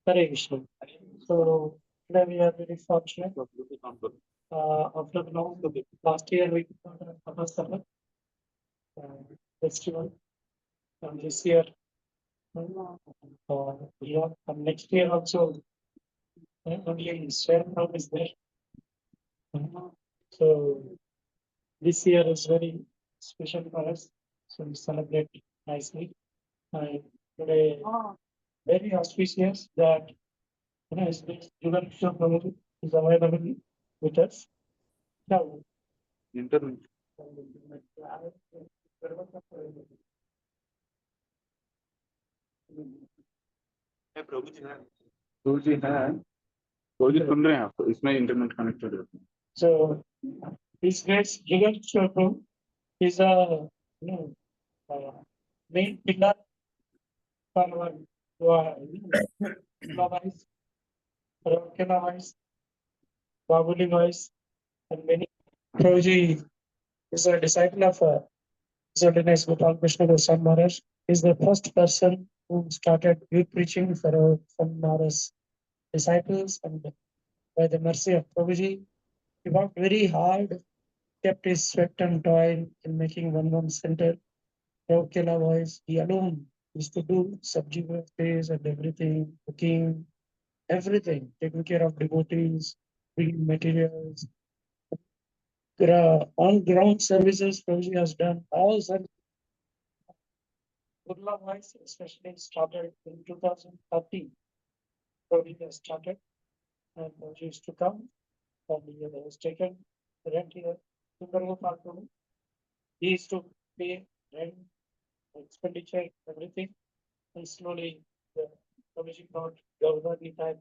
Hare Krishna. So today we are very fortunate. After last year we got a Tapas festival, and this year, and next year also, only Swaram is there. So this year is very special for us. So we celebrate nicely. And today, very auspicious that Jugal Prabhu is available with us. Now, internet. प्रभु जी है प्रभु जी सुन रहे हैं आप इसमें internet connected है So this great Jugal Prabhu is a main pillar for our voice, Rakela voice, Babuli voice, and many. Prabhuji is a disciple of His Holiness Gopal Krishna Goswami Maharaj. He is the first person who started youth preaching from Maharaj's disciples, and by the mercy of Prabhuji, he worked very hard, kept his sweat and toil in making one center. Rakela voice, he alone used to do subjugative praise and everything, cooking, everything, taking care of devotees, bringing materials. There are on-ground services Prabhuji has done. All services. Kurla voice especially started in 2013. Prabhuji has started. and she used to come, and he was taken rent here. He used to pay rent, expenditure, everything, and slowly the Prabhuji got governor retired,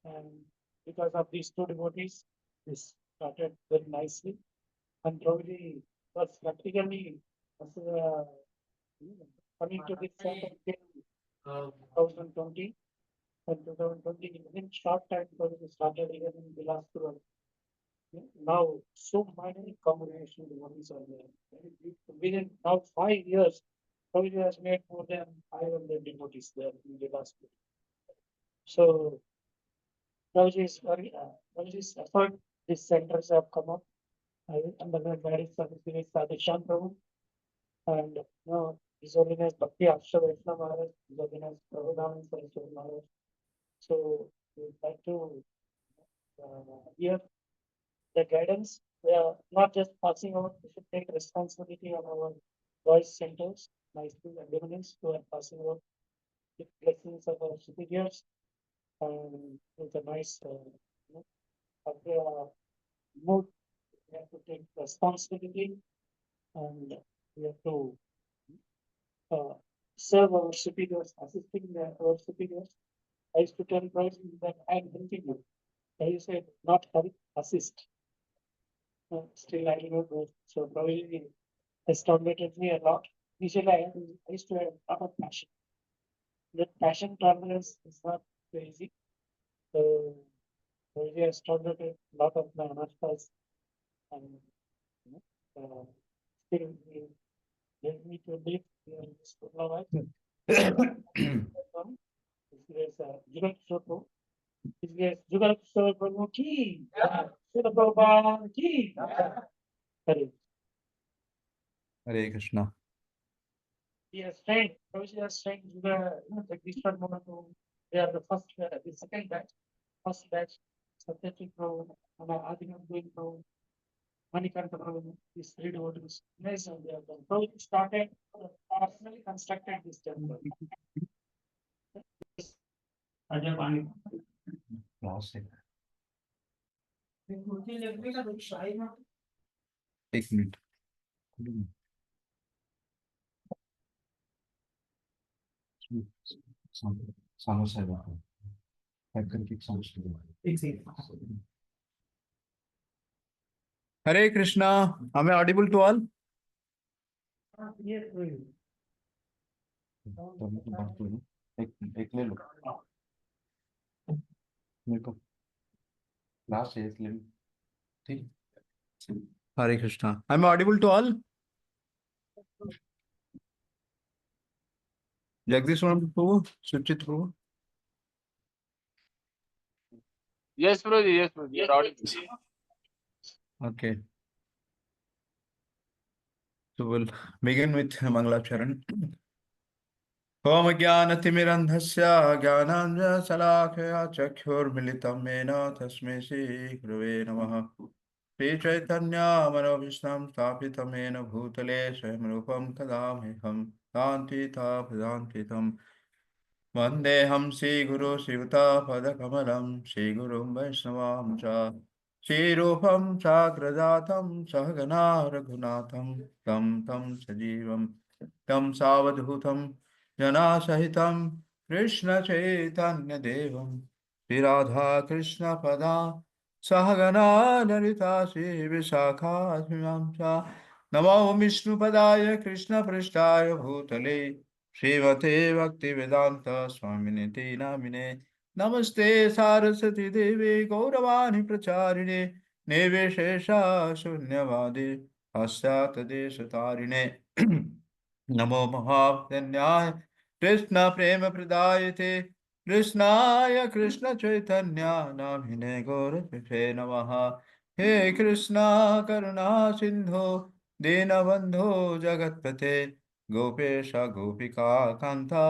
and because of these two devotees, this started very nicely. And Prabhuji was practically coming to this center in 2020. And 2020, within short time, Prabhuji started even in Bilaspur. Now, so many congregation devotees are there. Within now 5 years, Prabhuji has made more than 500 devotees there in Bilaspur. So, Prabhuji's effort, these centers have come up. Under the guidance of His Grace Sadishan Prabhu, and His Holiness Bhakti Aksha Vaishnava Maharaj, His Holiness Prabhudaman Saraswati Maharaj. So we would like to hear the guidance. We are not just passing out, we should take responsibility on our voice centers, nicely and luminance, who are passing out the blessings of our superiors, and with a nice mood. We have to take responsibility, and we have to serve our superiors, assisting our superiors. I used to tell guys that I'm helping you. I said, not help, assist. Still, I don't know. So probably has stimulated me a lot. Initially, I used to have a lot of passion. That passion tolerance is not very easy. So probably has stimulated a lot of my anarthas, and still led me to live in this life. Jugal Kishore Jugal Kishore Prabhu ki, Srila Prabhupada ki. Hare. Hare Krishna. He has trained, Prabhuji has trained the Krishna Monaco. They are the first, the second batch, first batch, Satyajit Prabhu, and Adinam Doing Prabhu, Manikanta Prabhu, these three devotees. Nice, and they have done. Prabhuji started, personally constructed this temple. एक minute Hare Krishna am I audible to all? Yes, एक ले लो मेरे को last एक ले लो ठीक हरे Krishna am I audible to all? Jagdish प्रभु सुचित प्रभु Yes, Prabhuji. Yes, Prabhuji. You're audible. Okay. So we'll begin with Mangalacharan. Om Jnanatimirandhasya Jnananjana Chakshurmilitam Mena Tasmai Shri Gurave Namaha. Shri Chaitanya Manobhishtam Sthapitam Mena Bhutale Swayam Rupam Tadamham Tantitam Vandeham Sri Guru Sivata Padakamalam Sri Gurum Vaishnavam Cha Sri Rupam Sagrajatam Sahagana Raghunatham Tam Sajivam Tam Savadhutam Jana Sahitam Krishna Chaitanya Devam Sri Radha Krishna Pada Sahagana Narita Sri Visakha Cha Namo Vishnu Padaya Krishna Prishtaya Bhutale Srimate Bhaktivedanta Swaminiti Namine Namaste Saraswati Devi Gauravani Pracharine Neveshesha Shunyavadi Pasyat Deshatarine Namo Mahavanyaya Krishna Prema Pradayate Krishnaya Krishna Chaitanya Namine Gaurapife Namaha He Krishna Karuna Sindho Dinabandho Jagatpate Gopesha Gopika Kanta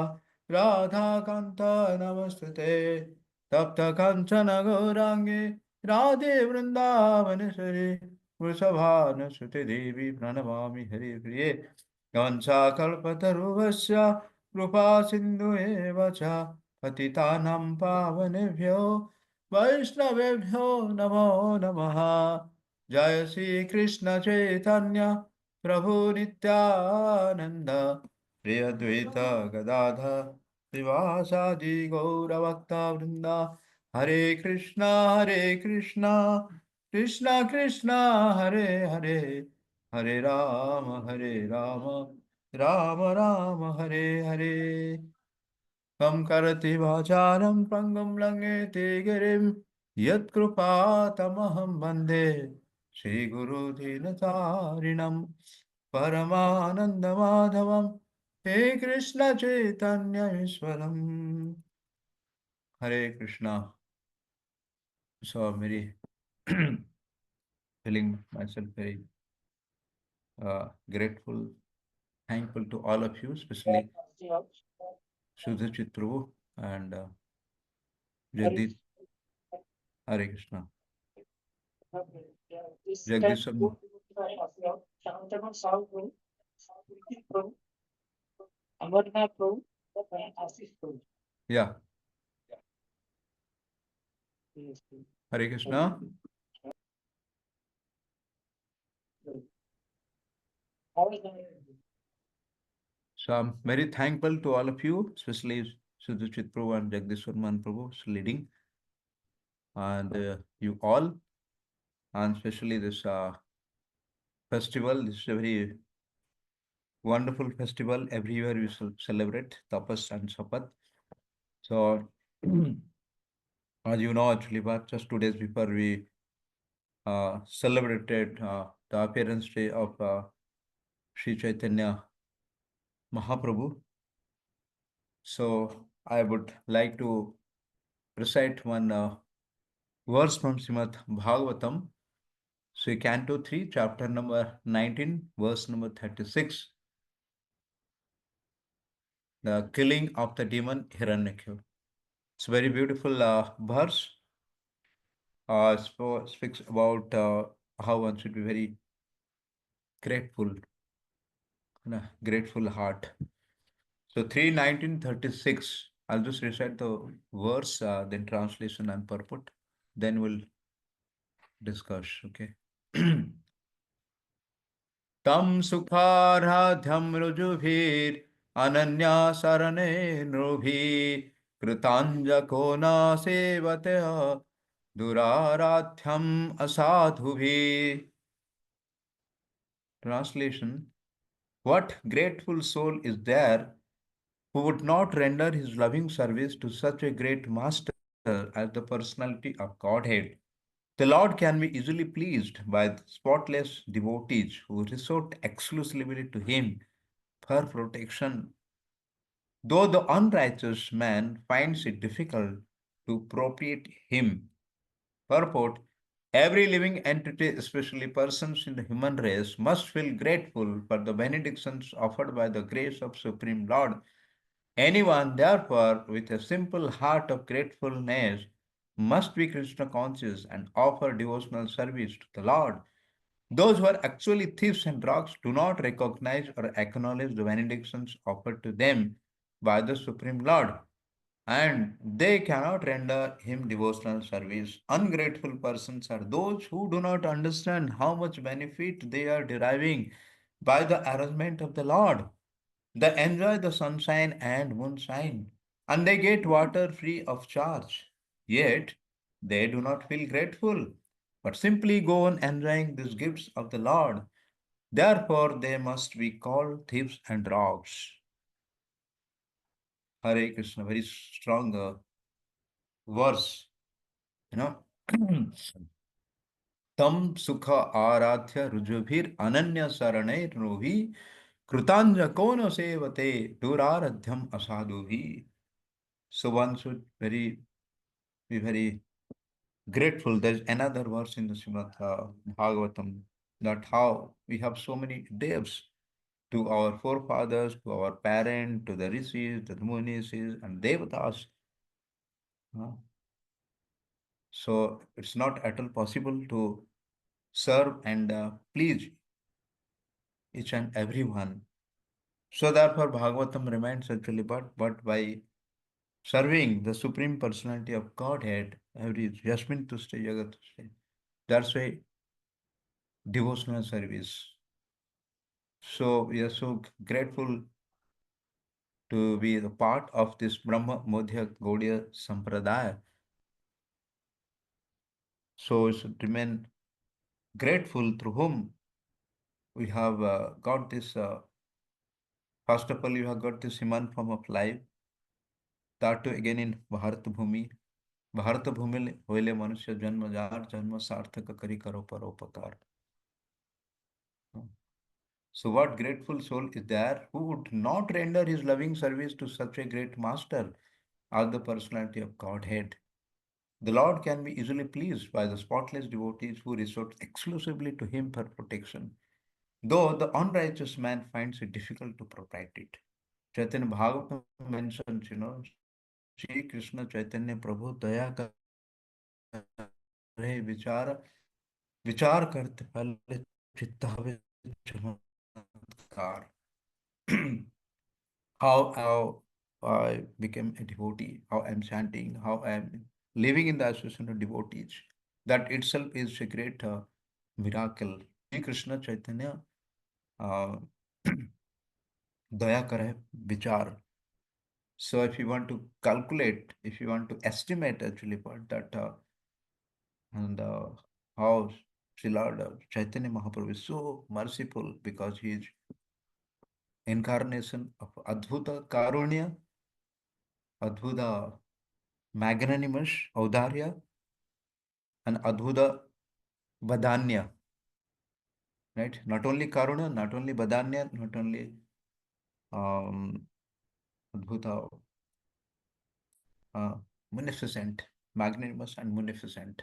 Radha Kanta Namastute Tapta Kanchana Gaurangi Radhe Vrindavaneshwari Vrishabhana Sute Devi Pranamami Hari Priye Vanchakalpataruvasya Kripa Sindhu Eva Cha Patitanam Pavanebhyo वैष्णवेभ्यो नमो नमः। जय श्री कृष्ण चैतन्य प्रभु नित्यानंद, प्रिय द्वैत गदाधर श्रीवासादि गौरभक्ता वृंदा। हरे कृष्णा कृष्णा कृष्णा हरे हरे, हरे राम राम राम हरे हरे। कं करति वाचालं पङ्गुं लङ्घयते गिरिं, यत्कृपातमहं वन्दे श्रीगुरुदीनतारिणं परमानन्दमाधवं। हे कृष्ण चैतन्य ईश्वरम्। हरे Krishna. So I'm very feeling myself very grateful, thankful to all of you, especially Sudhajit Prabhu and Jagdish. Hare Krishna. This can Jagdish go Sharma. to Shantanu Sahu Prabhu, Pulkit Prabhu, Amarnath Prabhu, and Ashish Prabhu. Yeah. Yes, Hare Krishna. how is that? So I'm very thankful to all of you, especially Sudhajit Prabhu and Jagdish Sharma Prabhu leading, and you all, and especially this festival. This is a very wonderful festival. Every year we celebrate Tapas and Sapat. So, as you know, actually, but just 2 days before we celebrated the appearance day of Sri Chaitanya Mahaprabhu. So, I would like to recite one verse from Srimad Bhagavatam, so Canto 3, chapter number 19, verse number 36, the killing of the demon Hiranyakashipu. It's a very beautiful verse. Speaks about how one should be very grateful, grateful heart. So 3:19:36. I'll just recite the verse, then translation and purport. Then we'll discuss. Okay. Tam sukharadhyam rujubhir ananya sarane nrubhi kritanja kona sevate duraratyam asadhubhi. Translation: what grateful soul is there who would not render his loving service to such a great master as the personality of Godhead? The Lord can be easily pleased by the spotless devotees who resort exclusively to him for protection, though the unrighteous man finds it difficult to appropriate him. Purport: every living entity, especially persons in the human race, must feel grateful for the benedictions offered by the grace of Supreme Lord. Anyone, therefore, with a simple heart of gratefulness must be Krishna conscious and offer devotional service to the Lord. Those who are actually thieves and rogues do not recognize or acknowledge the benedictions offered to them by the Supreme Lord, and they cannot render him devotional service. Ungrateful persons are those who do not understand how much benefit they are deriving by the arrangement of the Lord. They enjoy the sunshine and moonshine, and they get water free of charge. Yet, they do not feel grateful, but simply go on enjoying these gifts of the Lord. Therefore, they must be called thieves and rogues. Hare Krishna, very strong verse, you know. Tam sukha aradhya rujubhir ananya sarane ruhi krutanja kono sevate duraradhyam asadhuhi. So one should be very grateful. There's another verse in the Srimad Bhagavatam that how we have so many devs to our forefathers, to our parents, to the rishis, the munis, and devatas. uh, So it's not at all possible to serve and please each and everyone. So therefore Bhagavatam reminds actually, but by serving the Supreme Personality of Godhead every Yasmin Tuste Jagat Tuste. That's why devotional service. So we are so grateful to be the part of this Brahma Modhya Gaudiya Sampradaya. So we should remain grateful through whom we have got this. First of all, you have got this human form of life. That too again in Bharat Bhumi. Bharat Bhumi hoile manusya janma jar janma sarthaka kari karo paropakar. So what grateful soul is there who would not render his loving service to such a great master as the personality of Godhead? The Lord can be easily pleased by the spotless devotees who resort exclusively to him for protection, though the unrighteous man finds it difficult to proprietate it. Chaitanya Bhagavatam mentions, Shri Krishna Chaitanya Prabhu Daya Kare विचार करते पहले चित्त हवे चमत्कार. how I became a devotee, how I'm chanting, how I'm living in the association of devotees. That itself is a great miracle. Shri Krishna Chaitanya uh, daya kare vichar. So if you want to calculate, if you want to estimate actually what that and how Sri Lord Chaitanya Mahaprabhu is so merciful because he is incarnation of Adbhuta Karunya, Adbhuta magnanimous Audarya, and Adbhuta Vadanya. Right? Not only Karuna, not only Vadanya, not only um, Adbhuta munificent, magnanimous and munificent.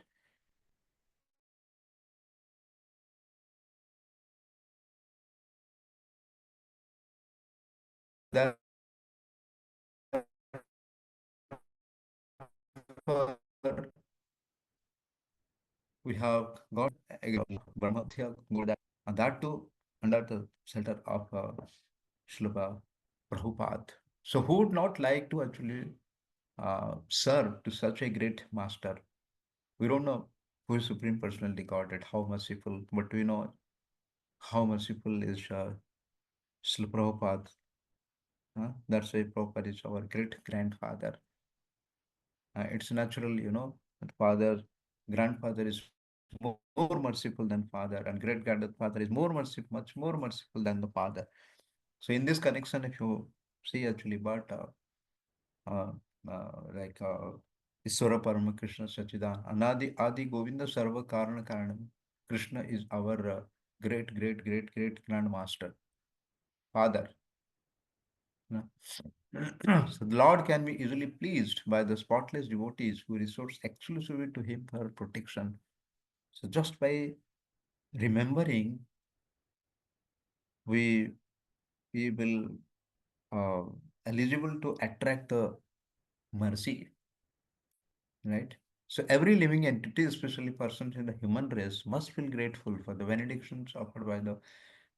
Therefore, we have got Brahmatya Goda, and that too under the shelter of Srila Prabhupada. So, who would not like to actually serve to such a great master? We don't know who is Supreme Personality Godhead, how merciful, but we know how merciful is Srila Prabhupada. That's why Prabhupada is our great grandfather. It's natural, that grandfather is more merciful than father, and great grandfather is more merciful, much more merciful than the father. So in this connection, if you see actually, but uh, like Iswara Parama Krishna Sachidan, Anadi Adi Govinda Sarva Karana Karanam. Krishna is our great, great, great, great grandmaster, father. So the Lord can be easily pleased by the spotless devotees who resort exclusively to him for protection. So just by remembering, we we will uh, eligible to attract the mercy, right? So every living entity, especially persons in the human race, must feel grateful for the benedictions offered by the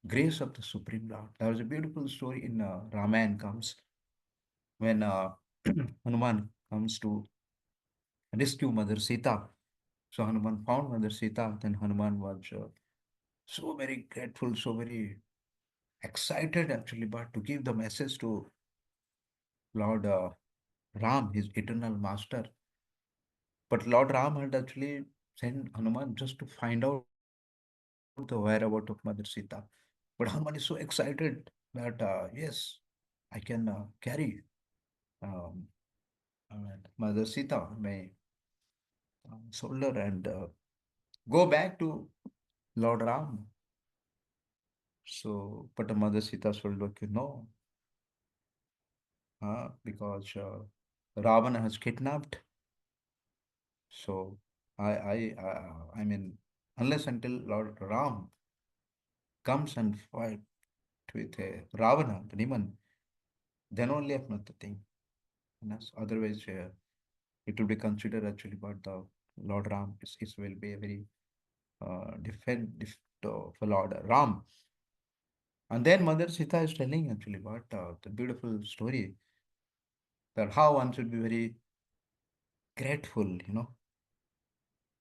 grace of the Supreme Lord. There was a beautiful story in Ramayana comes when Hanuman comes to rescue Mother Sita. So Hanuman found Mother Sita. Then Hanuman was so very grateful, so very excited actually, but to give the message to Lord Ram, his eternal master. But Lord Ram had actually sent Hanuman just to find out the whereabout of Mother Sita. But Hanuman is so excited that yes, I can carry um, Mother Sita on my shoulder and go back to Lord Ram. So, but the Mother Sita told, okay, no, because Ravana has kidnapped. So, I mean, unless until Lord Ram comes and fight with Ravana, the demon, then only I have not the thing. Otherwise, it will be considered actually, but the Lord Ram is will be a very for Lord Ram. And then Mother Sita is telling actually what the beautiful story that how one should be very grateful,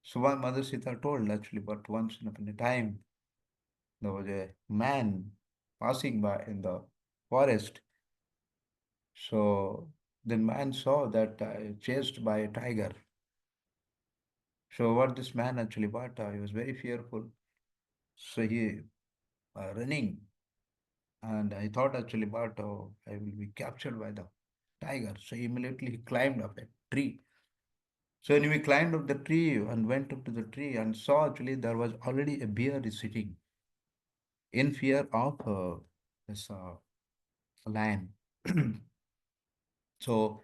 So one Mother Sita told actually, but once upon a time, there was a man passing by in the forest. So the man saw that chased by a tiger. So what this man actually bought, he was very fearful. So he running, and I thought actually, but I will be captured by the tiger. So immediately he climbed up a tree. So when we climbed up the tree and went up to the tree and saw actually there was already a bear is sitting in fear of this lion. So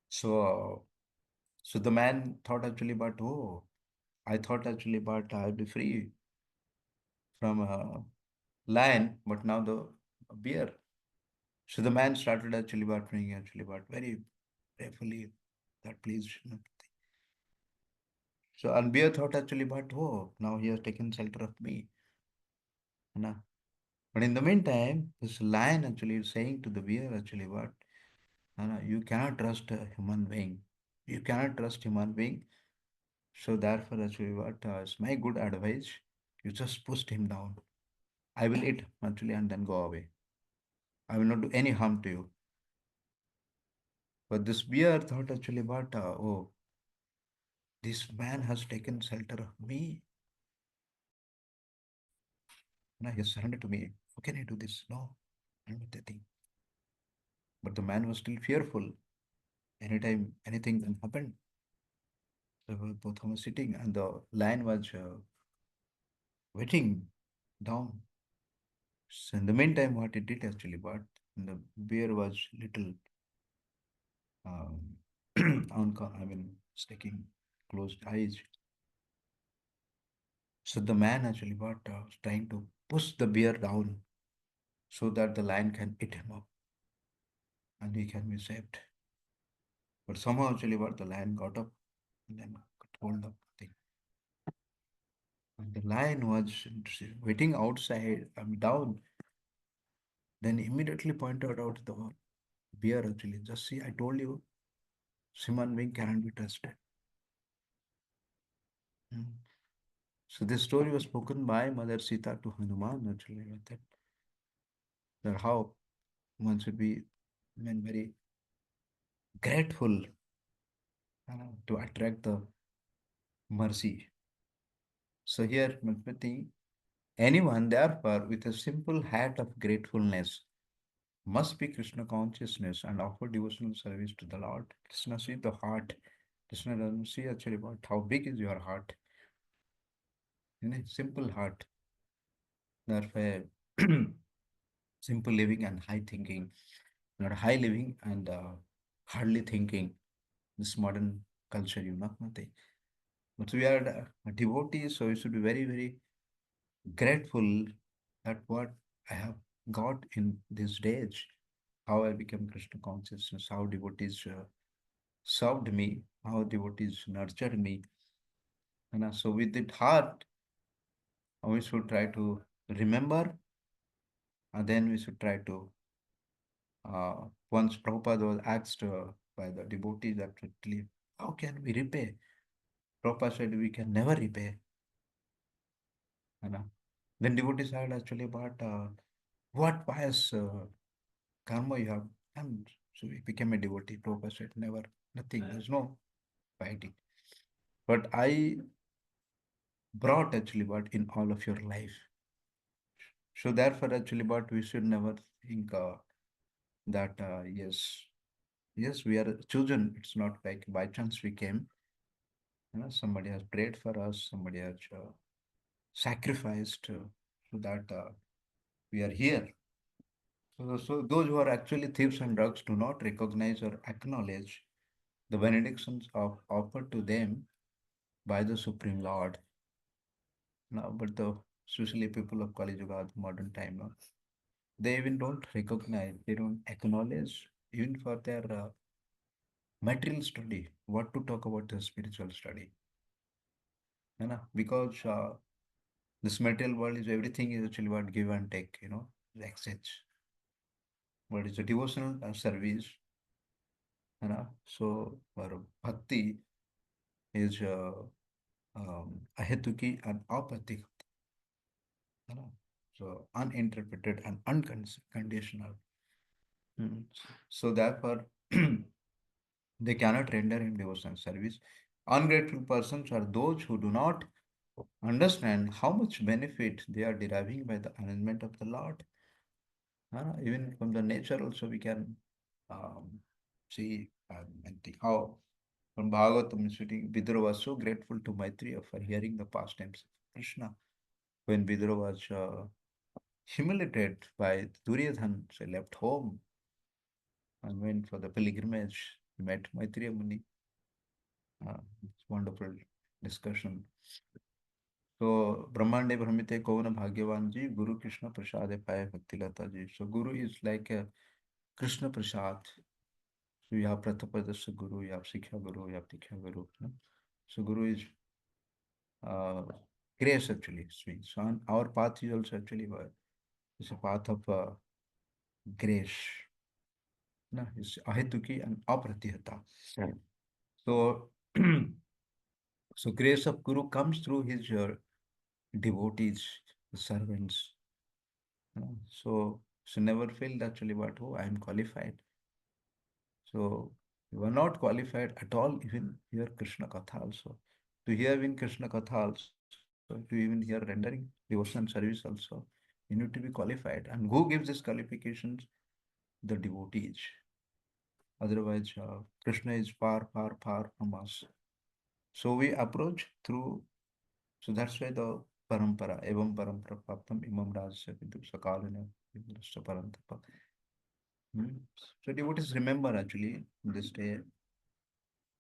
so so the man thought actually, but oh, I thought actually, but I'll be free from a lion, but now the bear. So the man started actually but praying actually, but very prayerfully that please. So and bear thought actually, but oh, now he has taken shelter of me. Na? But in the meantime, this lion actually is saying to the bear actually, what? You cannot trust a human being. You cannot trust human being. So therefore, actually, what is my good advice? You just push him down. I will eat actually and then go away. I will not do any harm to you. But this bear thought actually, but oh, this man has taken shelter of me. He has surrendered to me. How can I do this? No, I'm not that thing. But the man was still fearful. Anytime anything can happen. So both of them were sitting and the lion was waiting down. So in the meantime, what it did actually, but the bear was little um, I mean, sticking closed eyes. So the man actually what was trying to push the bear down so that the lion can eat him up and he can be saved. But somehow actually what the lion got up and then got hold of the thing. And the lion was waiting outside, down, then immediately pointed out the bear actually. Just see, I told you, human being cannot be trusted. Mm. So this story was spoken by Mother Sita to Hanuman actually, that how one should be, I mean, very grateful to attract the mercy. So here, Madhumati, anyone therefore with a simple heart of gratefulness must be Krishna consciousness and offer devotional service to the Lord. Krishna sees the heart. Krishna doesn't see actually about how big is your heart. In a simple heart, therefore simple living and high thinking, not high living and hardly thinking. This modern culture, nothing. But we are devotees, so we should be very, very grateful that what I have got in these days, how I became Krishna consciousness, how devotees served me, how devotees nurtured me. And so with it heart, we should try to remember, and then we should try to, once Prabhupada was asked by the devotees that actually, how can we repay? Prabhupada said, we can never repay. And then devotees had actually about what pious karma you have. And so we became a devotee. Prabhupada said, never, nothing, there's no fighting. But I brought actually what in all of your life. So therefore, actually, but we should never think that yes, we are chosen. It's not like by chance we came. Somebody has prayed for us. Somebody has sacrificed so that we are here. So those who are actually thieves and drugs do not recognize or acknowledge the benedictions of offered to them by the Supreme Lord. Now, but the especially people of Kali Yuga, modern time, now, they even don't recognize, they don't acknowledge, even for their material study. What to talk about the spiritual study? Because this material world is everything is actually what give and take, the exchange. But it's a devotional service. है ना. So our bhakti is ahetuki and apratik, है ना. So uninterpreted and unconditional. Hmm. So therefore, they cannot render him devotional service. Ungrateful persons are those who do not understand how much benefit they are deriving by the arrangement of the Lord. Even from the nature also we can see and think how from Bhagavatam speaking, Vidura was so grateful to Maitreya for hearing the pastimes of Krishna. When Vidura was humiliated by Duryodhan, so he left home and went for the pilgrimage. He met Maitreya Muni. It's wonderful discussion. So Brahmande Brahmite Kovana Bhagyavan ji, Guru Krishna Prasade Paya Bhakti Lata ji. So Guru is like a Krishna Prasad. So you have Prathapadasya Guru, you have Sikhya Guru, you have Diksha Guru. No? So Guru is uh, grace actually. So our path is also actually is a path of grace. No? It's ahetuki and apratihata. So so grace of Guru comes through his devotees, servants. So never feel actually what, oh, I am qualified. So you are not qualified at all, even hear Krishna Katha also. To hear even Krishna Katha also, to even hear rendering devotional service also, you need to be qualified. And who gives these qualifications? The devotees. Otherwise, Krishna is far, far, far from us. So we approach through, so that's why the parampara, evam parampara papam imam rajasya vidu sakalina vidushya parantapa. So devotees remember actually this day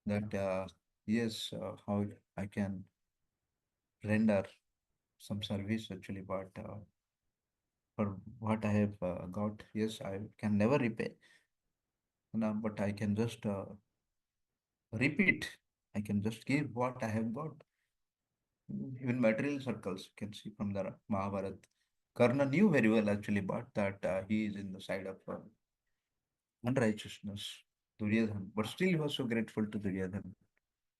that yes, how I can render some service actually, but for what I have got, yes, I can never repay, but I can just repeat. I can just give what I have got. Even material circles, you can see from the Mahabharata. Karna knew very well actually, but that he is in the side of unrighteousness, Duryodhan. But still he was so grateful to Duryodhan.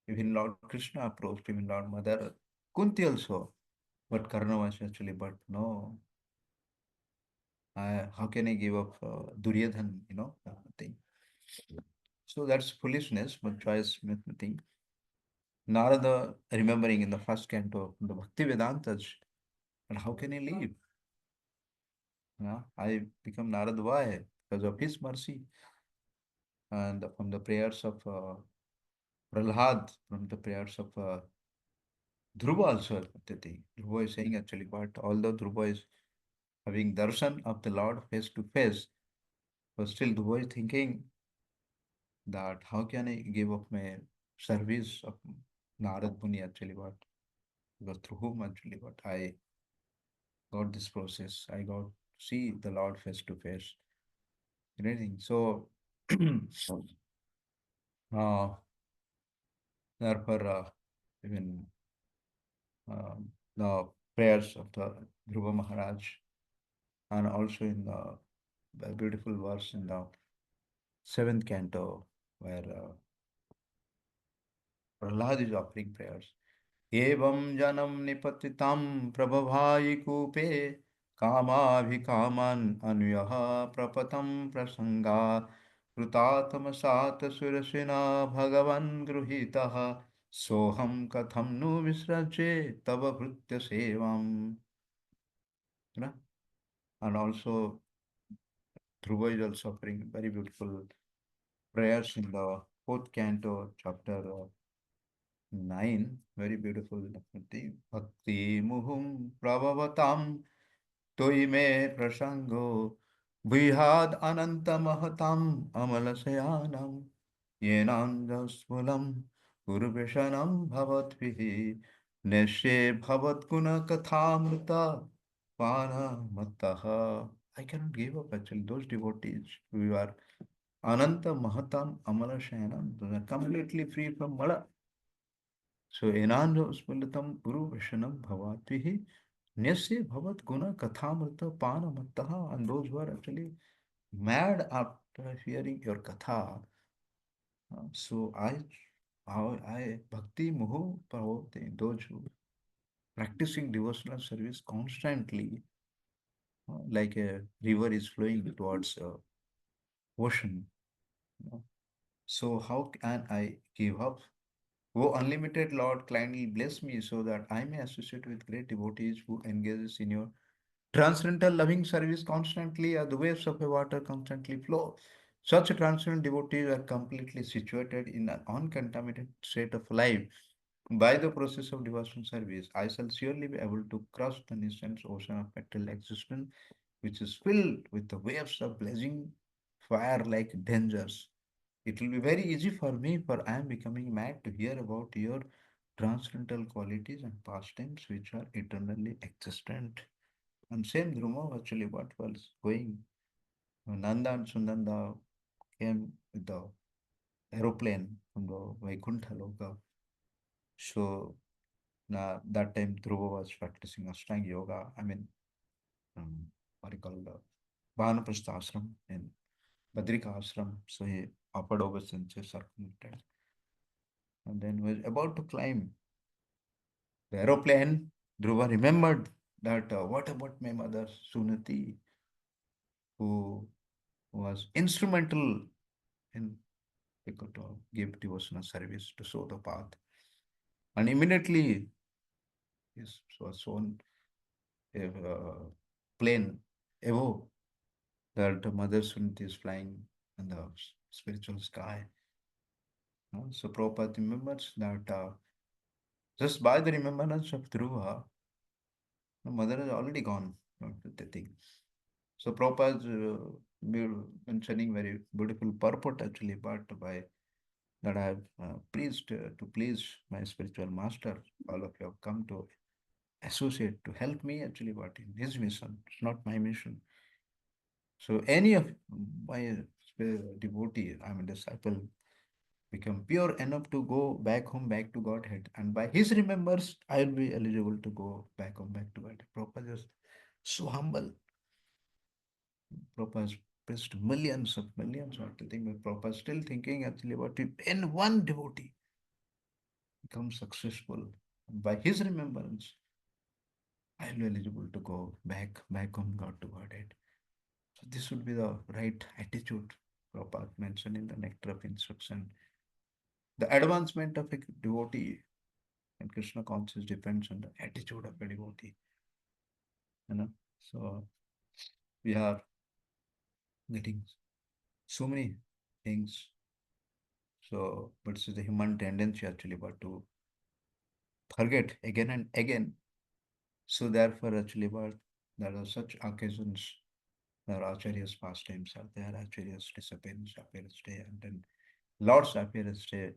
Even Lord Krishna approached, even Lord Mother Kunti also. But Karna was actually, but no, how can I give up Duryodhan, thing. So that's foolishness, but choice thing. Narada remembering in the first canto, the Bhakti Vedantas, and how can he leave? I become Narada, why? Because of his mercy. And from the prayers of Prahlad, from the prayers of Dhruva also, the thing. Dhruva is saying actually, but although Dhruva is having darshan of the Lord face to face, but still Dhruva is thinking that how can I give up my service of Narad Muni actually, what? Because through whom actually what I got this process, I got to see the Lord face to face. Anything. So uh, therefore even the prayers of the Dhruva Maharaj, and also in the beautiful verse in the seventh canto where Prahlad is offering prayers. Evam janam nipatitam prabhavai kupe kamabhikaman anyaha prapatam prasanga krutatam surasena bhagavan gruhitaha soham katham nu visraje tava bhrutya sevam. You know? And also Dhruva is also offering very beautiful prayers in the fourth canto, chapter 9, very beautiful. Bhakti muhum prabhavatam toi me prasango vihad ananta mahatam amalasayanam yenandasmulam gurubhishanam bhavatvihi neshe bhavat guna kathamrita pana mattaha. I cannot give up actually. Those devotees who are Ananta Mahatam Amala Shayanam, those are completely free from Mala. So Enando Smulatam Guru Vishanam Bhavatvihi Nyasya Bhavat Guna Kathamrita Pana Mattaha, and those who are actually mad after hearing your Katha, So I bhakti muhu paravote, those who practicing devotional service constantly, like a river is flowing towards ocean. you know. So how can I give up? O unlimited Lord, kindly bless me so that I may associate with great devotees who engages in your transcendental loving service constantly as the waves of a water constantly flow. Such transcendental devotees are completely situated in an uncontaminated state of life. By the process of devotional service, I shall surely be able to cross the nascent ocean of material existence, which is filled with the waves of blazing fire like dangers. It will be very easy for me, for I am becoming mad to hear about your transcendental qualities and pastimes which are eternally existent. And same Dhruva actually what was going. Nanda and Sundanda came with the aeroplane from the Vaikuntha Loka. So that time Dhruva was practicing Ashtanga Yoga. I mean, what do you call the Vanaprastha ashram in Badrika ashram. So he offered obeisances, circumvented, and then was about to climb the aeroplane. Dhruva remembered that what about my mother Sunati, who was instrumental in to give devotional service to show the path. And immediately his was shown a plane above that Mother Sunit is flying in the spiritual sky. So Prabhupada remembers that just by the remembrance of Dhruva, the mother is already gone. The thing. So Prabhupada is mentioning very beautiful purport actually, but by that I have pleased to please my spiritual master. All of you have come to associate to help me actually, but in his mission, it's not my mission. So any of my devotee, I'm a disciple, become pure enough to go back home, back to Godhead, and by his remembers, I'll be eligible to go back home, back to Godhead. Prabhupada is so humble. Prabhupada has preached millions of the thing, but Prabhupada is still thinking actually about it. And one devotee becomes successful, by his remembrance, I'll be eligible to go back home, God to Godhead. So this would be the right attitude. Prabhupada mentioned in the Nectar of Instruction. The advancement of a devotee and Krishna consciousness depends on the attitude of a devotee. You know, so we are getting so many things. So, but it's the human tendency actually, but to forget again and again. So therefore, actually, but there are such occasions. There are Acharya's pastimes are there, Acharya's disciplines, appearance day, and then Lord's appearance day.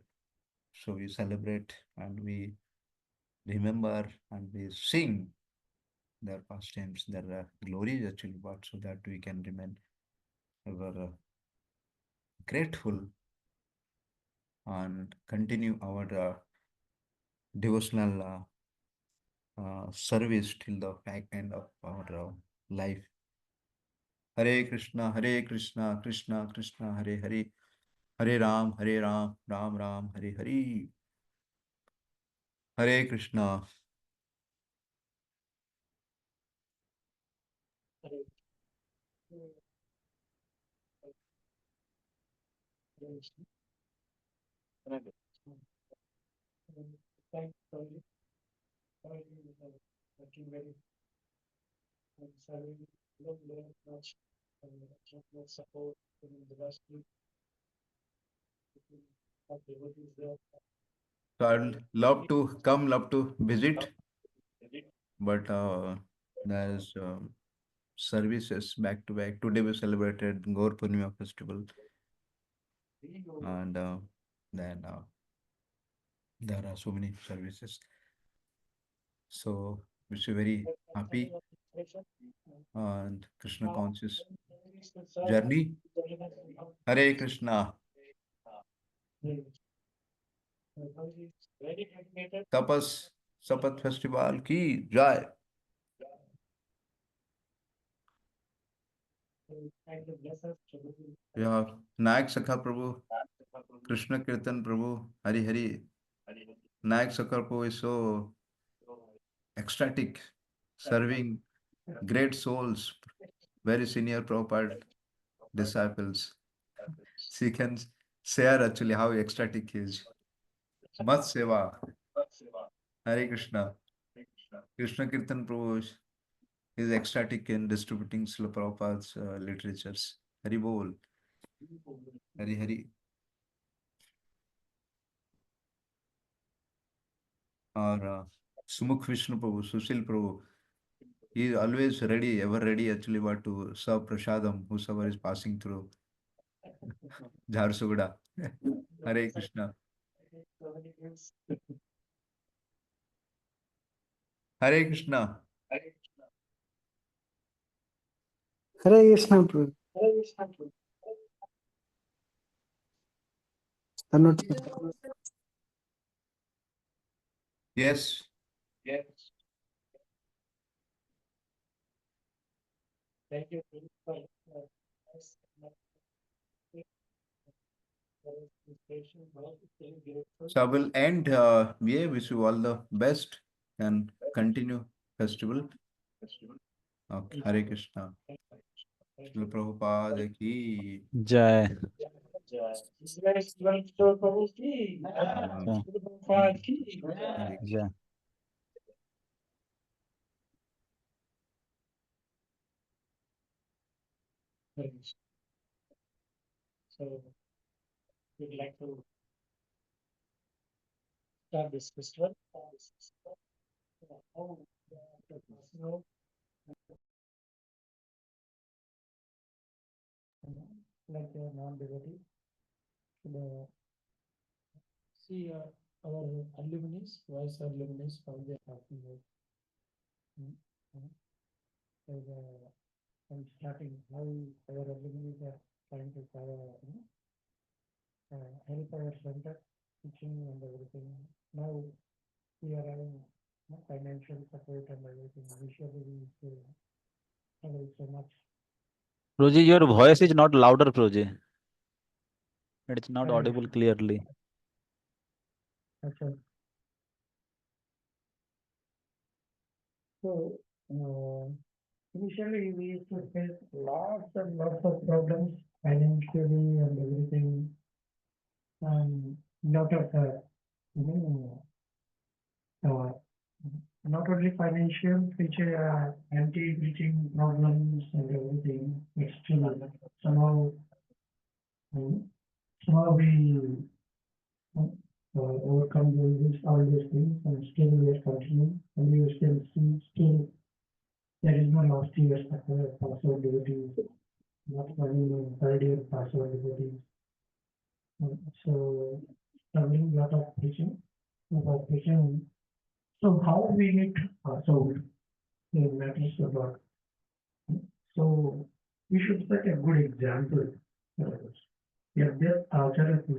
So we celebrate and we remember and we sing their pastimes, their glories actually, but so that we can remain ever grateful and continue our devotional service till the back end of our life. Hare Krishna, Krishna Krishna, Hare Hare, Hare Ram, Ram Ram, Hare Hare. Hare Krishna. Hare Krishna. Thank you for working very serving very much and support in the last week of devotees there. So I'd love to visit, but there's services back to back. Today we celebrated Gaur Purnima festival, and then there are so many services. So wish you very happy and Krishna conscious journey. Hare Krishna. Very dedicated. Tapas Sapat Festival ki jai. And bless us. Yeah, Nayak Sakha Prabhu. Krishna Kirtan Prabhu, Hari Hari. Nayak Sakar Prabhu is so ecstatic, serving great souls, very senior Prabhupada disciples. She can share actually how ecstatic he is. Mat Seva, Hare Krishna. Krishna Kirtan Prabhu is ecstatic in distributing Srila Prabhupada's literatures. Hari Bol, Hari Hari. Or Sumukh Vishnu Prabhu, Sushil Prabhu. He is always ready, ever ready actually what to serve prasadam, whosoever is passing through Jharsuguda. Hare Krishna. Hare Krishna. Hare Krishna Prabhu. Tanut. Yes. Thank you. So I will end. We wish you all the best and continue festival. Okay. Hare Krishna. Srila Prabhupada ki. Jai. Hare Jai. So we'd like to start this festival. Like a non-devotee, see our alumni, vice alumni, how they are talking about. And starting how our alumni are trying to help our center, teaching and everything. Now we are having financial support and everything. Initially we struggle so much. Proji, your voice is not louder, Proji. It's not Hare audible Krishna. clearly. Okay. So initially we used to face lots and lots of problems financially and everything. Lot of you know, not only financial, which anti-bleaching problems and everything. It's still somehow, somehow we overcome all these things, and still we are continuing, and you still see, still there is no last year's password devotees, not only third year password devotees. So, studying lot of preaching, about preaching. So how we need so it matters a lot. So we should set a good example for others. यद्यत् आचरति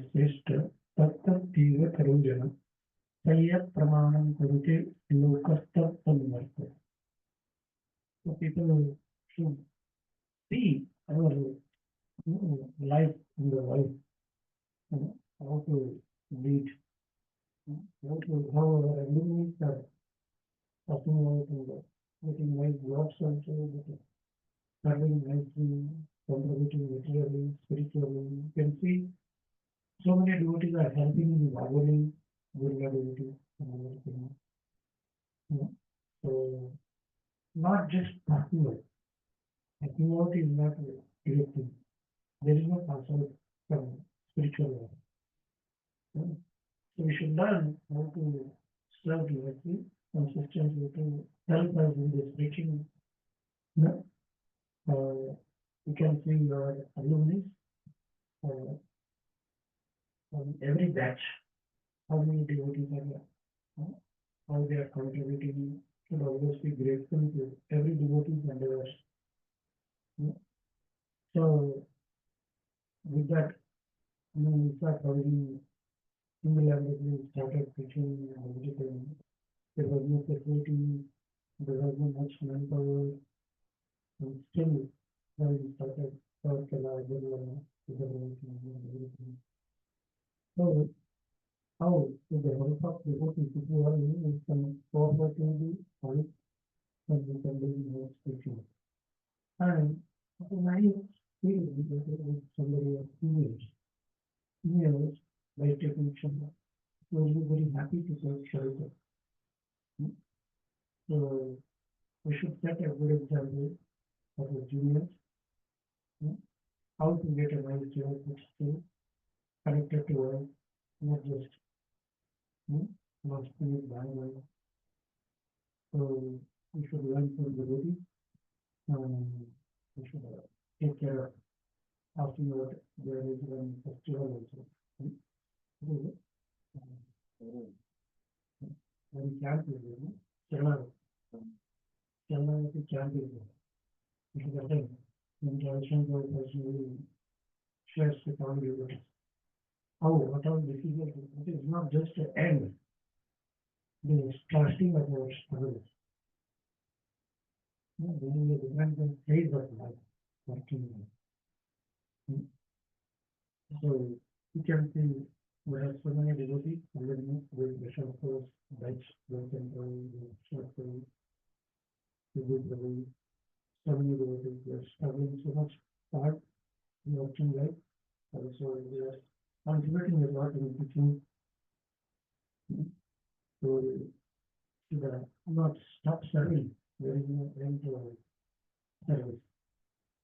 तत्तत्तीव corrosion तय्यत् प्रमाणं कुरुते लोकस्तत्तन्वर्तते. So people should see our life in the world, how to lead, how our enemies are talking about and getting nice jobs also, serving nicely, contributing materially, spiritually. You can see so many devotees are helping in Bhagavani, Durga devotees, and everything. So, not just talking about. Talking about is not everything. There is no concept from spiritual life. So we should learn how to serve directly, consistently to help us in this preaching. You can see your alumni on every batch, how many devotees are there, how they are contributing. Should always be grateful to every devotee and others. So with that, we start already single-handedly started preaching and meditating. There was no facility, there was no much manpower, and still when we started, thought a larger one, everything. So, how with the help of devotees, if you are in, you can cooperate in the life and you can live in your spiritual. And when I feel with somebody of years by taking shelter, so you're very happy to take shelter. So we should set a good example for the juniors, how to get a nice job which is connected to us, not just not spirit by one. So we should learn from the body. We should take care of afterward. There is one festival also. When camp is there, Kerala is camp is there. If you get it, then tradition goes personally shares with all the devotees. How, what are the decisions? It is not just an end. The starting of our struggles. When we different phase of life, working life. So you can see we have so many devotees living with the shelters, beds, the temple, the shelter, the good, so many devotees they are struggling so much hard in working life. Also they are contributing a lot in teaching. So should not stop serving. There is no end to service.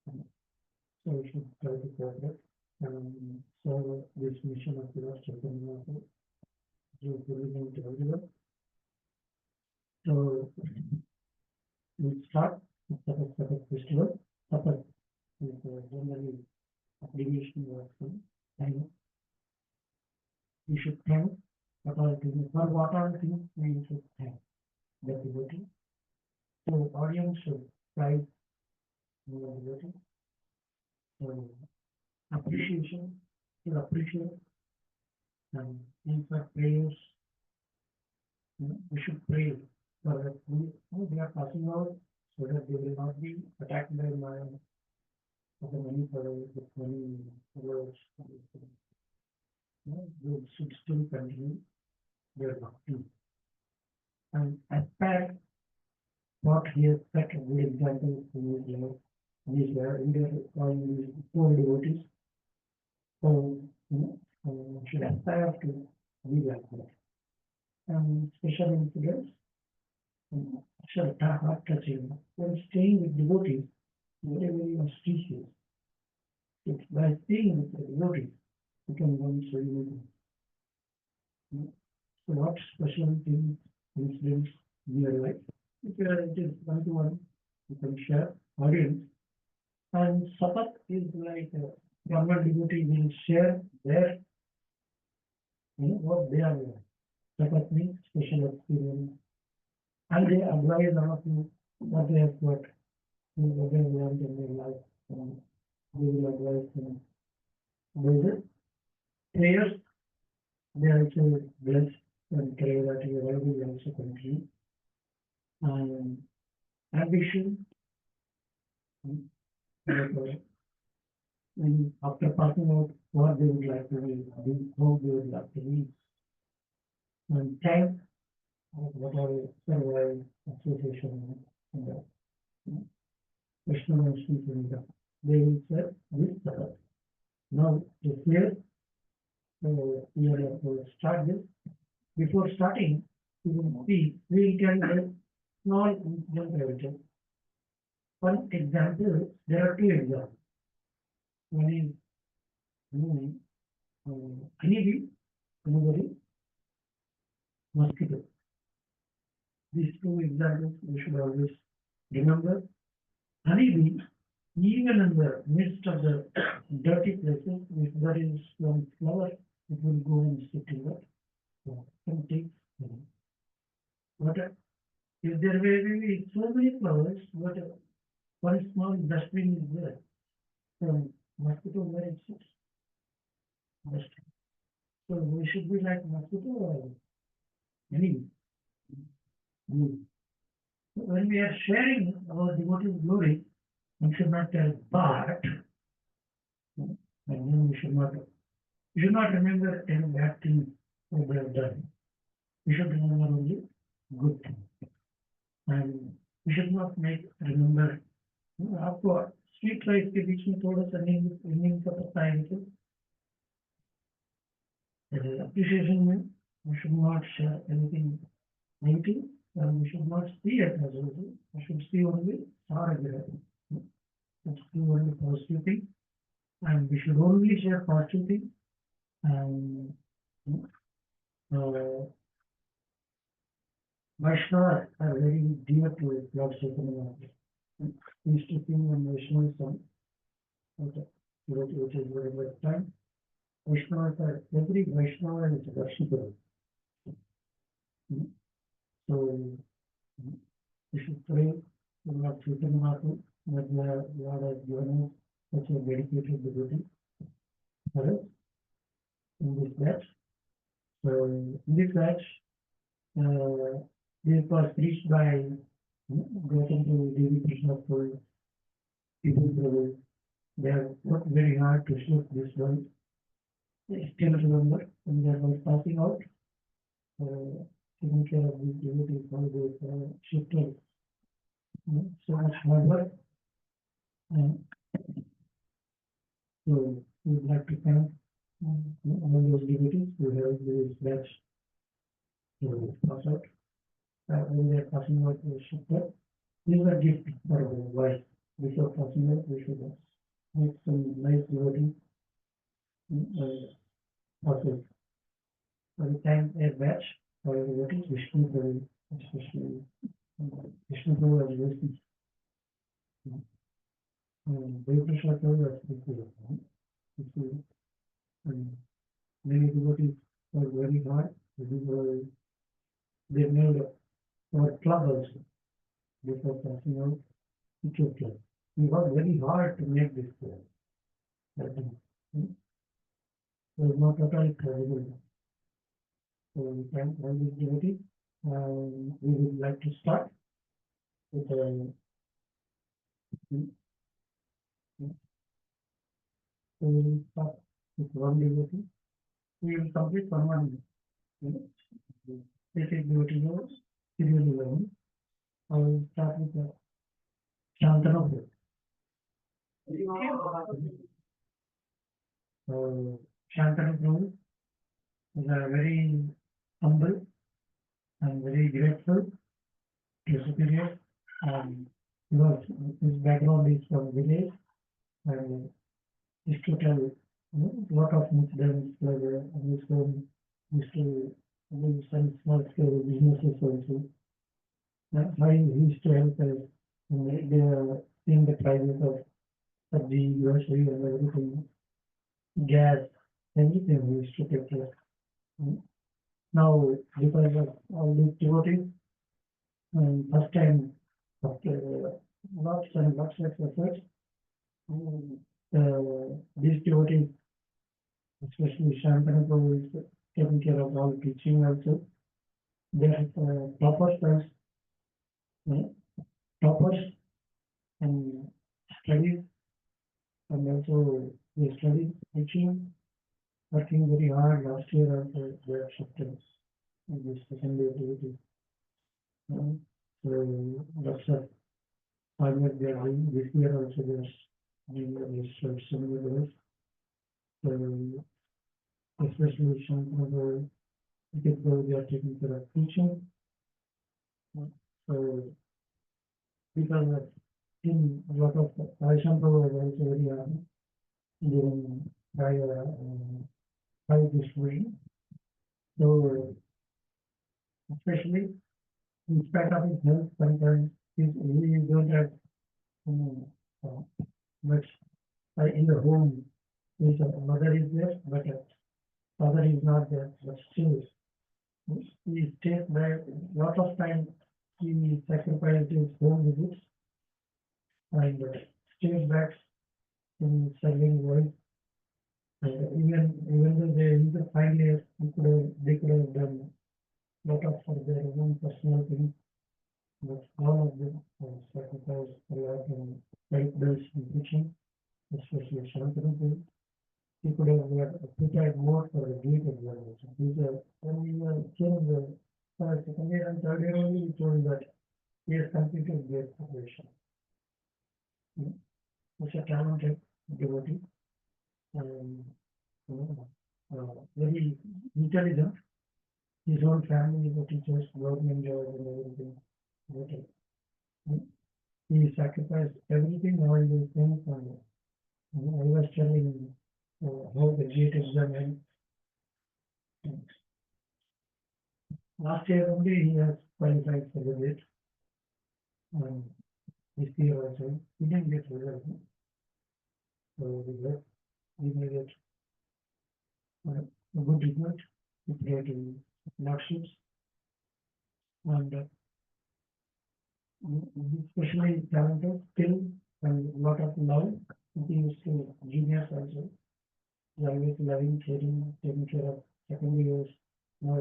So we should try to cooperate. So this mission of the Lord Chaitanya also is delivering to everyone. So we start with Sapat festival. Sapat is generally abbreviation of time. We should thank what all things, for what all things we should thank the devotee. So audience should prize the devotee. So appreciation, should appreciate and in for prayers. We should pray for that we are passing out so that they will not be attacked by mind of the many followers with many followers. They should still continue their bhakti. And aspire what he has set a good example in his life, in his poor devotees. So, should aspire to be like that. And special incidents, should heart touching. When staying with devotees, very, very auspicious. It's by staying with the devotees, you can learn so many things. So what special things, incidents in your life? If it is one-to-one, you can share audience. And Sapat is like normal devotee will share their, what they are doing. Sapat means special experience. And they advise all of you what they have got, what they have learned in their life. They will advise them. There's prayers, they also bless and pray that you will also continue. And ambition, and after passing out what they would like to be, how they would like to be, and thank whatever survive association and the Krishna Vishnu Sundar. They will say this Sapat. Now this year, we have to start this. Before starting, you will see we can get small incident. One example, there are two examples. One is honeybee, anybody, mosquito. These two examples we should always remember. Honeybee, even in the midst of the dirty places, if there is one flower, it will go and stick to that. And take. But if there will be so many flowers, but one small dustbin is there. So mosquito where it sits. Dustbin. So we should be like mosquito or honeybee. When we are sharing our devotee's glory, we should not tell but, and then we should not You should not remember any bad thing that they have done. You should remember only good thing. And you should not remember. आपको street life के बीच में थोड़ा सा नींद का पता है तो appreciation में we should not share anything negative and we should not see it as well. We should see only positive. We should see only positive thing and we should only share positive thing and Vaishnavas are very dear to Lord Chaitanya. We used to sing when Vaishnava song. Okay. Which is very good time. Vaishnavas are, every Vaishnava is worshipable. So we should pray to Lord Chaitanya that Lord has given us such a dedicated devotee for us in this batch. So in this batch, this was preached by Gautam to Devi Krishna for people Prabhu. They have worked very hard to shoot this one. I still remember when they were passing out, taking care of these devotees, how they shifted so much hard work. So we would like to thank all those devotees who have this batch to pass out. When they are passing out, they shifted. These are gifts for our wife. Before passing out, we should make some nice devotees. Also, so we thank their batch for the devotees, Vishnu Prabhu, especially Vishnu Prabhu as Vishnu. Devi Krishna Prabhu as Vishnu. Many devotees work very hard. They made our club also before passing out. Teacher club. We worked very hard to make this club. But it was not at all possible. So we thank all these devotees. We would like to start with we will start with one devotee. We will complete one. This is devotee yours, serial 11. I will start with the Shantana. Shantanu Prabhu is a very humble and very grateful to superior. Because his background is from village and used to tell lot of incidents like his home used to do some small scale businesses also. That's why he used to help us in the prices of the grocery and everything, gas, everything we used to take care. Now, because of all these devotees, first time after lots and lots of efforts, these devotees, especially Shantanu Prabhu, is taking care of all teaching also. They are toppers first, toppers and studies, and also they study teaching, working very hard. Last year also they have shifted in this secondary activity. So lots of hard work they are doing. This year also they are doing this similar work. So especially Shantanu, they are taking care of teaching. So because of in a lot of Shantanu was also very hard during by this way. So especially in spite of his health, sometimes he don't have much in the home. His mother is there, but father is not there. But still, he takes by lot of time. He sacrificed his home visits and stays back in serving world. Even though they in the 5 years, they could have done lot of for their own personal things, but all of them sacrificed a lot and helped us in teaching, especially Shantanu. he could have prepared more for the GATE examination. When we were came the second year and third year only, he told that he has completed GATE preparation. He's a talented devotee and very intelligent. His whole family is the teachers, government jobs and everything. Okay. He sacrificed everything, all these things, and I was telling how the GATE exam went. Last year only he has qualified for the GATE. This year also, he didn't get result. So we made it a good result. We played in marksheets and especially talented, still, and a lot of love. He is still genius also. He always loving, caring, taking care of second years. Now,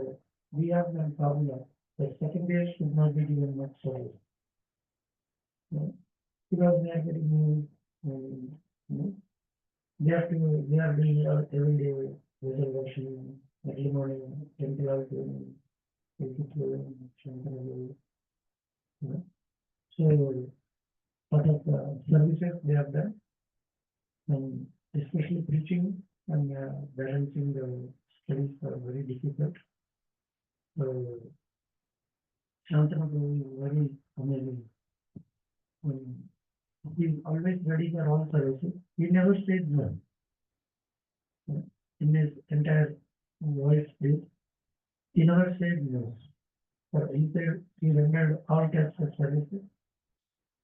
we have one formula that second years should not be given much service. Because they are getting new, they are doing every day reservation, early morning, temple out, so part of the services they have done, and especially preaching and balancing the studies are very difficult. So Shantanu is very amazing. He is always ready for all services. He never said no. In his entire voice speech, he never said no. For instead, he rendered all types of services.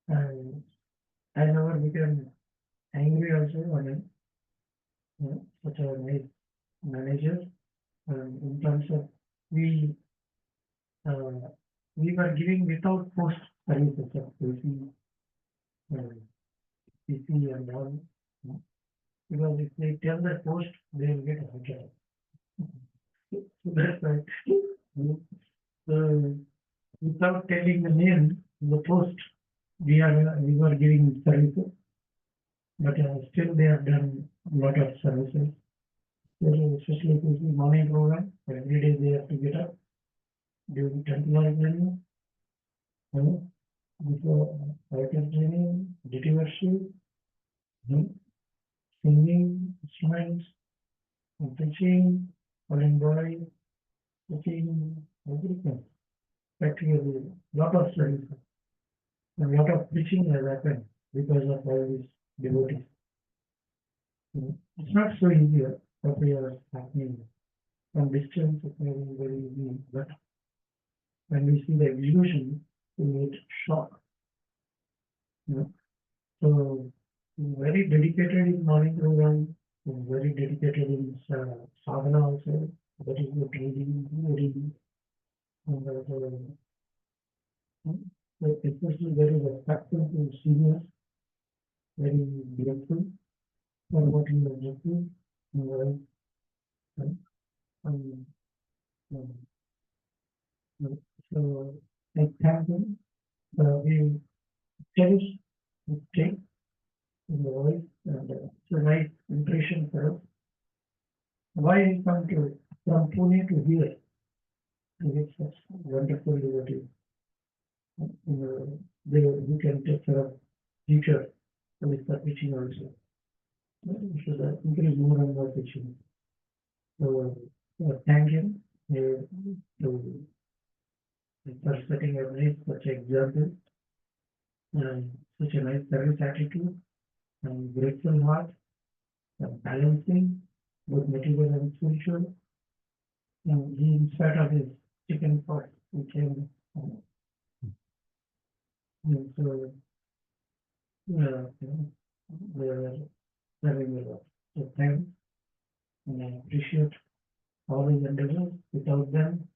And I never became angry also on him. Such a nice manager. In terms of we were giving without post services of PC and all. Because if they tell the post, they will get a job. So that's why. So without telling the name, the post, we were giving services, but still they have done a lot of services. Especially if it's morning program, every day they have to get up, during temple training, before writer training, duty worship, singing, instruments, and preaching, calling boy, teaching, everything. Practically, lot of services. A lot of preaching has happened because of all these devotees. It's not so easy what we are happening from distance. It may be very easy, but when we see the execution, we get shocked. So very dedicated in morning program, very dedicated in sadhana also. That is the reading, and also, especially very respectful to seniors, very grateful for what he has done. So I thank him. We cherish his take in the voice, and it's a nice impression for us. Why I come to from Pune to here to get such wonderful devotee. We can take care of future with the teaching also. We should increase more and more teaching. So thank him for setting a nice such example and such a nice service attitude and grateful heart and balancing both material and spiritual. And he, in spite of his chicken pox, he came. And so, they were serving a lot. So thanks, and I appreciate all his endeavors. Without them,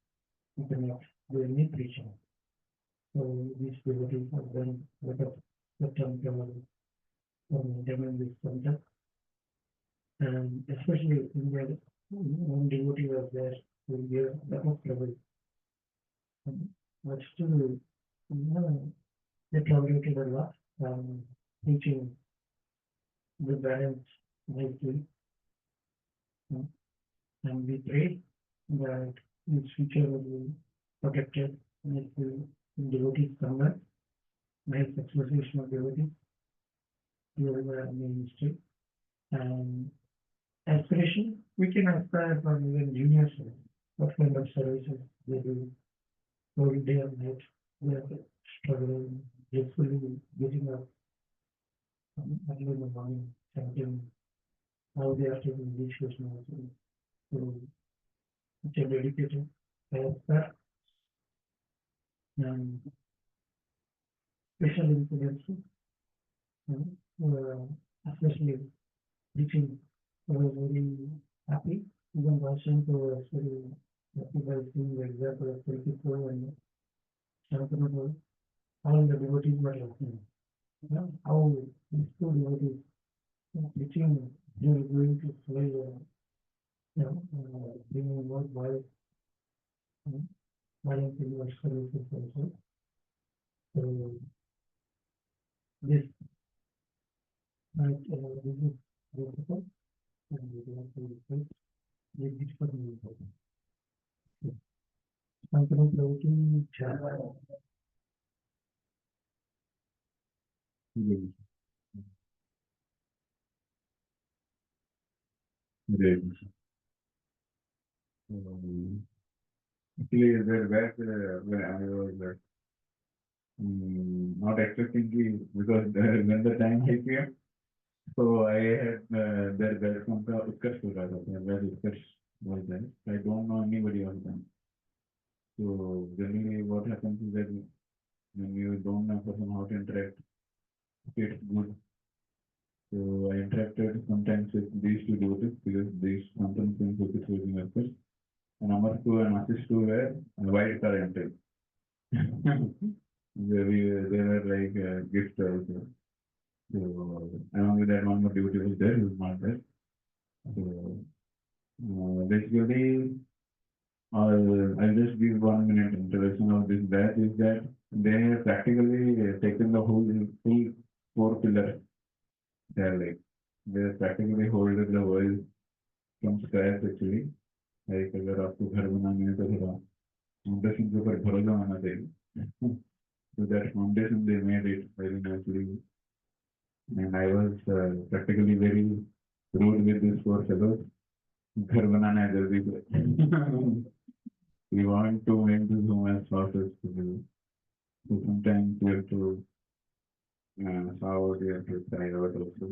we cannot do any preaching. So these devotees have done a lot of system from this center. And especially in their one devotee was there who gave a lot of trouble. But still, they tolerated a lot, teaching the balance nicely. And we pray that his future will be protected and it will devotees convert, make exploitation of devotees during the ministry. And aspiration, we can aspire for even junior service. What kind of services they do whole day and night. They are struggling, gracefully getting up early in the morning, chanting how they are taking initiation also. So it's a dedicated prayer and special incidents, especially teaching. I was very happy. Even Russian was very happy by seeing the example of Telkiko and Shantanu. All the devotees were laughing. How these two devotees teaching, they are going to play, bringing more wild, violent services also. So this might, this is beautiful and we have to request this is for me. Shantanu Prabhuji, Great. Actually, there back when I was not expecting to, because when the time I came, so I had there some Utkarsh where Utkarsh was there. I don't know anybody of them. So generally, what happens is that when you don't know person how to interact, it's good. So I interacted sometimes with these two devotees because these sometimes things with it using Utkarsh. And number two and Ashish two were white car entered. They were like gifts also. So along with that, one more devotee was there who was not there. So basically, I'll just give 1 minute introduction of this batch is that they have practically taken the whole full four pillars. They're like they have practically holded the world from scratch actually. Like अगर आपको घर बनाने है तो थोड़ा foundation के ऊपर भरोसा होना चाहिए. So that foundation they made it very naturally. And I was practically very rude with these four fellows. घर बनाना है जल्दी से. We want to make this home as fast as possible. So sometimes you have to shout, you have to cry out also.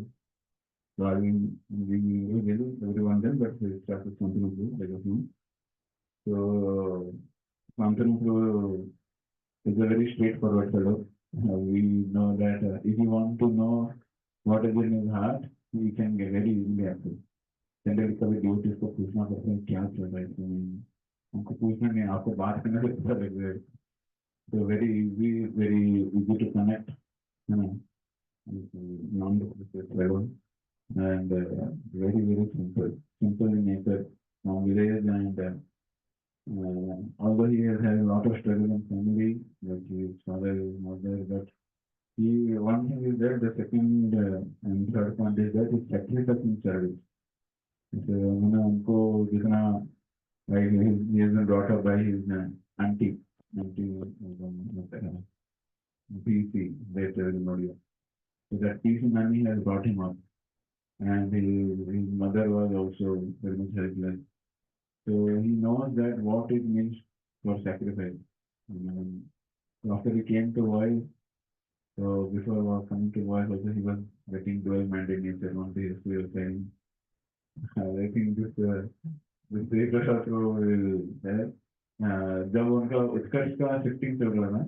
So I mean, we really everyone then, but we started something to do, like a home. So Mantanu is a very straightforward fellow. We know that if you want to know what is in his heart, you can get very easily answer. Generally कभी duties को पूछना पड़ता है क्या चल रहा है उनको पूछना नहीं आपको बात करने से पता लग जाए तो very easy to connect you know non level and very simple in nature from village and although he has had a lot of struggle in family like his father is not there but he one thing is that the second and third point is that he sacrificing service. So, उनको जितना like he has been brought up by his auntie PC later in India. So that PC nanny has brought him up, and his mother was also very much helpless. So he knows that what it means for sacrifice. So after he came to voice, so before coming to voice also he was getting dual-minded nature. One day he was saying, I think this breakup will help. जब उनका उत्कर्ष का shifting चल रहा था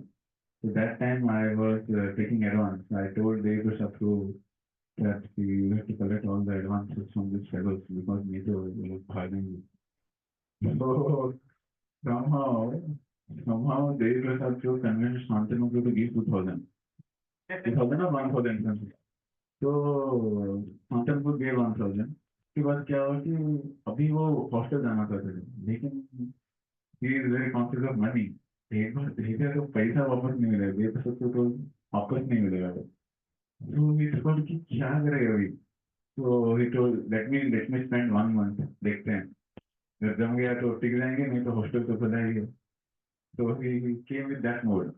so that time I was taking advance. I told Dev Shapru that you have to collect all the advances from these fellows because Neto was hiring you. So somehow Dev Shapru convinced Shantanu to give 2000. 2000 or 1000. So Shantanu gave 1000. उसके बाद क्या हुआ कि अभी वो hostel जाना चाहते थे लेकिन he is very conscious of money. एक बार भेजा तो पैसा वापस नहीं मिलेगा ये तो वापस नहीं मिलेगा तो ये थोड़ा कि क्या करेगा अभी So he told, let me spend 1 month, देखते हैं. जब जम गया तो टिक जाएंगे, नहीं तो हॉस्टल तो खुला ही है. So he came with that mode.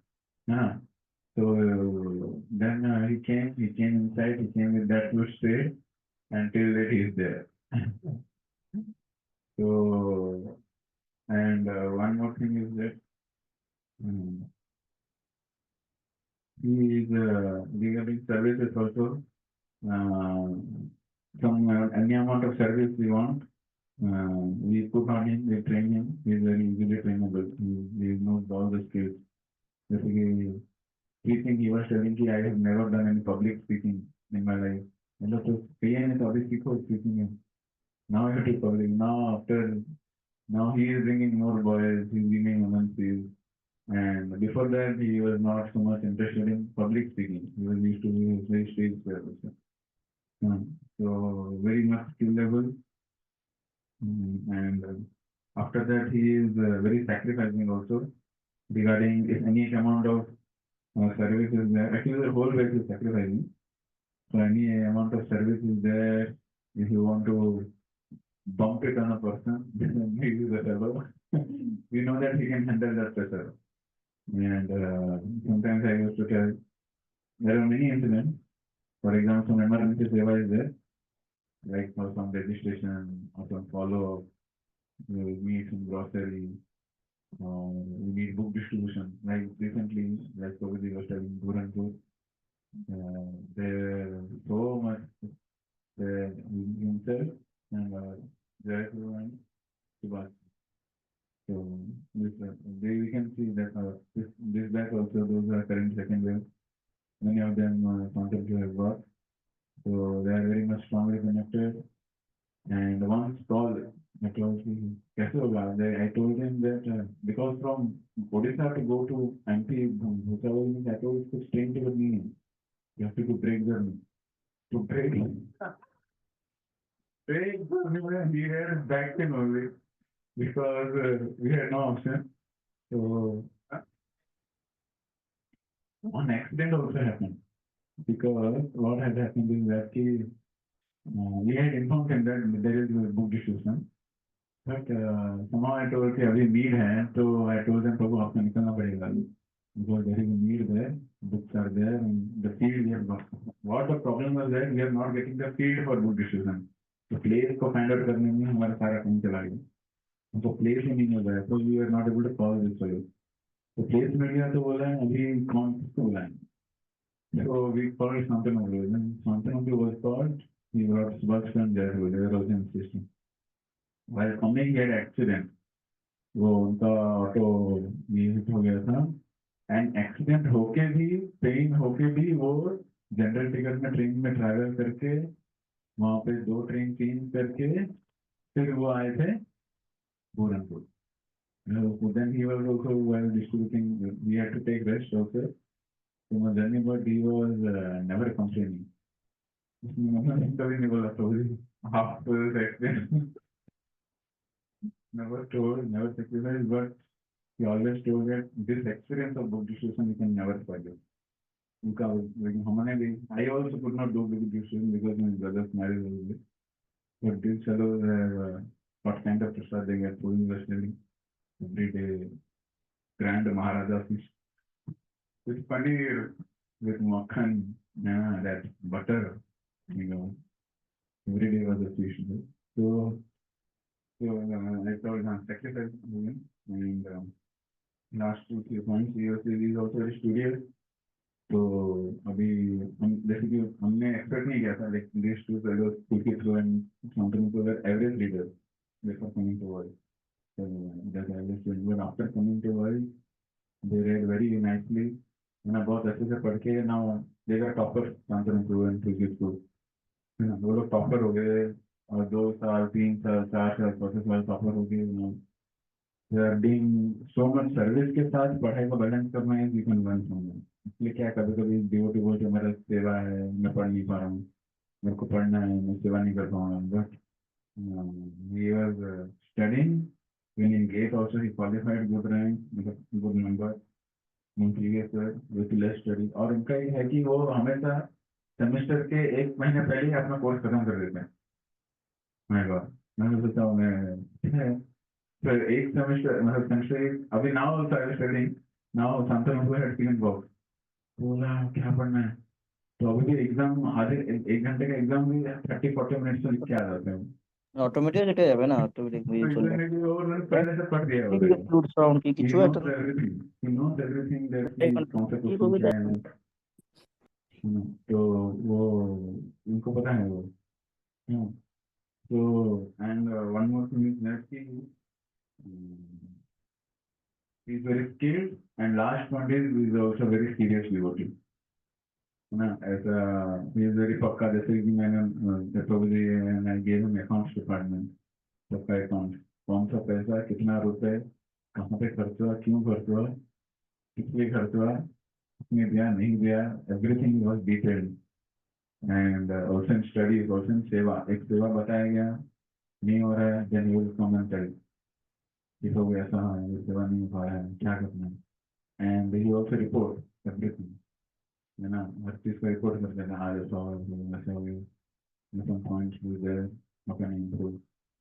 हाँ. So then he came inside, he came with that mood straight until that he is there. So, and one more thing is that um, he is regarding services also. Some any amount of service we want, we put on him, we train him. He is very easily trainable. He knows all the skills. Basically, speaking, he was telling me, I have never done any public speaking in my life. मतलब तो कहीं नहीं तो अभी सीखो speaking है. Now I have to public. Now he is bringing more boys. He's bringing MNCs. And before that, he was not so much interested in public speaking. He was used to be very stage fear also. So very much skill level. And after that, he is very sacrificing also regarding if any amount of service is there. Actually, the whole life is sacrificing. So any amount of service is there. If you want to bump it on a person, then he is a fellow. We know that he can handle that pressure. And sometimes I used to tell, there are many incidents. For example, some emergency seva is there, like for some registration or some follow-up, we need some grocery, we need book distribution. Like recently, like Prabhuji was telling, Duranpur, there so much himself and Jayapur and Subhash. So we can see that this batch also, those are current second wave. Many of them concept you have got. So they are very much strongly connected. And once call, I told him, कैसे होगा? I told him that because from Odisha to go to MP, Bhusawal means I told him train ticket नहीं है. You have to break journey. To break journey, he had back in only because we had no option. So one accident also happened because what had happened is that we had informed him that there is a book distribution. But somehow I told कि अभी need है, so I told them प्रभु आपको निकलना पड़ेगा because there is a need there, books are there, and the field we have got. What the problem was that we are not getting the field for book distribution. तो place को find out करने में हमारा सारा time चला गया. तो place ही नहीं मिल रहा है, so we were not able to call this for you. तो place मिल गया तो बोला अभी कौन किसको बुलाएं? So we called Santanu. Then Santanu was called. He brought Subhash from there. They were also insisting. While coming, he had accident. वो उनका ऑटो ये हिट हो गया था एंड एक्सीडेंट होके भी पेन होके भी वो जनरल टिकट में ट्रेन में ट्रैवल करके वहां पे 2 ट्रेन चेंज करके फिर वो आए थे Burhanpur. Then he was also while distributing, we had to take rest also. So my journey, but he was never complaining. कभी नहीं बोला sorry after this accident. Never told, never sacrificed, but he always told that this experience of book distribution you can never forget. Because I also could not do book distribution because my brother's marriage was there. But these fellows have what kind of prasad they get food investing every day. Grand Maharaja fish with paneer, with makhan, yeah, that butter, every day was a fish. So, I told him sacrifice and last 2-3 points, he is also very studious. तो अभी हम जैसे कि हमने expect नहीं किया था like this two fellows to के through end something to average reader before coming to world. That average reader but after coming to world they read very nicely. मैंने बहुत अच्छे से पढ़ के ना they were topper something to end to के through वो लोग टॉपर हो गए और 2 साल 3 साल 4 साल 5 साल टॉपर हो गए. They are doing so much service के साथ पढ़ाई को बैलेंस करना है. You can learn from them. इसलिए क्या कभी कभी डिवोटी बोलते मेरा सेवा है मैं पढ़ नहीं पा रहा हूँ मेरे को पढ़ना है मैं सेवा नहीं कर पाऊंगा. But he was studying when in gate also he qualified good rank good number in previous year with less study. और उनका ये है कि वो हमेशा सेमेस्टर के 1 महीने पहले ही अपना कोर्स खत्म कर देते हैं। मैं कहा, मैंने सोचा मैं फिर एक सेमेस्टर मतलब सेमेस्टर अभी now studying now something had given box, बोला क्या पढ़ना है, तो अभी भी एग्जाम आधे 1 घंटे का एग्जाम भी 30-40 मिनट से लिख के आ जाते हैं। অটোমেটিক এটা যাবে না অটোমেটিক হয়ে तो চলবে इसलिए कि वो मैंने पहले से पढ़ दिया है ঠিক আছে already. ফ্লুট সাউন্ড কি He কিছু knows একটা everything. He knows everything that ওটাই कि control कौन सा কি क्वेश्चन করবে क्या দেখ है. तो वो उनको पता है वो. हाँ, तो and one more thing is that कि he is very skilled and last point is he is also very serious devotee. है ना, ऐसा he is very पक्का, जैसे कि मैंने probably I gave him accounts department, सबका अकाउंट, कौन सा पैसा कितना रुपए कहाँ पे खर्च हुआ, क्यों खर्च हुआ, किस लिए खर्च हुआ, किसने दिया नहीं दिया, everything was detailed. And also in studies, also in सेवा, एक सेवा बताया गया नहीं हो रहा है, then you will come and tell कि तो ऐसा है, ये सेवा नहीं हो पा रहा है, क्या करना है. And he also report everything, है ना, हर चीज का रिपोर्ट कर देना, आज ऐसा हो गया, ऐसा हो गया, some points were there, how can I improve.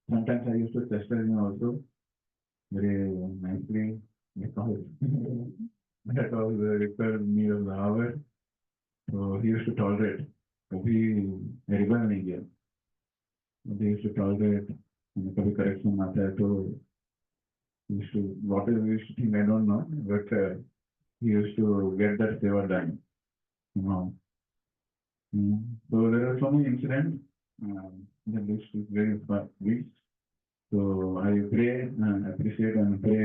Sometimes I used to test him also very nicely because that was the required me of the hour. So he used to tolerate. कभी rebel नहीं किया. He used to tolerate. कभी correction आता है तो he used to, whatever he used to think I don't know, but he used to get that favor done. You know. So there are so many incidents. The list is very big. So I pray and appreciate and pray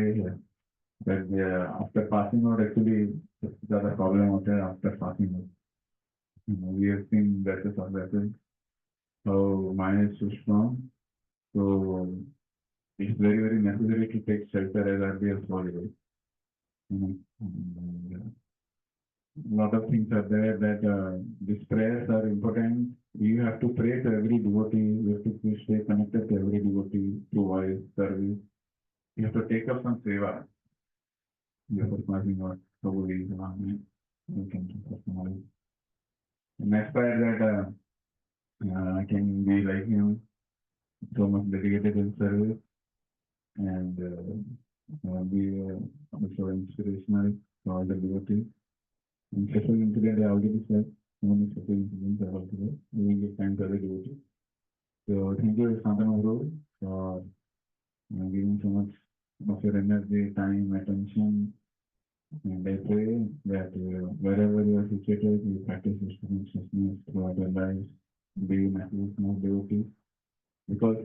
that after passing out, actually सबसे ज़्यादा problem होता है after passing out. We have seen batches of batches, how mine is so strong. So it's very, very necessary to take shelter as early as possible. A lot of things are there that these prayers are important. You have to pray to every devotee. You have to stay connected to every devotee through voice, service. You have to take up some seva. You have to passing out probably you can personalize. And aspire that I can be like him, so much dedicated in service and be also inspirational to all the devotees. And special incident I already said, many special incidents are also there. We will give time to other devotees. So thank you, Santana Guru, for giving so much of your energy, time, attention. And I pray that wherever you are situated, you practice this consciousness throughout your lives, be messages, more devotees. Because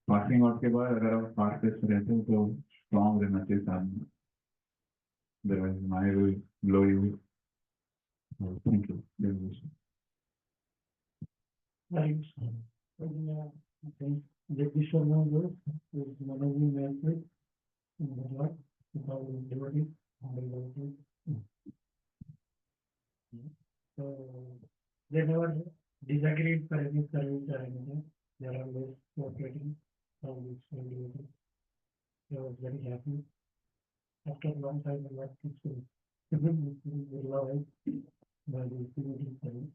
passing out के बाद अगर आप पास से रहते हो तो strong रहना चाहिए सामने. Otherwise, my will blow you. Thank you. Right. Jagdish Sharma is managing director in Gujarat, without devotee, humble devotee. So they never disagreed for any service or anything. They are always cooperating. All these devotees. I was very happy. After a long time, I got to love by the devotee service.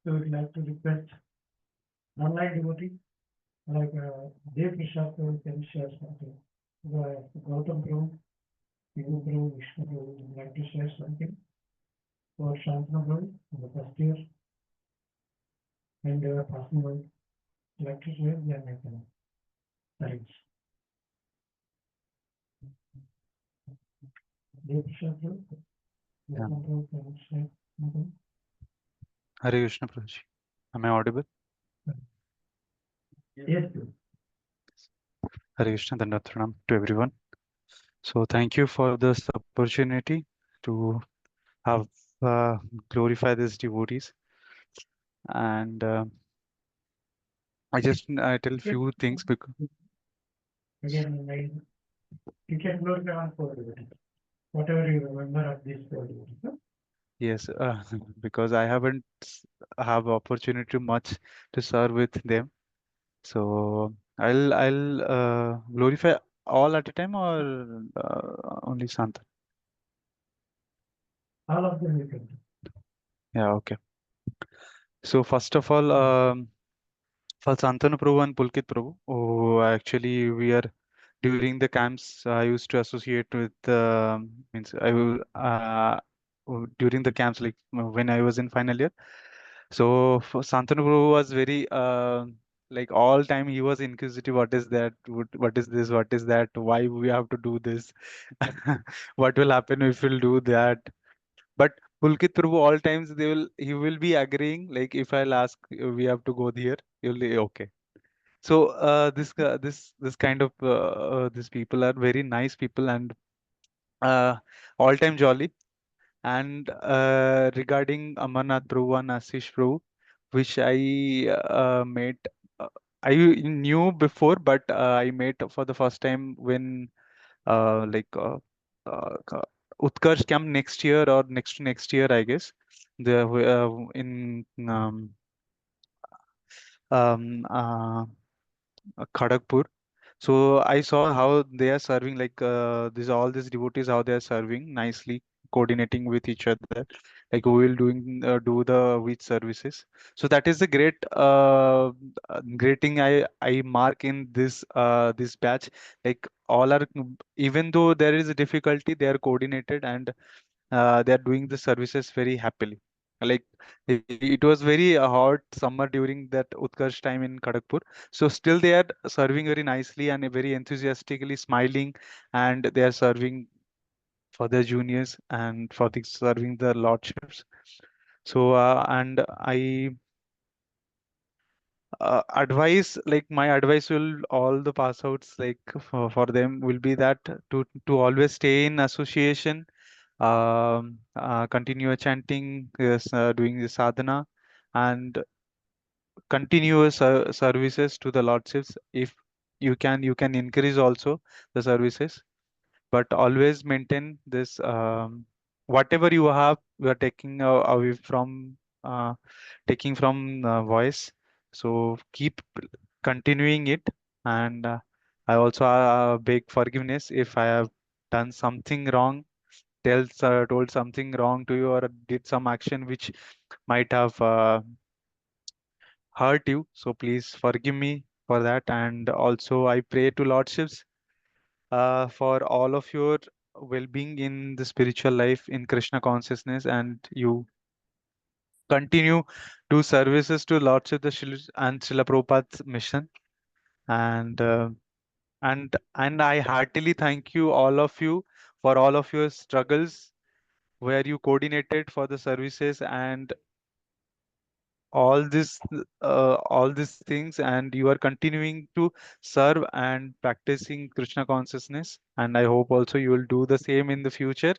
So I would like to request online devotee like Dev Prashad can share something. Gautam Prabhu, Vivu Prabhu, Vishnu Prabhu would like to share something for Shantanu Prabhu in the first year and passing away. Like to share their making. Thanks. Dev Prashad Prabhu, Gautam Prabhu can share something. Hare Krishna Prabhuji. Am I audible? Yes. Hare Krishna Dandatranam to everyone. So thank you for this opportunity to have glorify these devotees. And I tell few things because Again, you can close the for whatever you remember of this story. yes, because I haven't have opportunity much to serve with them. So I'll glorify all at a time or only Santa. All of them you can do. Yeah, okay. So first of all, for Santanu Prabhu and Pulkit Prabhu, who actually we are during the camps, I used to associate with means I will during the camps like when I was in final year. So for Santanu Prabhu was very like all time he was inquisitive. What is that? What is this? What is that? Why we have to do this? What will happen if we'll do that? But Pulkit Prabhu all times he will be agreeing. Like if I'll ask, we have to go here. He'll be okay. So this kind of these people are very nice people and all time jolly. And regarding Amarnath Prabhu and Ashish Prabhu, which I met, uh, I knew before, but I met for the first time when like Utkarsh camp next year or next to next year, I guess. The in um, uh, Kharagpur. So I saw how they are serving, like these all these devotees, how they are serving nicely, coordinating with each other, like who will do the which services. So that is a great thing I mark in this batch. Like all are, even though there is a difficulty, they are coordinated and they are doing the services very happily. Like it was very hot summer during that Utkarsh time in Kharagpur. So still they are serving very nicely and very enthusiastically smiling, and they are serving for their juniors and for the serving the lordships. So and I advise, like my advice will all the pass outs, like for them will be that to always stay in association, continue chanting, yes, doing the sadhana, and continuous services to the lordships. If you can increase also the services, but always maintain this. Whatever you have, you are taking away from taking from voice. So keep continuing it, and I also beg forgiveness if I have done something wrong, told something wrong to you, or did some action which might have hurt you. So please forgive me for that. And also, I pray to Lordships for all of your well-being in the spiritual life, in Krishna consciousness, and you continue do services to Lordship the and Srila Prabhupada's mission. And and I heartily thank you, all of you, for all of your struggles where you coordinated for the services and all these things, and you are continuing to serve and practicing Krishna consciousness, and I hope also you will do the same in the future.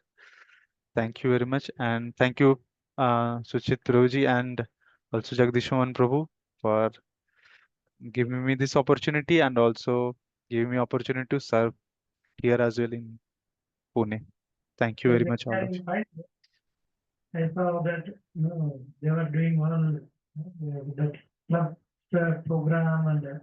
Thank you very much, and thank you, Suchit Prabhuji and also Jagdishmohan Prabhu, for giving me this opportunity and also giving me opportunity to serve here as well in Pune. Thank you So very they much, all are of you. in fight. I saw that they were doing all that club program and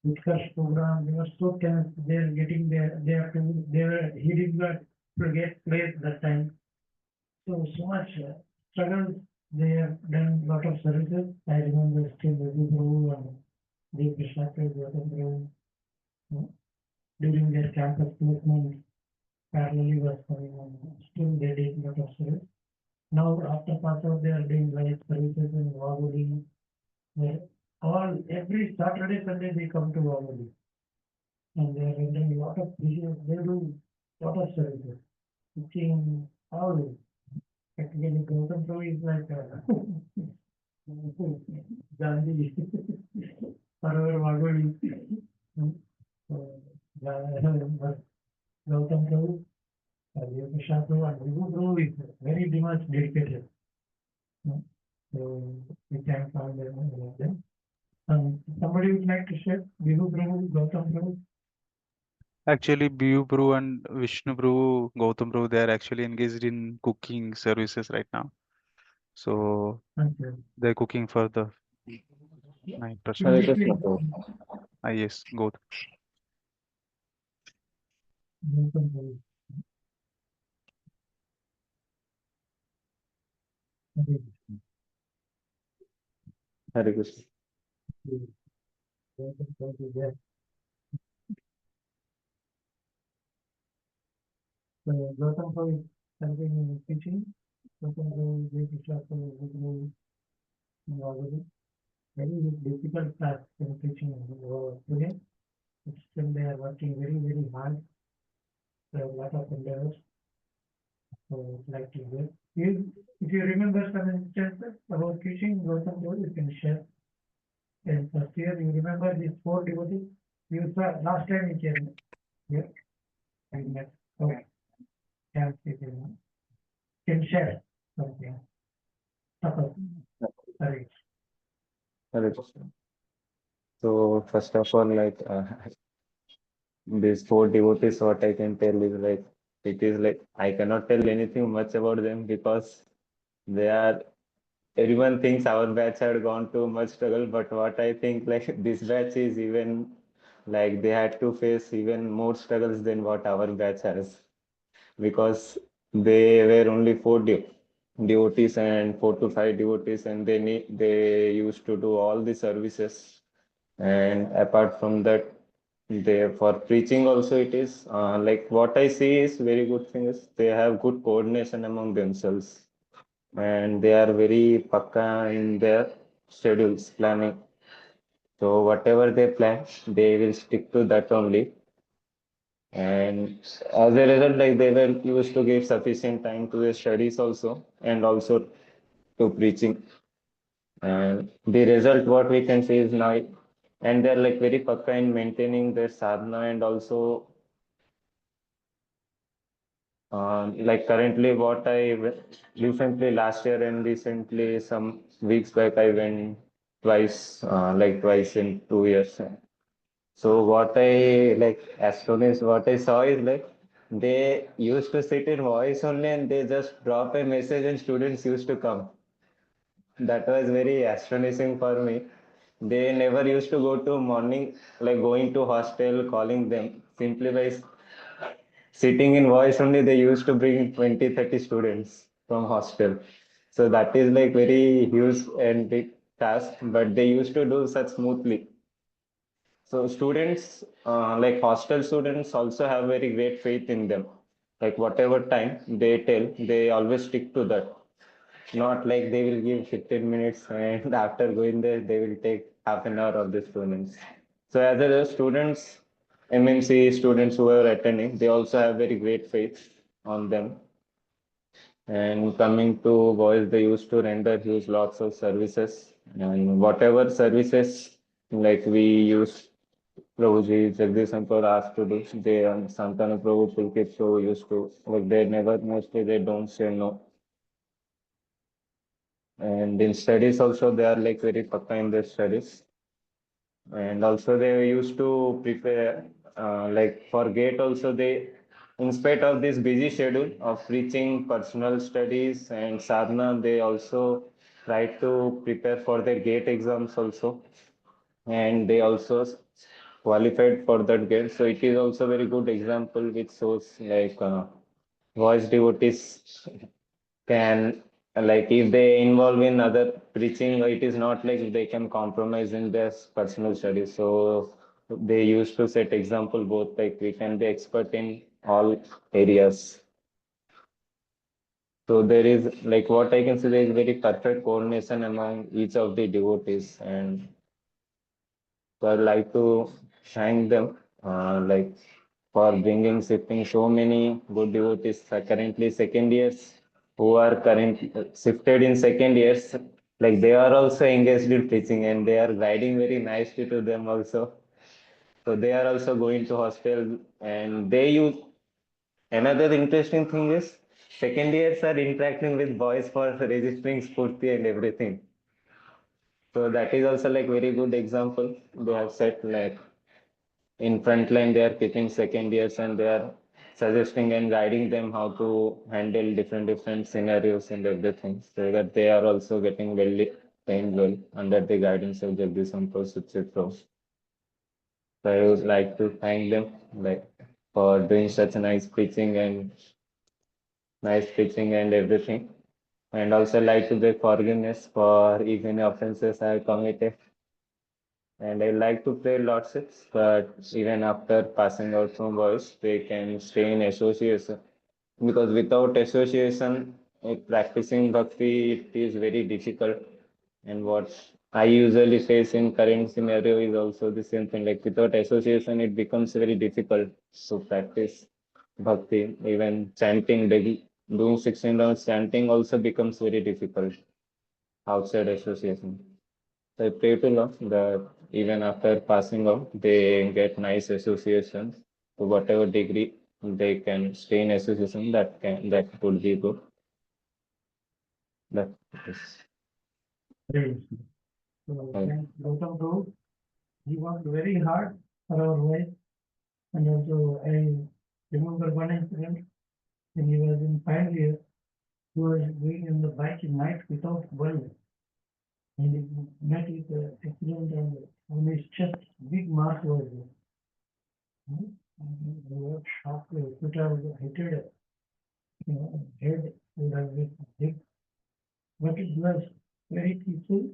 Utkarsh program. They were so tense. They are getting there. They have to. They were. He did not to get placed that time. So much struggle. They have done lot of services. I remember still Ravi Prabhu and Dev Krishna Prabhu during their campus placement. Parallelly was coming on. Still they did lot of service. Now after pass out, they are doing live services in Wagodi. All every Saturday, Sunday they come to Wagodi, and they are rendering a lot of videos. They do lot of services. Teaching all. Practically, Gautam Prabhu is like Gandhi forever Wagodi. So, Gautam Prabhu, Dev Krishna Prabhu, and Vivu Prabhu is very much dedicated. So we can find them. Somebody would like to share Vivu Prabhu, Gautam Prabhu? Actually, Biyu Prabhu and Vishnu Prabhu, Gautam Prabhu, they are actually engaged in cooking services right now. So Thank you. they're cooking for the night prasad. In Hare Krishna, between, Prabhu. Yes, Gautam. Gautam Prabhu. Okay. Hare Krishna. So Gautam Bhai is helping in teaching. Gautam Bhai is very successful, very difficult task in teaching today. Still they are working very, very hard. There are a lot of endeavors. So it's like to hear. If you remember some instances about teaching, Gautam Bhai, you can share. And first year, you remember these 4 devotees? You saw last time you came here. And that, okay. Can share something. Tapas. Sorry. Hare Krishna. So first of all, like these four devotees, what I can tell is like it is like I cannot tell anything much about them because they are everyone thinks our batch had gone too much struggle, but what I think like this batch is even like they had to face even more struggles than what our batch has because they were only devotees and 4 to 5 devotees and they used to do all the services and apart from that they for preaching also it is like what I see is very good thing is they have good coordination among themselves and they are very pakka in their schedules planning. So whatever they plan, they will stick to that only. And as a result, like they were used to give sufficient time to their studies also and also to preaching. And the result, what we can see is now, and they're like very pakka in maintaining their sadhana and also like currently what recently last year and recently some weeks back I went twice, like twice in 2 years. So what I like as soon as what I saw is like they used to sit in voice only and they just drop a message and students used to come. That was very astonishing for me. They never used to go to morning, like going to hostel, calling them simply by sitting in voice only. They used to bring 20, 30 students from hostel. So that is like very huge and big task, but they used to do such smoothly. So students, like hostel students, also have very great faith in them. Like whatever time they tell, they always stick to that. Not like they will give 15 minutes and after going there, they will take half an hour of the students. So as a students, MNC students who are attending, they also have very great faith on them. And coming to boys, they used to render huge lots of services and whatever services like we use Prabhuji, Jagdish Sampur asked to do, they and Santanu Prabhu Pulkit so used to, like they never, mostly they don't say no. And in studies also, they are like very pakka in their studies. And also they used to prepare, like for GATE also they, in spite of this busy schedule of preaching, personal studies and sadhana, they also try to prepare for their GATE exams also. And they also qualified for that GATE. So it is also very good example which shows like voice devotees can like if they involve in other preaching it is not like they can compromise in their personal studies so they used to set example both like we can be expert in all areas so there is like what I can say there is very perfect coordination among each of the devotees and so I'd like to thank them, like for bringing, shifting so many good devotees currently second years who are currently shifted in second years. Like they are also engaged in preaching and they are guiding very nicely to them also. So they are also going to hostel and they use another interesting thing is second years are interacting with boys for registering Spurti and everything. So that is also like very good example. They have set like in front line they are keeping second years and they are suggesting and guiding them how to handle different scenarios and everything so that they are also getting well trained well under the guidance of Jagdish Sampros, etc. So I would like to thank them like for doing such nice preaching and everything and also like to beg forgiveness for even offenses I have committed. And I like to play lots of, but even after passing out from boys, they can stay in association because without association, practicing bhakti it is very difficult. And what I usually face in current scenario is also the same thing. Like without association, it becomes very difficult to practice bhakti. Even chanting daily, doing 16 rounds chanting also becomes very difficult outside association. So I pray to Lord that even after passing out, they get nice associations to whatever degree they can stay in association that would be good. That is. Praise. So thanks, Gautam Bro. He worked very hard for our wife. And also I remember one incident when he was in final year, he was going on the bike in night without bulb. And he met with an accident and on his chest, big mark was there. And he was shocked. It would have hit head would have been big. But it was very peaceful,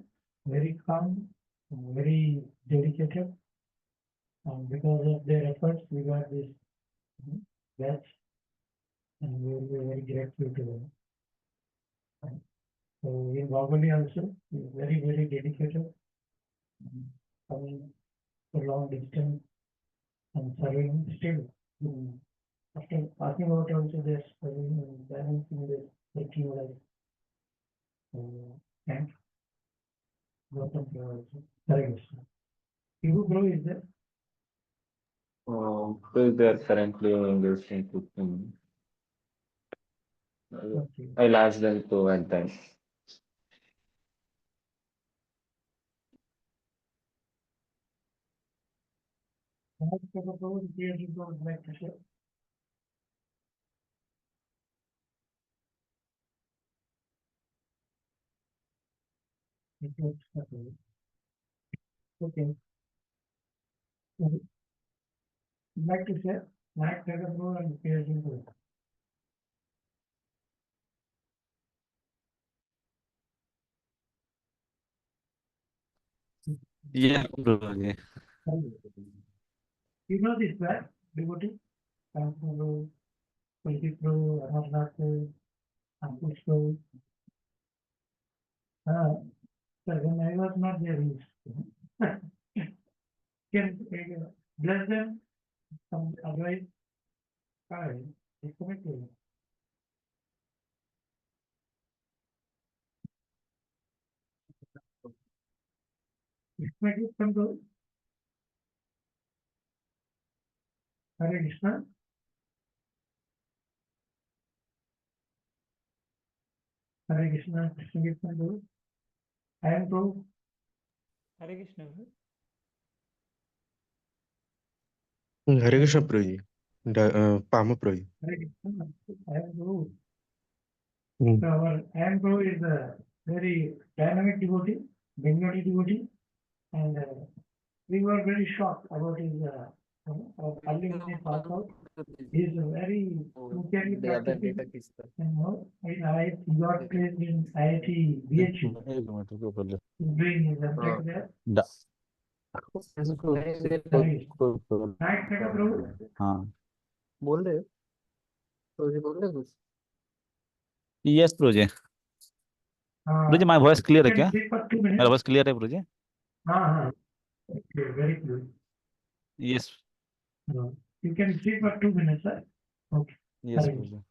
very calm, and very dedicated. And because of their efforts, we got this batch, and we will be very grateful to them. So in Babali also, he is very, very dedicated, coming for long distance and serving still. After passing out also, they are serving and balancing their working life. So thanks. Welcome to also. Hare Krishna. Ibu Bro is there? So they are currently engaged in cooking. Okay. I'll ask them to at time. Bro, here you go, would like to share. Okay. Would like to share? Like Bro and here you go. Yeah, Prabhuji. You know this guy, devotee? Bro, Kuldeep Bro, Amarnath Bro, Ankush Bro. Sir, when I was not there, he can bless them, some advice. Hi, disconnected. Disconnected from the Hare Krishna. Hare Krishna, disconnected from the I am Bro. Hare Krishna. Hare Krishna Prabhuji, Pama Prabhuji. Hare Krishna, I am Bro. Hmm. So our I am Bro is a very dynamic devotee, Bengali devotee, and we were very shocked about his early when he passed out. He is a very sincerely practicing, he got placed in IIT BHU. एक minute रुको पहले He's doing his MTech there. डा- Hare को- Night Beta Bro. हाँ बोल रहे हो तो बोल रहे हो कुछ yes Prabhuji Prabhuji Uh, my voice clear है you क्या can speak for 2 मेरा minutes. वॉइस क्लियर है प्रभुजी Okay, very good. Yes You can speak for 2 minutes, sir. Okay. Yes Hare Prabhuji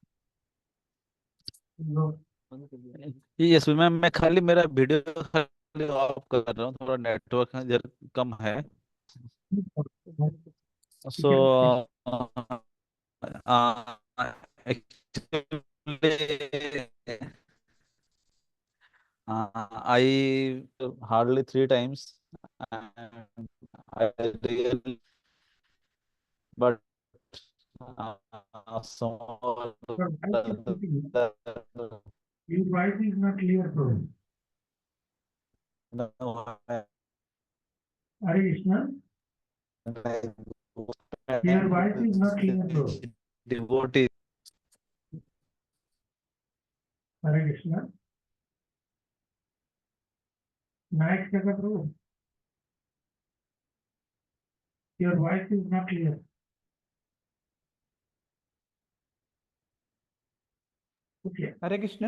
No. Yes मैं खाली मेरा वीडियो खाली of कर रहा हूँ थोड़ा नेटवर्क जरा कम है सो actually I hardly 3 times and I really but some Your voice is cutting. Your voice is not clear, bro. Hare Krishna. Your voice is not clear, bro. devotee Hare Krishna. Night Sakha Prabhu. Your voice is not clear. Okay. Hare Krishna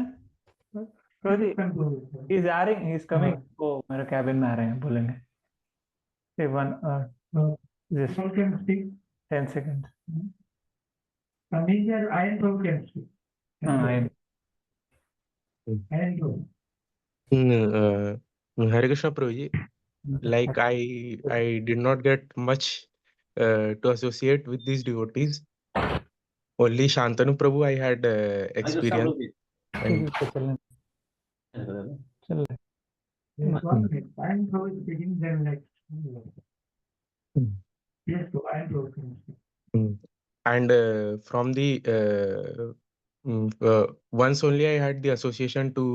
Please प्रभु conclude. He is arriving he is coming वो मेरे cabin में आ रहे हैं बोलेंगे say one just You can speak. 10 seconds Coming here, I am Prabhu can speak. I I am Prabhu. Hare Krishna Prabhuji, like I did not get much to associate with these devotees. Only Shantanu Prabhu I had experience. And चल Yes, one minute. I am Prabhu speaking then like. Yes, so I am Prabhu can speak. and from the once only I had the association to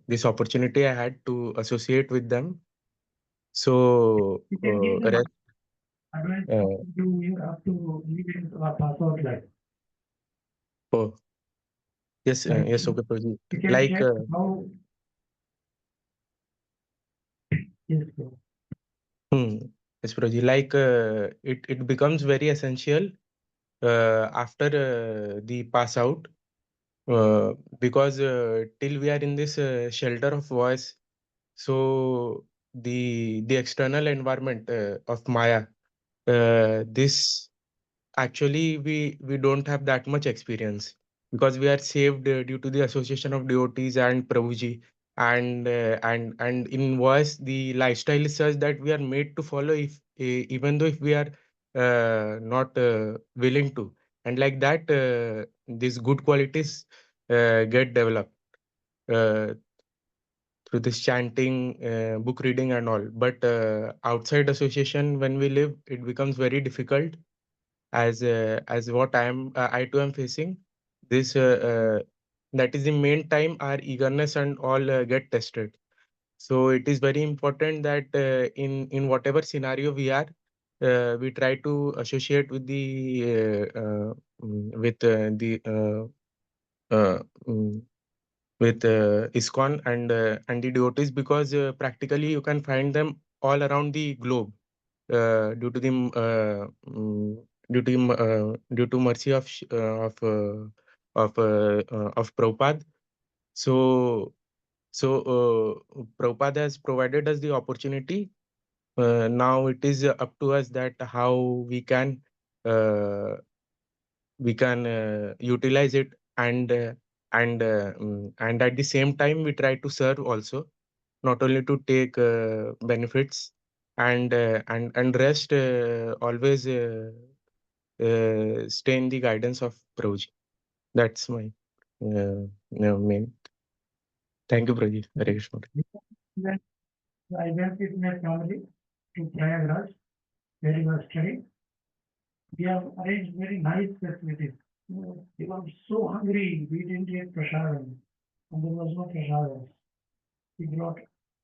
this opportunity I had to associate with them. So You can give them rest, advice uh, you have to leave it password like. oh yes, Like, yes, okay, Prabhuji. you can Like check how. Yes, sir. yes, Prabhuji. Like it becomes very essential after the pass out because till we are in this shelter of voice, so the external environment of Maya, this actually we don't have that much experience because we are saved due to the association of devotees and Prabhuji, and in voice the lifestyle is such that we are made to follow if even though if we are not willing to, and like that these good qualities get developed uh, through this chanting, book reading and all. But outside association, when we live, it becomes very difficult as what I too am facing. This that is the main time our eagerness and all get tested. So it is very important that in whatever scenario we are, we try to associate with uh, mm, with ISKCON and the devotees because practically you can find them all around the globe due to the due to mercy of of Prabhupada. So Prabhupada has provided us the opportunity. Now it is up to us that how uh, we can utilize it and at the same time we try to serve also, not only to take benefits and rest always stay in the guidance of Prabhuji. That's my main. Thank you, Prabhuji. Hare Krishna. Then I went with my family to Prayagraj, where we were studying. We have arranged very nice facilities. We were so hungry, we didn't get prasadam, and there was no prasadam. We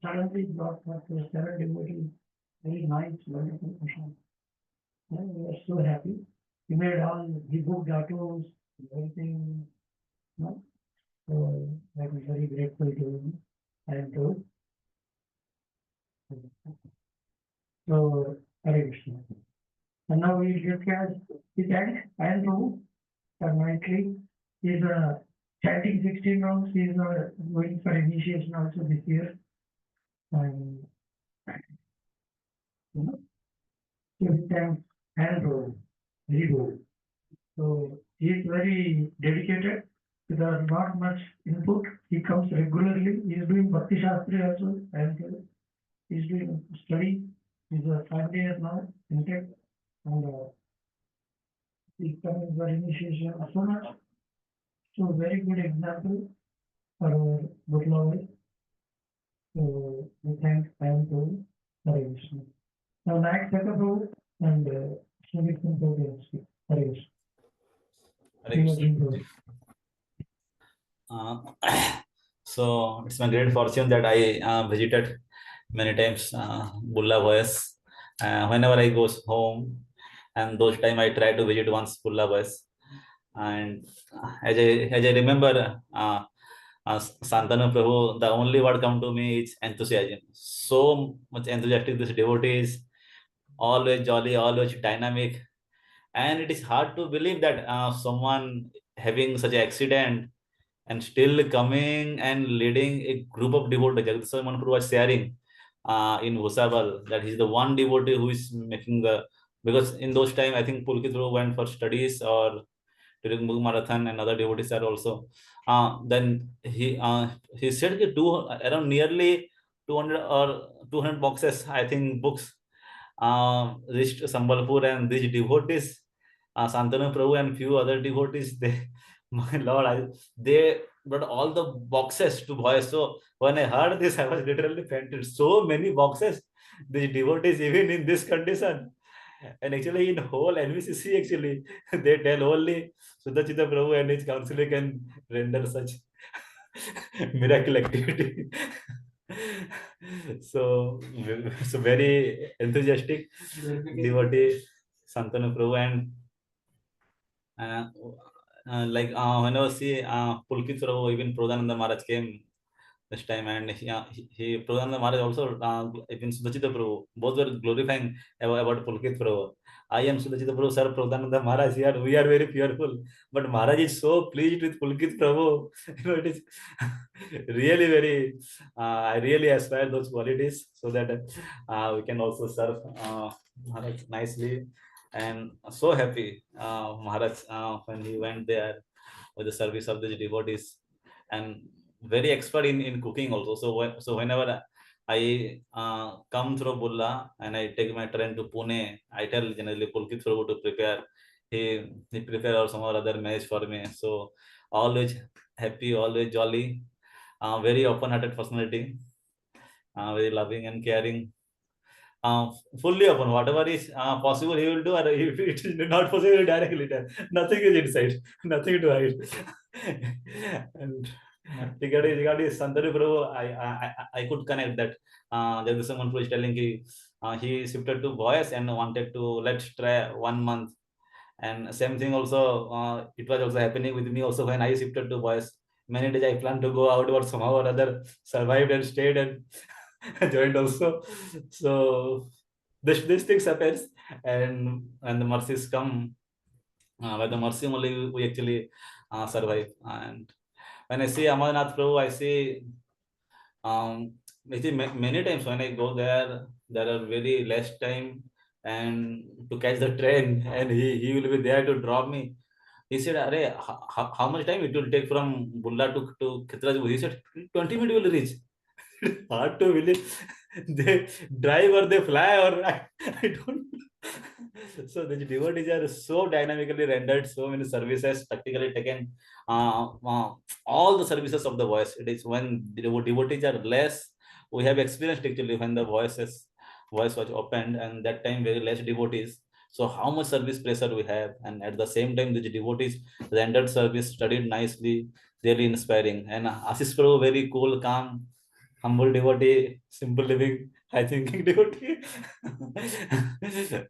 suddenly brought for 7 devotees, very nice, wonderful prasadam. And we were so happy. We booked autos, everything, you know. So I was very grateful to him. I am told. So, Hare Krishna. And now we look at the tank. I am Prabhu. Currently, he is chanting 16 rounds. He is going for initiation also this year. And you know, so he thanks and Prabhu. Very good. So he is very dedicated. There is not much input. He comes regularly. He is doing Bhakti Shastri also. And he is doing study. He is a 5 year now in tech. And he comes for initiation so much. So very good example for our good knowledge. So we thank time to Hare Krishna. Now next Prabhu and Shri Krishna Prabhu speak. Hare Krishna. Hare Krishna. So it's my great fortune that I visited many times Bulla Voice. Whenever I go home, and those time I try to visit once Bulla Voice. And as I remember, Santanu Prabhu, the only word come to me is enthusiasm. So much enthusiastic, this devotees, always jolly, always dynamic. And it is hard to believe that someone having such an accident and still coming and leading a group of devotees. Jagdiswami Manpur was sharing in Vusabal that he's the one devotee who is making the, because in those time I think Pulkit Prabhu went for studies or during Mug Marathon and other devotees are also. Then he said that around nearly 200 or 200 boxes, I think, books reached Sambalpur, and these devotees, Santanu Prabhu and few other devotees, they, my Lord, they brought all the boxes to boys. So when I heard this, I was literally fainted. So many boxes, these devotees, even in this condition. And actually, in whole NVCC, actually, they tell only Sudachita Prabhu and his counselor can render such miracle activity. so, so very enthusiastic devotee, Santanu Prabhu, and uh, whenever see Pulkit Prabhu, even Pradhananda Maharaj came this time, and he Pradhananda Maharaj also, even Sudachita Prabhu, both were glorifying about Pulkit Prabhu. I am Sudachita Prabhu, Sir Pradhananda Maharaj, here we are very fearful, but Maharaj is so pleased with Pulkit Prabhu. It is really very, I really aspire those qualities so that we can also serve Maharaj nicely. And so happy Maharaj when he went there with the service of the devotees, and very expert in cooking also. So whenever I come through Bulla and I take my train to Pune, I tell generally Pulkit Prabhu to prepare. He prepare or some other meals for me. So always happy, always jolly, very open-hearted personality, very loving and caring. Fully open, whatever is possible he will do, or if it is not possible directly tell. Nothing is inside, nothing to hide. And regarding Santanu Prabhu, I could connect that. There is someone who is telling he shifted to boys and wanted to let's try 1 month. And same thing also, it was also happening with me also when I shifted to boys. Many days I planned to go out, but somehow or other survived and stayed and joined also. So this things happens, and the mercies come. By the mercy only we actually survive. And when I see Amarnath Prabhu, I see I see many times when I go there, there are very less time and to catch the train, and he will be there to drop me. He said, "Arey, how much time it will take from Bulla to Khitrajpur?" He said, "20 minutes will reach." Hard to believe. They drive or they fly, or I don't. So the devotees are so dynamically rendered, so many services practically taken. All the services of the voice. It is when the devotees are less. We have experienced actually when the voice was opened, and that time very less devotees. So how much service pressure we have, and at the same time the devotees rendered service, studied nicely, really inspiring. And Ashish Prabhu very cool, calm, humble devotee, simple living, high thinking devotee.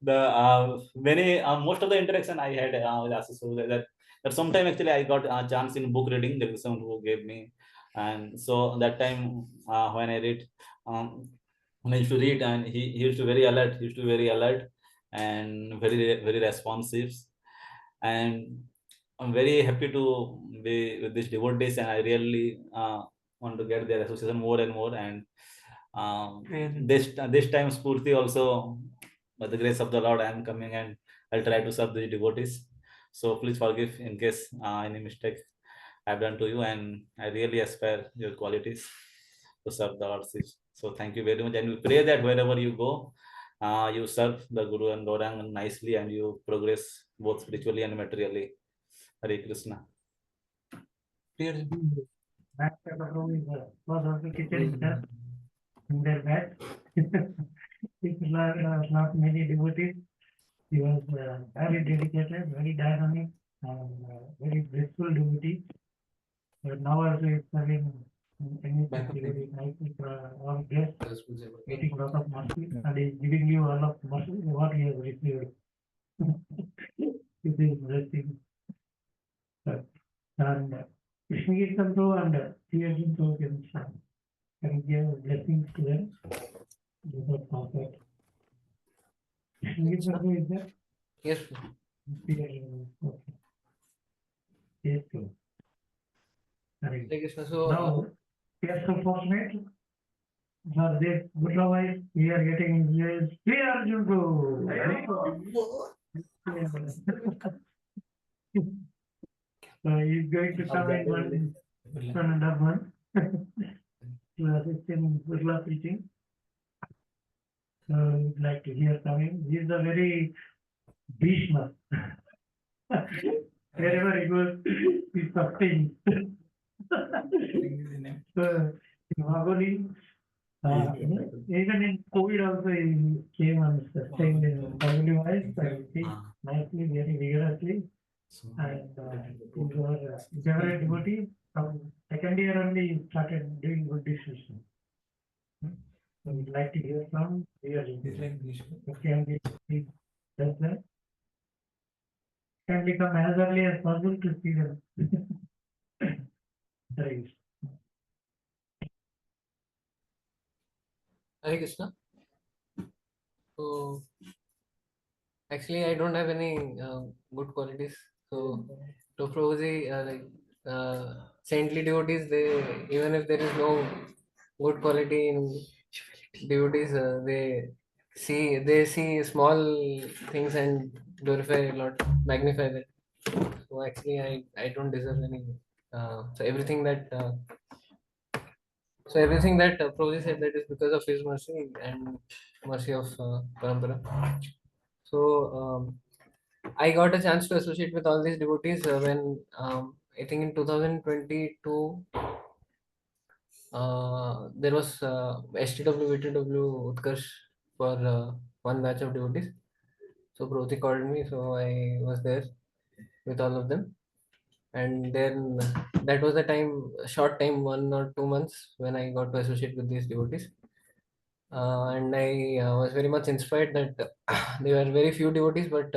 The many most of the interaction I had with Ashish Prabhu, that sometime actually I got a chance in book reading. There is someone who gave me, and so that time when I read, when I used to read, and he used to very alert. He used to very alert and very responsive, and I'm very happy to be with these devotees, and I really want to get their association more and more. And this time Spurti also, by the grace of the Lord, I am coming and I'll try to serve the devotees. So please forgive in case any mistake I've done to you, and I really aspire your qualities to serve the Lord. So thank you very much, and we pray that wherever you go, you serve the Guru and Gaurang nicely, and you progress both spiritually and materially. Hare Krishna. Back to the room is was also kitchen just in their bed. People are not many devotees. He was very dedicated, very dynamic, and very blissful devotee. But now also is serving any devotee. I think all guests getting lot of mercy, and is giving you all of mercy what he has received. It is blessing. And Krishna Prabhu and T.S. Prabhu can give blessings to them. Because of that. Krishna Prabhu is there? Yes. Okay. Yes, sir. Correct. Hare Krishna. So, Now, we are so fortunate for this good life. We are getting yes. We are Jugo. So he's going to come in 1.5 months to assist in Burla preaching. So we'd like to hear coming. He is a very Bhishma. Wherever he goes, he's sustained. So in Magoli, even in COVID also he came and sustained in Magoli wise, and he nicely, very vigorously. And he was a favorite devotee. From second year only he started doing good decisions. So we'd like to hear from here. Can we does that? Can we come as early as possible to see them? Right. Hare Krishna. So, actually, I don't have any good qualities. So, to Prabhuji, saintly devotees, they, even if there is no good quality in devotees, they see small things and glorify a lot, magnify that. So actually, I don't deserve any. So everything that Prabhuji said, that is because of his mercy and mercy of Parampara. So I got a chance to associate with all these devotees when I think in 2022 there was STW VTW Utkarsh for one batch of devotees. So Prabhuji called me, so I was there with all of them. And then that was the time, short time, 1 or 2 months, when I got to associate with these devotees. And I was very much inspired that there were very few devotees, but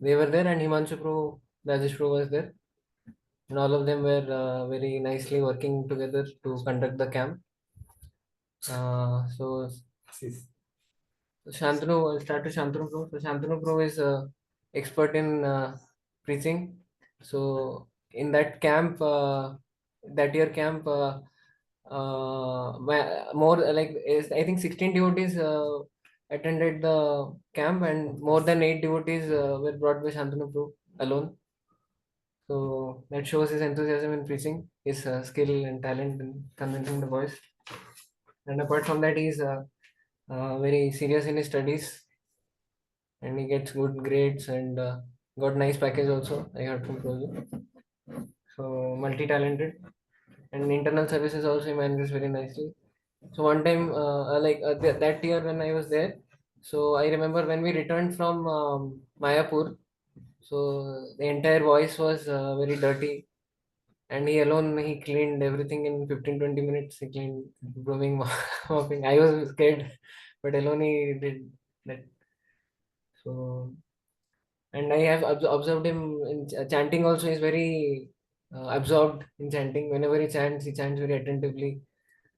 they were there, and Himanshu Prabhu, Rajesh Prabhu was there. And all of them were very nicely working together to conduct the camp. So Shantanu, I'll start with Shantanu Pro. So Shantanu Pro is expert in preaching. So in that camp, that year camp, more like I think 16 devotees attended the camp, and more than 8 devotees were brought by Shantanu Pro alone. So that shows his enthusiasm in preaching, his skill and talent in convincing the boys. And apart from that, he's very serious in his studies, and he gets good grades and got nice package also. I heard from Prabhu. So multi-talented, and internal services also he manages very nicely. So one time, that year when I was there, so I remember when we returned from Mayapur, so the entire voice was very dirty, and he alone, he cleaned everything in 15-20 minutes. He cleaned, brooming, mopping. I was scared, but alone he did that. So, and I have observed him in chanting also. He's very absorbed in chanting. Whenever he chants very attentively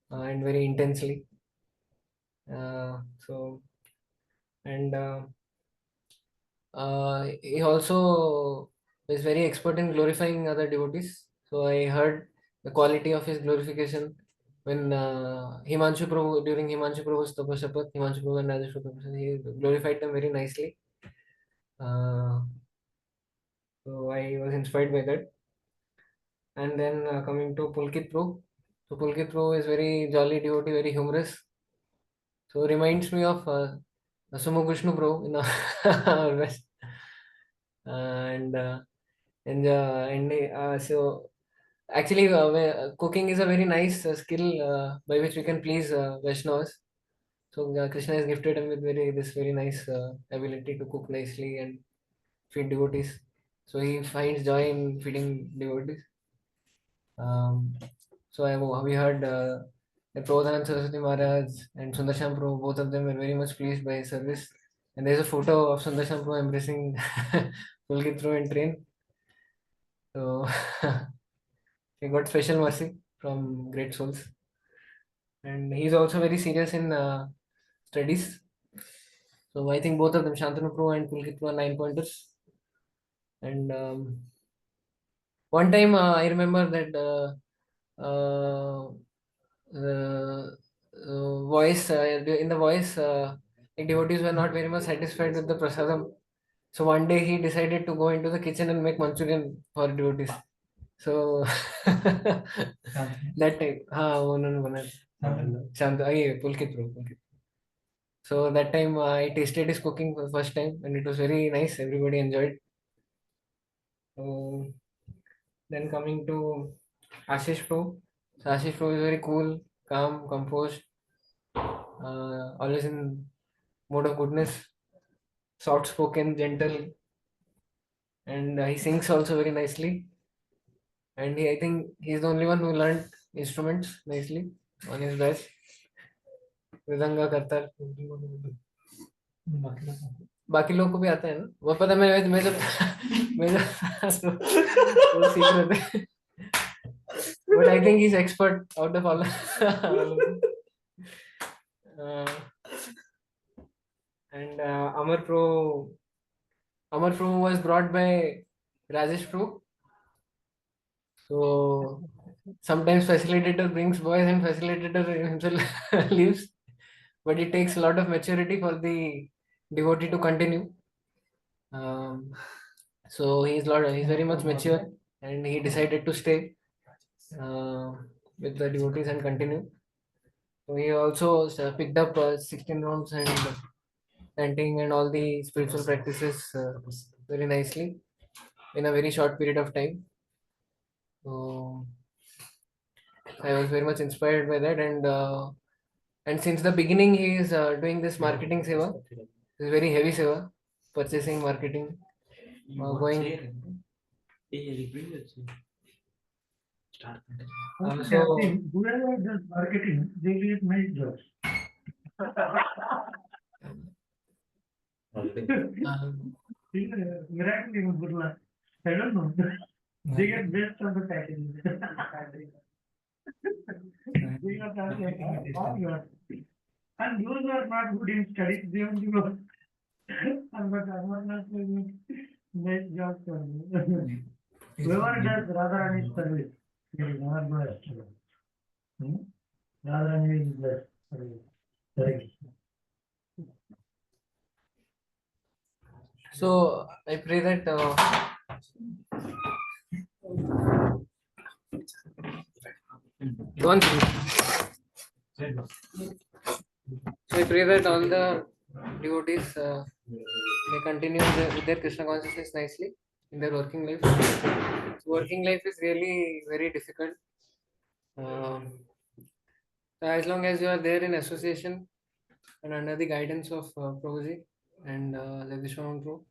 and very intensely. So, and he also is very expert in glorifying other devotees. So I heard the quality of his glorification when Himanshu Prabhu, during Himanshu Prabhu's Tapas, Sapat, Himanshu Prabhu and Rajesh Prabhu, he glorified them very nicely. So I was inspired by that. And then coming to Pulkit Pro. So Pulkit Pro is very jolly devotee, very humorous. So reminds me of Sumo Vishnu Pro in our West. And so actually cooking is a very nice skill by which we can please Vaishnavas. So Krishna has gifted him with this very nice ability to cook nicely and feed devotees. So he finds joy in feeding devotees. So we heard that Pradhanand Saraswati Maharaj and Sundarsham Prabhu, both of them were very much pleased by his service. And there's a photo of Sundarsham Prabhu embracing Pulkit Prabhu in train. So He got special mercy from great souls, and he's also very serious in studies. So I think both of them, Shantanu Pro and Pulkit Pro, are 9 pointers. And one time I remember that the voice in the voice, the devotees were not very much satisfied with the prasadam. So one day he decided to go into the kitchen and make Manchurian for devotees. So that time, one one Shant, Pulkit Pro, Pulkit. So that time I tasted his cooking for the first time, and it was very nice. Everybody enjoyed. So then coming to Ashish Pro. So Ashish Pro is very cool, calm, composed, always in mode of goodness, soft spoken, gentle, and he sings also very nicely. And I think he's the only one who learned instruments nicely on his batch. Mridanga करता है, बाकी लोगों को भी आता है ना, वो पता है, मैं जब वो सीख रहे थे, but I think he's expert out of all. And Amar Pro was brought by Rajesh Pro. So sometimes facilitator brings boys and facilitator himself leaves, but it takes a lot of maturity for the devotee to continue. Um, so he's very much mature, and he decided to stay uh, with the devotees and continue. So he also picked up 16 rounds and chanting and all the spiritual practices very nicely in a very short period of time. So I was very much inspired by that, and since the beginning he is doing this marketing seva. It's very heavy seva, purchasing, marketing, going. So whoever does marketing, they get nice jobs. Miraculously good luck. I don't know. They get best of the packaging. They got and those who are not good in studies, they only go. But Amarnath will nice job for me. Whoever does Radharani's service, he is not blessed. Radharani is blessed. Correct. So I pray that one thing. So I pray that all the devotees may continue with their Krishna consciousness nicely in their working life. So working life is really very difficult. So as long as you are there in association and under the guidance of Prabhuji and Jagdishwaran Pro,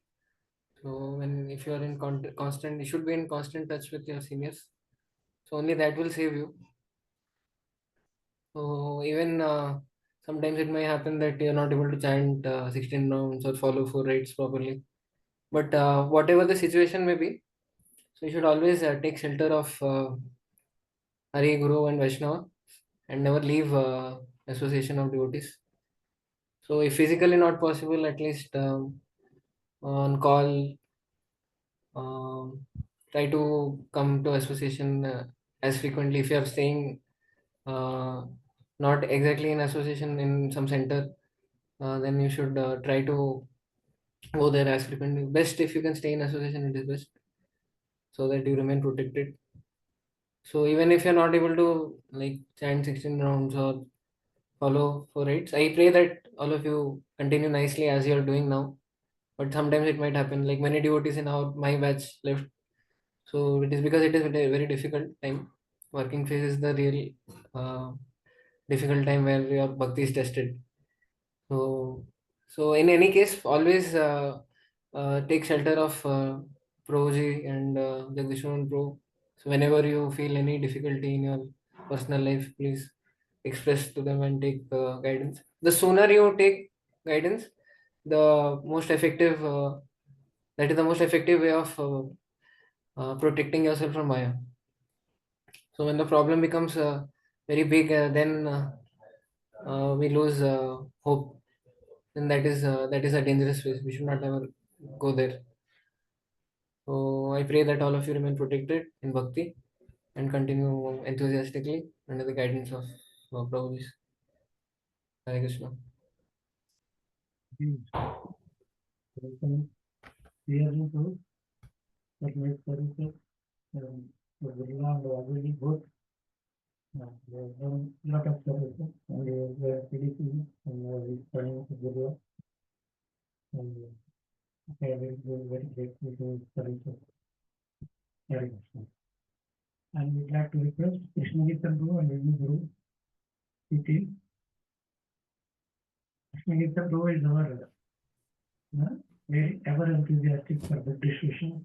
so if you are in constant, you should be in constant touch with your seniors. So only that will save you. So even sometimes it may happen that you are not able to chant 16 rounds or follow 4 rites properly. But whatever the situation may be, so you should always take shelter of Hari, Guru, and Vaishnava, and never leave association of devotees. So if physically not possible, at least on call, try to come to association as frequently. If you are staying not exactly in association in some center, then you should try to go there as frequently. Best if you can stay in association, it is best, so that you remain protected. So even if you're not able to like chant 16 rounds or follow 4 rites, I pray that all of you continue nicely as you're doing now. But sometimes it might happen, like many devotees in my batch left. So it is because it is a very difficult time. Working phase is the real difficult time where your bhakti is tested. So in any case, always take shelter of Prabhuji and Jagdishwaran Pro. So whenever you feel any difficulty in your personal life, please express to them and take guidance. The sooner you take guidance, the most effective. That is the most effective way of protecting yourself from Maya. So when the problem becomes very big, then we lose hope. And that is a dangerous phase. We should not ever go there. So I pray that all of you remain protected in bhakti and continue enthusiastically under the guidance of Prabhuji. Hare Krishna. Clearly proved that my services were already good. There was a lot of services and they were PDC and we were studying to good work. And I am very grateful to his services. Very much. And we'd like to request Krishna Guru and Vishnu Guru PT. Krishna Guru is our very ever enthusiastic for the decision.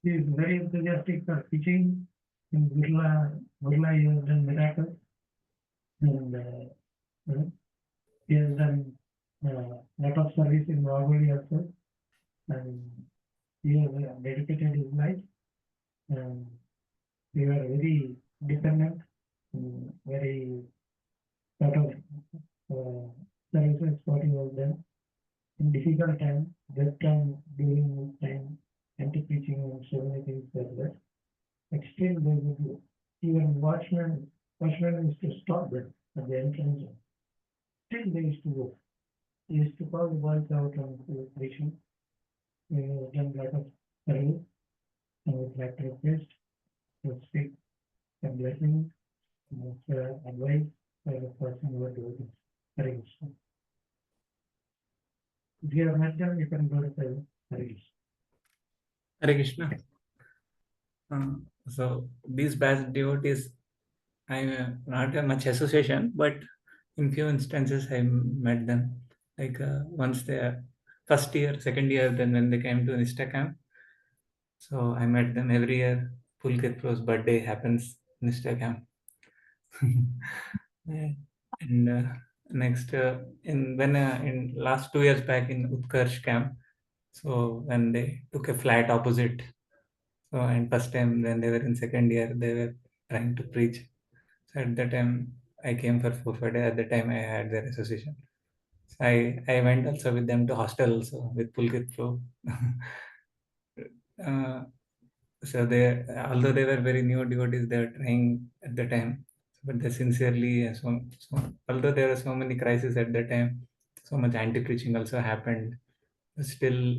He is very enthusiastic for teaching in Burla he has done miracles and he has done lot of service in Wagoli also and he has dedicated his life and we are very dependent, very sort of services what he has done in difficult time, that time during this time, anti-preaching and so many things like that. But still they would do. Even watchmen used to stop them at the entrance. Still they used to go. They used to call the boys out on preaching. We have done a lot of service and would like to request to speak some blessings and advice for the person who are doing this. Hare Krishna. If you have met them, you can go to the Hare Krishna. Hare Krishna. So these batch devotees, I am not a much association, but in few instances I met them. Like once they are first year, second year, then when they came to Nishta camp. So I met them every year. Pulkit Pro's birthday happens in Nishta camp. And next in last 2 years back in Utkarsh camp, so when they took a flat opposite, so and first time when they were in second year, they were trying to preach. So at that time I came for 4 days. At that time I had their association. So I went also with them to hostel also with Pulkit Pro. So they, although they were very new devotees, they were trying at the time, but they sincerely, although there were so many crises at that time, so much anti-preaching also happened. Still,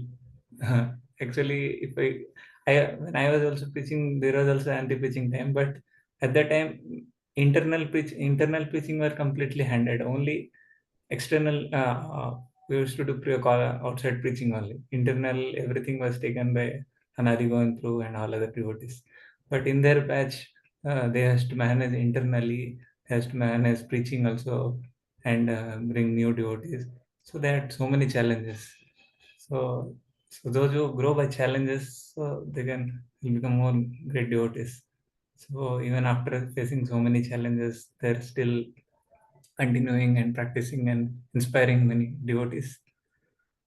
actually, when I was also preaching, there was also anti-preaching time, but at that time, internal preaching were completely handed. Only external, we used to do outside preaching only. Internal, everything was taken by Hanari going through and all other devotees. But in their batch, they has to manage internally, has to manage preaching also, and bring new devotees. So they had so many challenges. So those who grow by challenges, so they can become more great devotees. So even after facing so many challenges, they're still continuing and practicing and inspiring many devotees.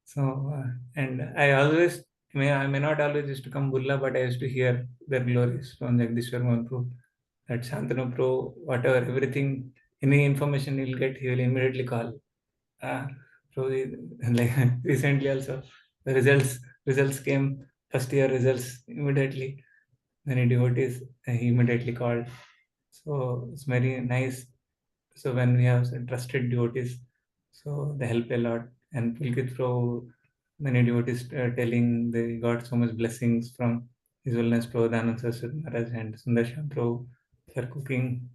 So and I may not always used to come Bulla, but I used to hear their glories from Jagdishwar Mahaprabhu. That Shantanu Pro, whatever, everything, any information he'll get, he will immediately call. So like recently also, the results came, first year results immediately. Many devotees he immediately called. So it's very nice. So when we have some trusted devotees, so they help a lot. And Pulkit Pro, many devotees telling they got so much blessings from His Holiness Prabhu Dhanand Saraswati Maharaj and Sundarshan Prabhu for cooking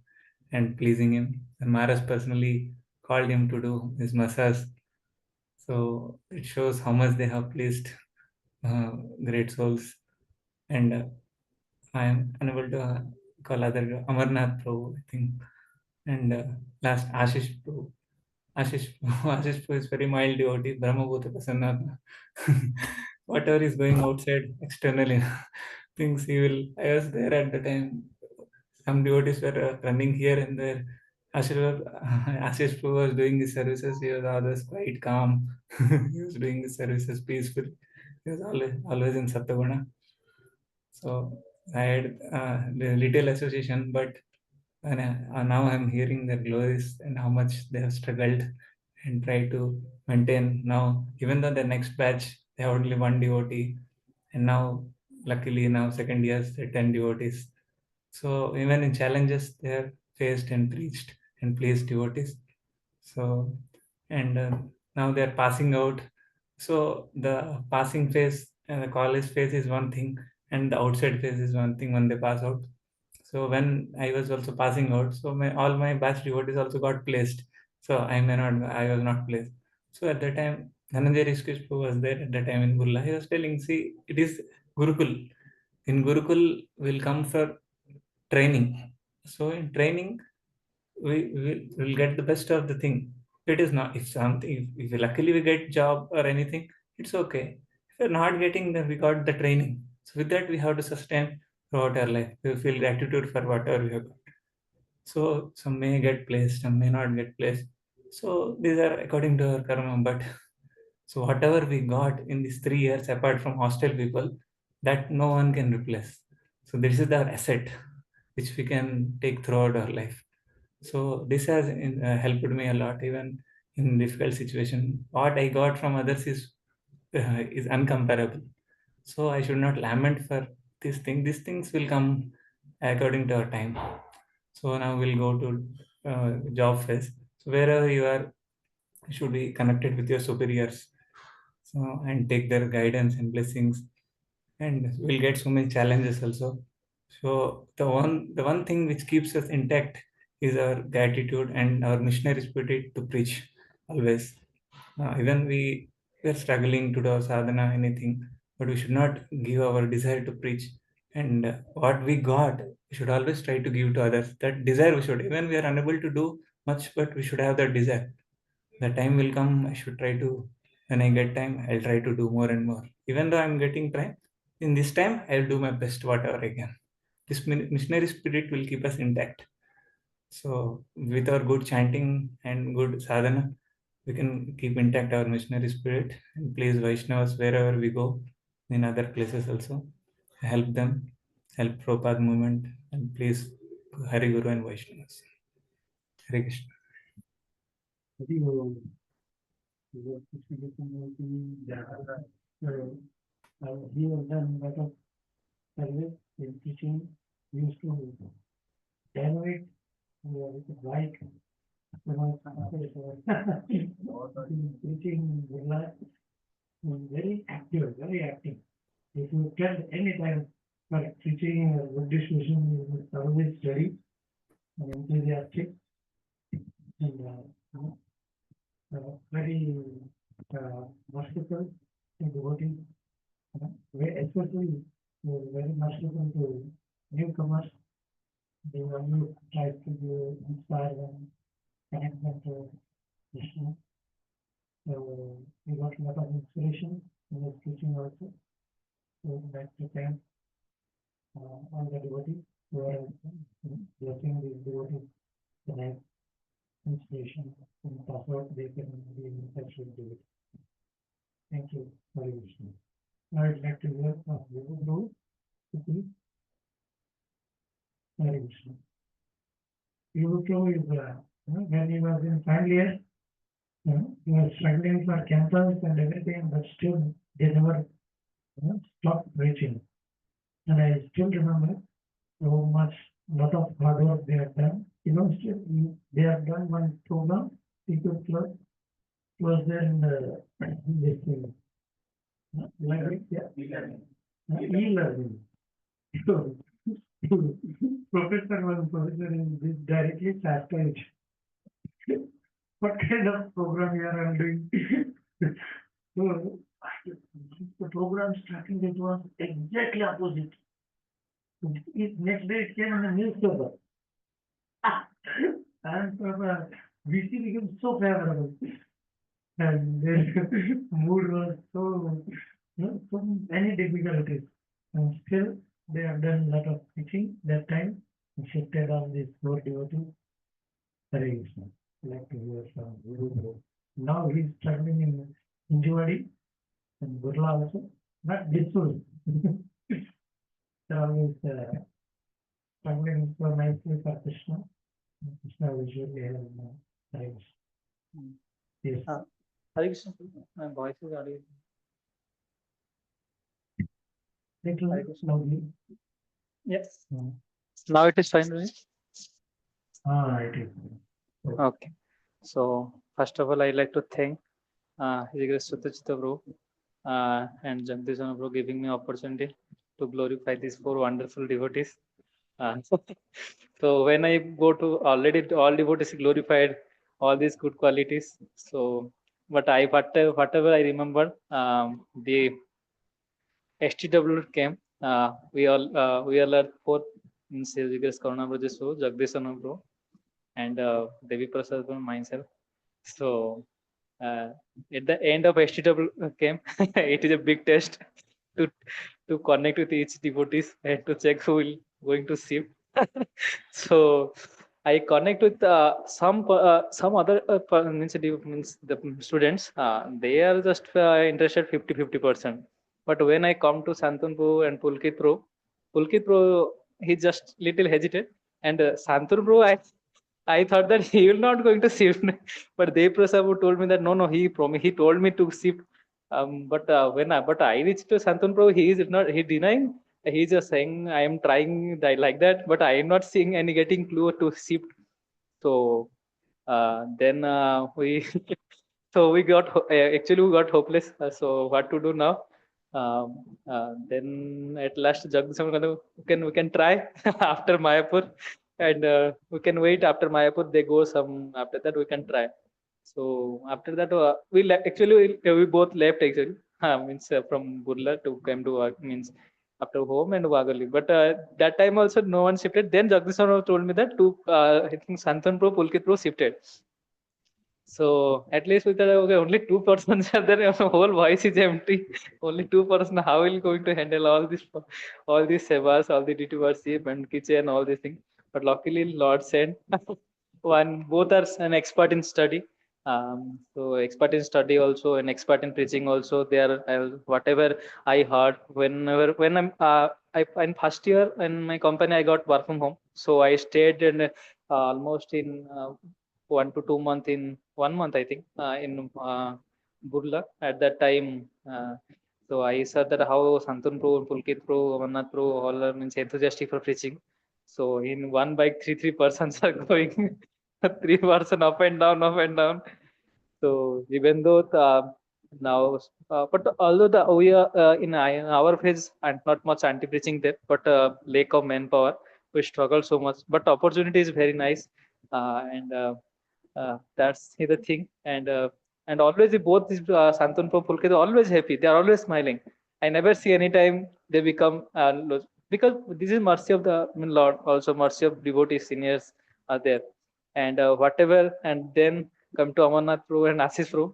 and pleasing him. And Maharaj personally called him to do his massage. So it shows how much they have pleased great souls. And I am unable to call other Amarnath Prabhu, I think. And last Ashish Prabhu. Ashish Prabhu is very mild devotee, Brahma Bhuta Prasanna. Whatever is going outside externally, things he will. I was there at the time. Some devotees were running here and there. Ashish Prabhu was doing his services. He was always quite calm. He was doing his services peacefully. He was always in Sattaguna. So I had the retail association, but now I'm hearing their glories and how much they have struggled and try to maintain. Now, even though the next batch they have only one devotee, and now luckily now second years they 10 devotees. So even in challenges they have faced and preached and placed devotees. So and now they're passing out. So the passing phase and the college phase is one thing, and the outside phase is one thing when they pass out. So when I was also passing out, so all my batch devotees also got placed. So I was not placed. So at that time, Dhananjay Rishikesh was there at that time in Burla. He was telling, see, it is Gurukul. In Gurukul, we'll come for training. So in training, we will get the best of the thing. It is not, if something, if luckily we get job or anything, it's okay. If we're not getting, then we got the training. So with that, we have to sustain throughout our life. We feel gratitude for whatever we have got. So some may get placed, some may not get placed. So these are according to our karma. But so whatever we got in these 3 years, apart from hostel people, that no one can replace. So this is the asset which we can take throughout our life. So this has helped me a lot, even in difficult situation. What I got from others is uncomparable. So I should not lament for this thing. These things will come according to our time. So now we'll go to job phase. So wherever you are, you should be connected with your superiors. So and take their guidance and blessings, and we'll get so many challenges also. So the one thing which keeps us intact is our gratitude and our missionary spirit to preach always. Even we are struggling to do our sadhana, anything, but we should not give our desire to preach. And what we got, we should always try to give to others. That desire we should, even we are unable to do much, but we should have that desire. The time will come, I should try to, when I get time, I'll try to do more and more. Even though I'm getting time, in this time, I'll do my best, whatever I can. This missionary spirit will keep us intact. So, with our good chanting and good sadhana, we can keep intact our missionary spirit and please Vaishnavas wherever we go, in other places also. Help them, help Prabhupada movement, and please Hari Guru and Vaishnavas. Hare Krishna. He has done a lot of service in teaching, used to generate like teaching very active, very active. If you tell any time for teaching Buddhist mission, is always steady and enthusiastic and very merciful and devotee. Especially very merciful to newcomers. They always try to inspire them, connect them to Krishna. So we got a lot of inspiration in his teaching also. So that's the time all the devotees who are blessing these devotees can have inspiration and that's what they can be in touch with devotees. Thank you, Hare Krishna. Now I'd like to hear from Guru. Please. Hare Krishna. Guru is when he was in final year, he was struggling for campus and everything, but still they never stopped preaching. And I still remember so much, lot of hard work they have done. Still they have done one program, Secret Club, was there in this thing. Library, yeah. E-learning. So, professor was professor in this directly chastised. What kind of program you are doing? So, the program starting, it was exactly opposite. Next day it came in the newspaper. And VC became so favorable. And their mood was so many difficulties. And still, they have done a lot of teaching that time, and shifted on this more devotees. Hare Krishna. I'd like to hear from Guru. Now he's struggling in Injuvadi and Burla also, not this one. Ram is struggling so nicely for Krishna. Krishna usually has right. Yes. Hare Krishna, my voice is audible. Little Hare Krishna. slowly. Yes. Now it is fine, right? It is. Okay. So first of all, I'd like to thank His Grace Sutachita Bro and Jagdishana Bro giving me opportunity to glorify these four wonderful devotees. So when I go to already all devotees glorified all these good qualities. So whatever I remember, the STW came. We all are four means His Grace Karuna Bro, Jagdishana Bro, and Devi Prasad and myself. So at the end of STW came, it is a big test to to connect with each devotees and to check who will going to shift. So I connect with some other means the students. They are just interested 50-50%. But when I come to Santun Pro and Pulkit Pro, he just little hesitate. And Santun Pro, I thought that he will not going to shift, but Dev Prasad told me that no, he promised. He told me to shift. But I reached to Santun Pro, he is not. He denying. He's just saying I am trying like that, but I am not seeing any getting clue to shift. So then we so we got actually we got hopeless. So what to do now? Then at last Jagdisham we can try after Mayapur, and we can wait after Mayapur. They go some after that we can try. So after that we both left actually. Means from Burla to come to work means after home and Wagali. But that time also no one shifted. Then Jagdisham told me that I think Santan Pro, Pulkit Pro shifted. So at least we thought, okay, only two persons are there. The whole voice is empty. Only two person. How will going to handle all these sevas, all the duty worship and kitchen, all these things? But luckily, Lord sent both are an expert in study. So expert in study also, and expert in preaching also. They are whatever I heard when I'm in first year in my company I got work from home. So I stayed in almost in 1 to 2 months in 1 month I think in Burla at that time. So I saw that how Santun Pro, Pulkit Pro, Amarnath Pro all are means enthusiastic for preaching. So in one bike, three persons are going, three person up and down, up and down. So even though now, but although we are in our phase and not much anti-preaching there, but lack of manpower, we struggle so much. But opportunity is very nice, and that's the thing. And always both these Santun Pro Pulkit are always happy. They are always smiling. I never see any time they become because this is mercy of the Lord, also mercy of devotees, seniors are there, and whatever, and then come to Amarnath Pro and Ashish Pro.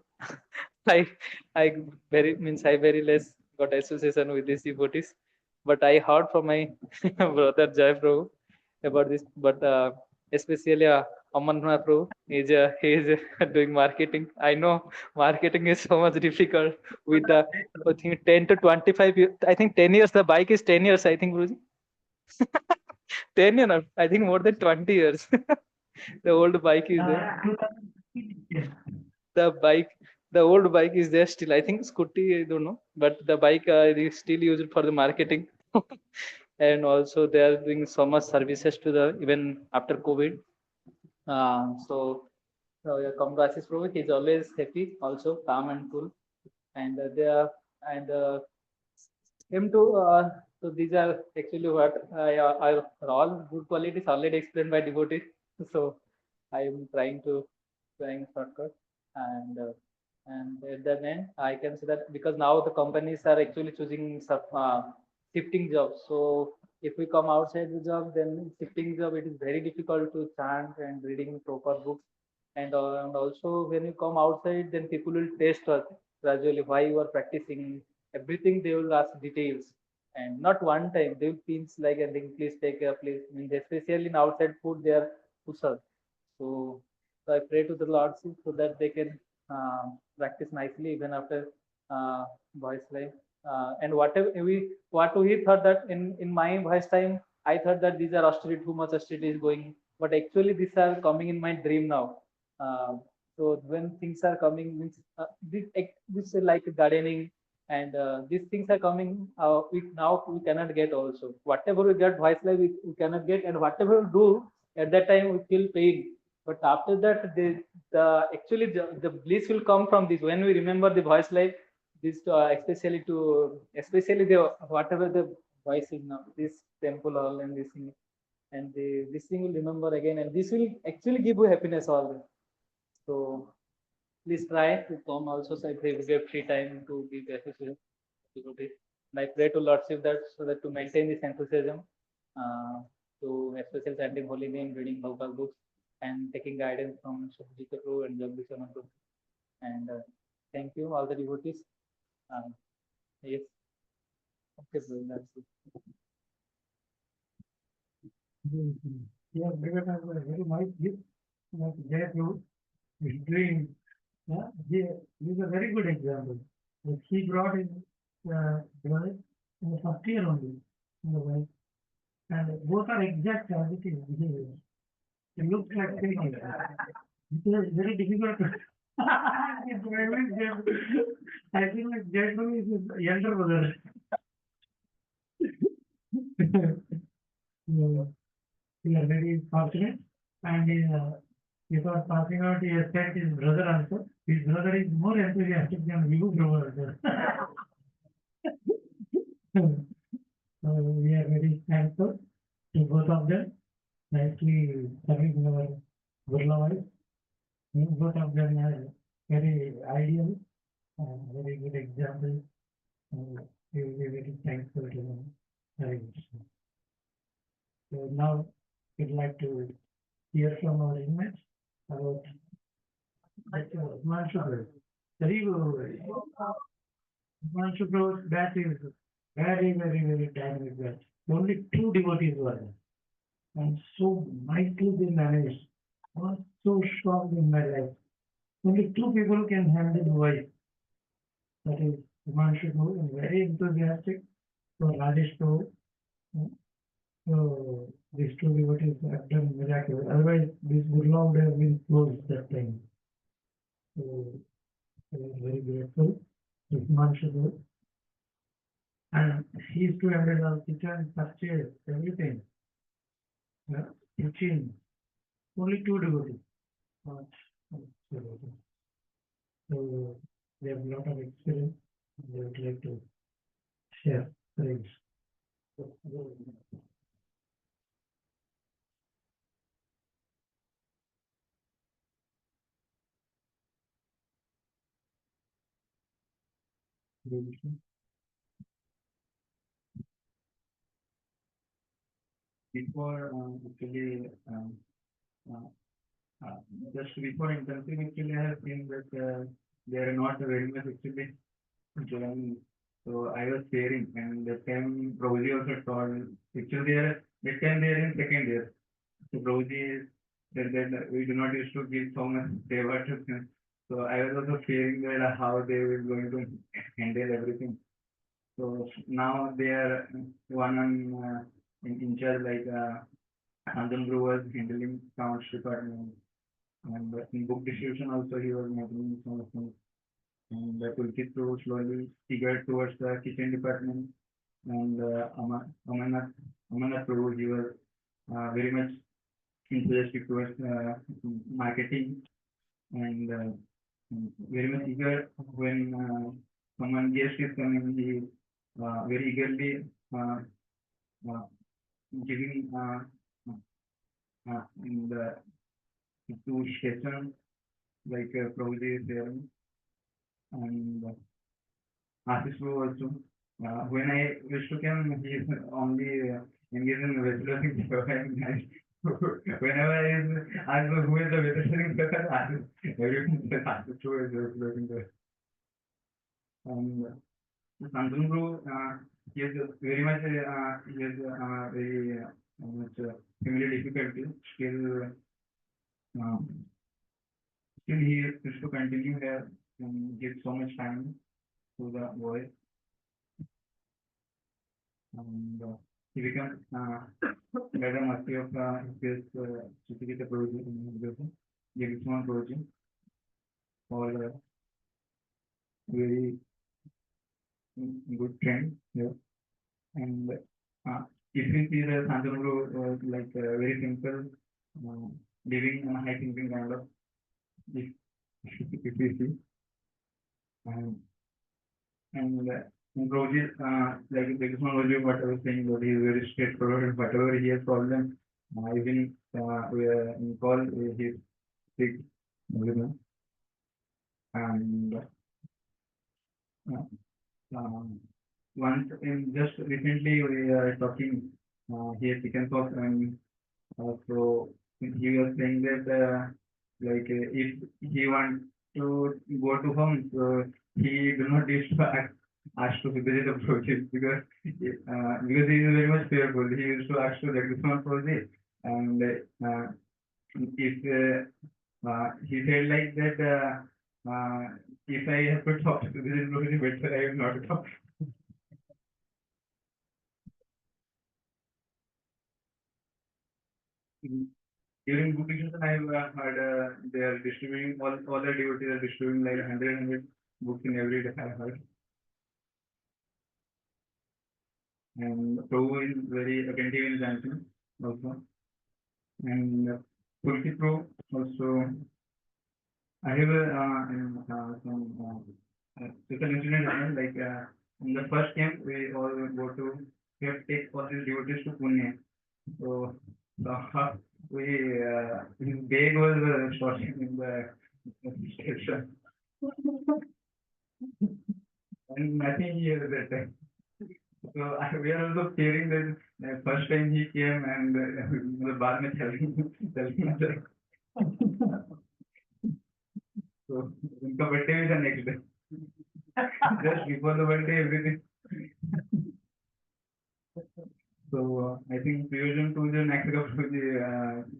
I I very less got association with these devotees, but I heard from my brother Jai Pro about this, but especially Amarnath Pro he is doing marketing. I know marketing is so much difficult with the I think 10 to 25 years. I think 10 years. The bike is 10 years. I think, Guruji. 10 years. I think more than 20 years. The old bike is there. The bike, the old bike is there still. I think scooty, I don't know, but the bike is still used for the marketing. And also they are doing so much services to the even after COVID. So yeah, come to Ashish Pro. He's always happy, also calm and cool, and they are and him too. So these are actually what I all good qualities already explained by devotees. So I am trying shortcut, and at the end I can say that because now the companies are actually choosing shifting jobs. So if we come outside the job, then shifting job it is very difficult to chant and reading proper books, and also when you come outside, then people will test us gradually why you are practicing everything. They will ask details, and not one time they will pinch like and think, please take care, please. I mean, especially in outside food, they are pusher. So I pray to the Lord so that they can practice nicely even after voice life. And what we thought that in my voice time, I thought that these are austerity, too much austerity is going, but actually these are coming in my dream now. So when things are coming, means this is like gardening, and these things are coming. We cannot get also. Whatever we get voice life, we cannot get, and whatever we do at that time we feel pain. But after that, the bliss will come from this when we remember the voice life. This especially the whatever the voice is now, this temple hall and this thing, and this thing will remember again, and this will actually give you happiness all. So please try to come also, so if you get free time to give association devotees. And I pray to Lordship that so that to maintain this enthusiasm, to especially chanting holy name, reading Bhagavad books, and taking guidance from Shubhajita Prabhu and Jagdisha Prabhu. And thank you all the devotees. Yes. Okay, so that's it. Yeah, David has a very nice gift. Jay Prabhu is doing. Yeah, he is a very good example. But he brought his brother in the first year only. In the wife. And both are exact as it is behavior. It looks like thinking. It is very difficult to. I think like Jay Prabhu is his younger brother. So, we are very fortunate, and before passing out, he has sent his brother also. His brother is more enthusiastic than you, brother. So we are very thankful to both of them, nicely serving our Gurla wife. Both of them are very ideal and very good example. We will be very thankful to them. Very much. So now we'd like to hear from our inmates about Manshukur. Very good. Manshukur's batch is very, very, very dynamic batch. Only 2 devotees were there. And so nicely they managed. I was so shocked in my life. Only 2 people can handle the voice. That is Manshukur and very enthusiastic. So Rajesh Prabhu. So these 2 devotees have done miracle. Otherwise, this Gurla would have been closed that time. So I was very grateful to Manshukur. And he used to handle our kitchen, purchase, everything. Yeah, kitchen. Only 2 devotees. So they have a lot of experience. They would like to share. Thanks. Before actually just before intensive actually I have seen that they are not very much actually joining. So I was sharing and that time Rosie also told actually they are that time they are in second year. So Rosie said that we do not used to give so much favor to them. So I was also fearing that how they were going to handle everything. So now they are one on in charge like Anjan Guru was handling accounts department and in book distribution also he was handling some of things. And Pulkit Prabhu slowly figured towards the kitchen department and Amarnath Prabhu he was very much enthusiastic towards marketing and very much eager when someone guest is coming he very eagerly uh, giving in the two sessions like Prabhuji is there and Ashish Prabhu also. When I used to come, he is only engaged in wrestling. Whenever I ask who is the wrestling person, everyone says Ashish Prabhu is wrestling. And Santanu Guru, he is very much he is very much family difficulty. Still he used to continue here and give so much time to the boy. and he became Madam Master of his certificate project in the small project for very good friend here. And if you see the Santanu like very simple, living and high thinking kind of, if, if you see, and Rohit, like the technology, what I was saying, that he is very straightforward. Whatever he has problem, even we are in call, he is big, everything. And um, once in just recently we are talking here chicken pox, and so he was saying that like if he want to go to home, so he do not used to ask to visit the project because he is very much fearful. He used to ask to like this one project, and if he said like that if I have to talk to visit project, better I will not talk. During book season, I've heard they are distributing all the devotees are distributing like 100 books in every day. I've heard, and Prabhu is very attentive in chanting also, and Tulsi Prabhu also. I have some little incident happened like in the first camp we all go to we have to take all these devotees to Pune. So, we his bag was shorting in the station, and nothing here that time. So we are also fearing that first time he came and the bar में telling us. So उनका birthday भी था next day. Just before the birthday, everything. So I think Fusion to the next couple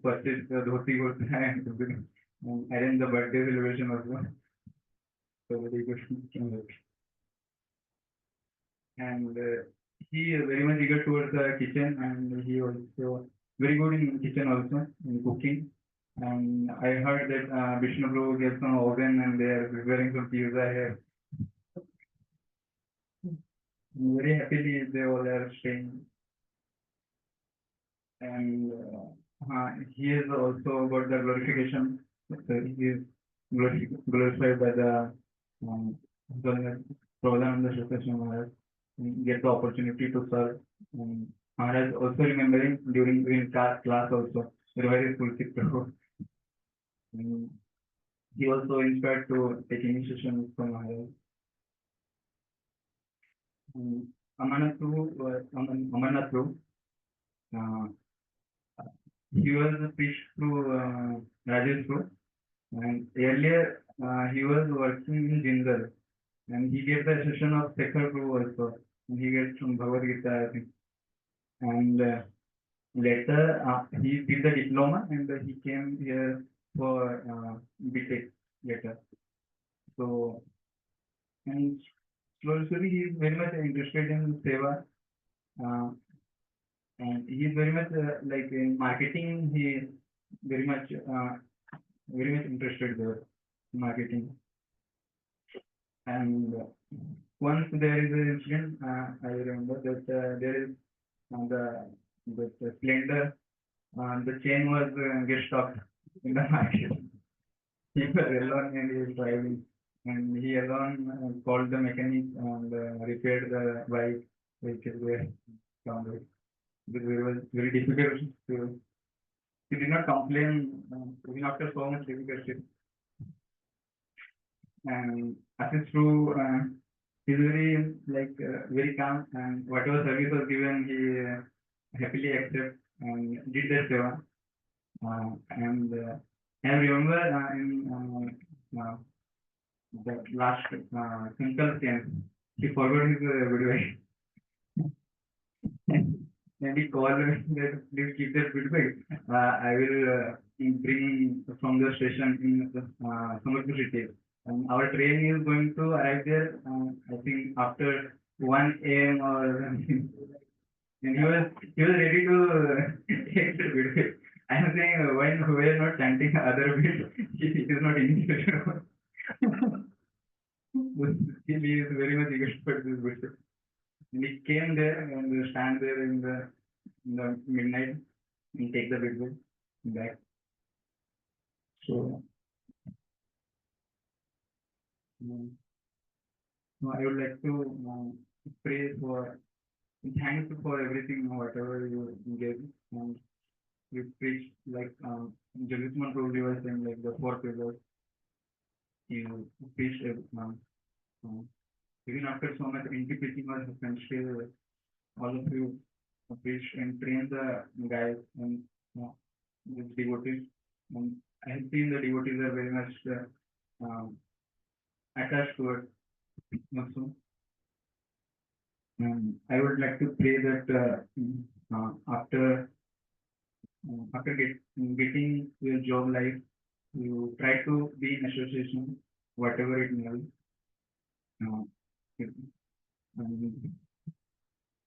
purchase the dhoti kurta and arrange the birthday celebration also. So very good. And he is very much eager towards the kitchen, and he also very good in kitchen also in cooking. And I heard that Vishnu Prabhu gave some oven and they are preparing some pizza here. Very happily they all are staying. And he has also got the glorification. So he is glorified by the Prabhupada Shri Maharaj. Get the opportunity to serve. Maharaj also remembering during class also. Very Tulsi Prabhu. He also inspired to take initiation from Maharaj. Amarnath Prabhu, he was a priest through Rajesh Prabhu, and earlier he was working in Jindal, and he gave the session of Sekhar Prabhu also, and he gets from Bhagavad Gita, I think. And later he did the diploma, and he came here for BTech later. So, and slowly he is very much interested in Seva. And he is very much like in marketing. He is very much interested there in marketing. And once there is an incident, I remember that there is the Splendor, the chain was get stopped in the market. He was alone and he was driving, and he alone called the mechanic and repaired the bike which is there. Found it. It was very difficult to. He did not complain even after so much difficulty. And Ashish through he's very like very calm, and whatever service was given, he happily accept and did that seva. And I remember the last simple camp, he forgot his video. And he called me that please keep that feedback. I will bring from the station in Sambalpur city. And our train is going to arrive there, I think after 1 a.m. or something. And he was ready to take the video. I'm saying when we are not chanting other bit, he is not initiated. Still, he is very much eager for this video. And he came there and stand there in the midnight and take the video back. So no, I would like to pray for thanks for everything, whatever you gave. You preached like Jerusalem probably was saying like the four pillars. You preached even after so much anti-preaching was happened, still all of you preached and trained the guys and the devotees. And I have seen the devotees are very much attached to it also. I would like to pray that after getting your job life, you try to be in association, whatever it may be.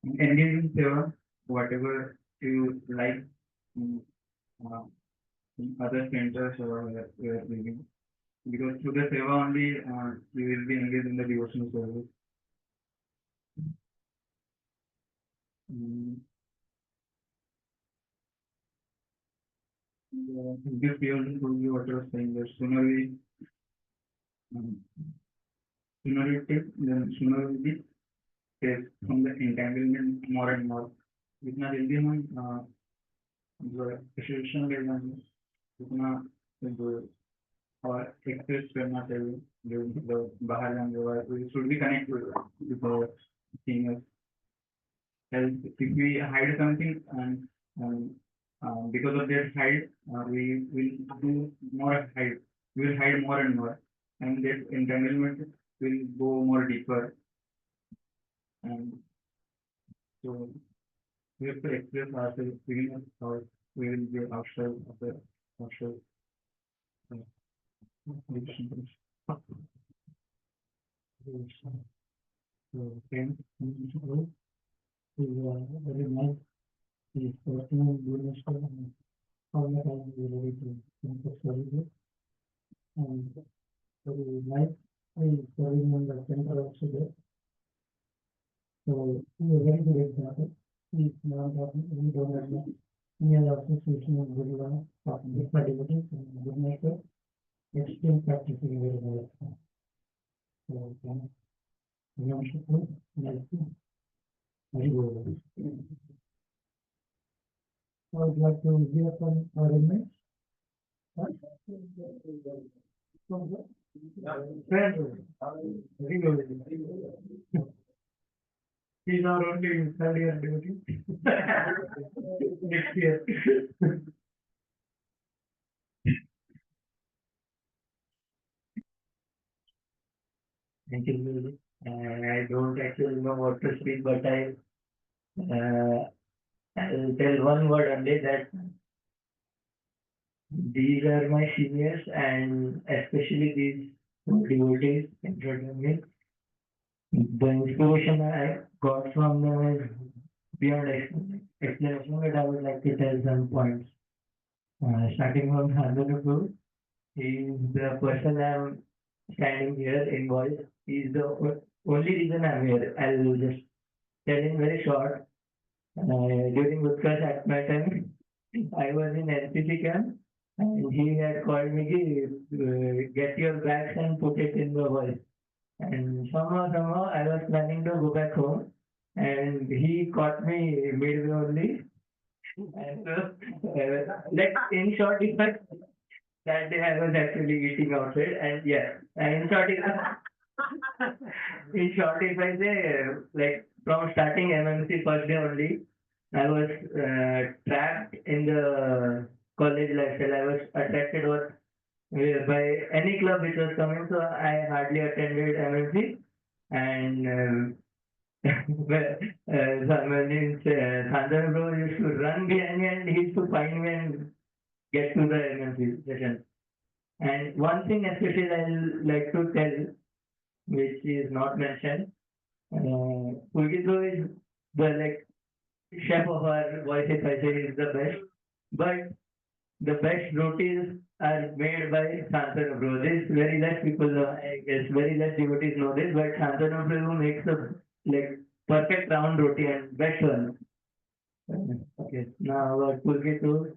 Engage in seva, whatever you like in other centers or where you are living. Because through the seva only you will be engaged in the devotional service. This purely told you what I was saying that sooner we take, then sooner we be saved from the entanglement more and more. जितना जल्दी हम जो association ले जाएंगे उतना जो और express करना चाहिए जो मतलब बाहर जाने के बाद we should be connected with our seniors. If we hide something and because of that hide, we will do more hide. We will hide more and more, and that entanglement will go more deeper. And so we have to express ourselves within us, or we will be outside of the outside. So, very nice. His personal goodness and all the time we ready to think of service. And very nice. I serving in the center also there. So he is a very good example. He is now talking, we don't have any other association of good one, talking with my devotees and good nature. It's still practicing very well. So, very good. I would like to hear from our inmates. Very good. He's our only third year duty. Next year. Thank you. I don't actually know what to speak, but I'll tell one word only that these are my seniors and especially these two devotees introduced me. The inspiration I got from them is beyond explanation, but I would like to tell some points. Starting from Handanu, he is the person I'm standing here in voice. He is the only reason I'm here. I'll just tell in very short. During Utkarsh at my time, I was in NCC camp and he had called me, get your bags and put it in the voice. And somehow I was planning to go back home and he caught me midway only. And like in short, if I, that day I was actually eating outside and yeah, in short, in short, if I say like from starting MMC first day only, I was trapped in the college lifestyle. I was attracted by any club which was coming, so I hardly attended MMC. And Sandhar bro used to run behind me and he used to find me and get to the MMC session. And one thing especially I'll like to tell, which is not mentioned, Pulkit bro is the like chef of our voice, if I say, is the best. But the best rotis are made by Santanu Bro. This very less people know, I guess, very less devotees know this, but Santanu Bro makes the like perfect round roti and best one. Okay, now about pulki to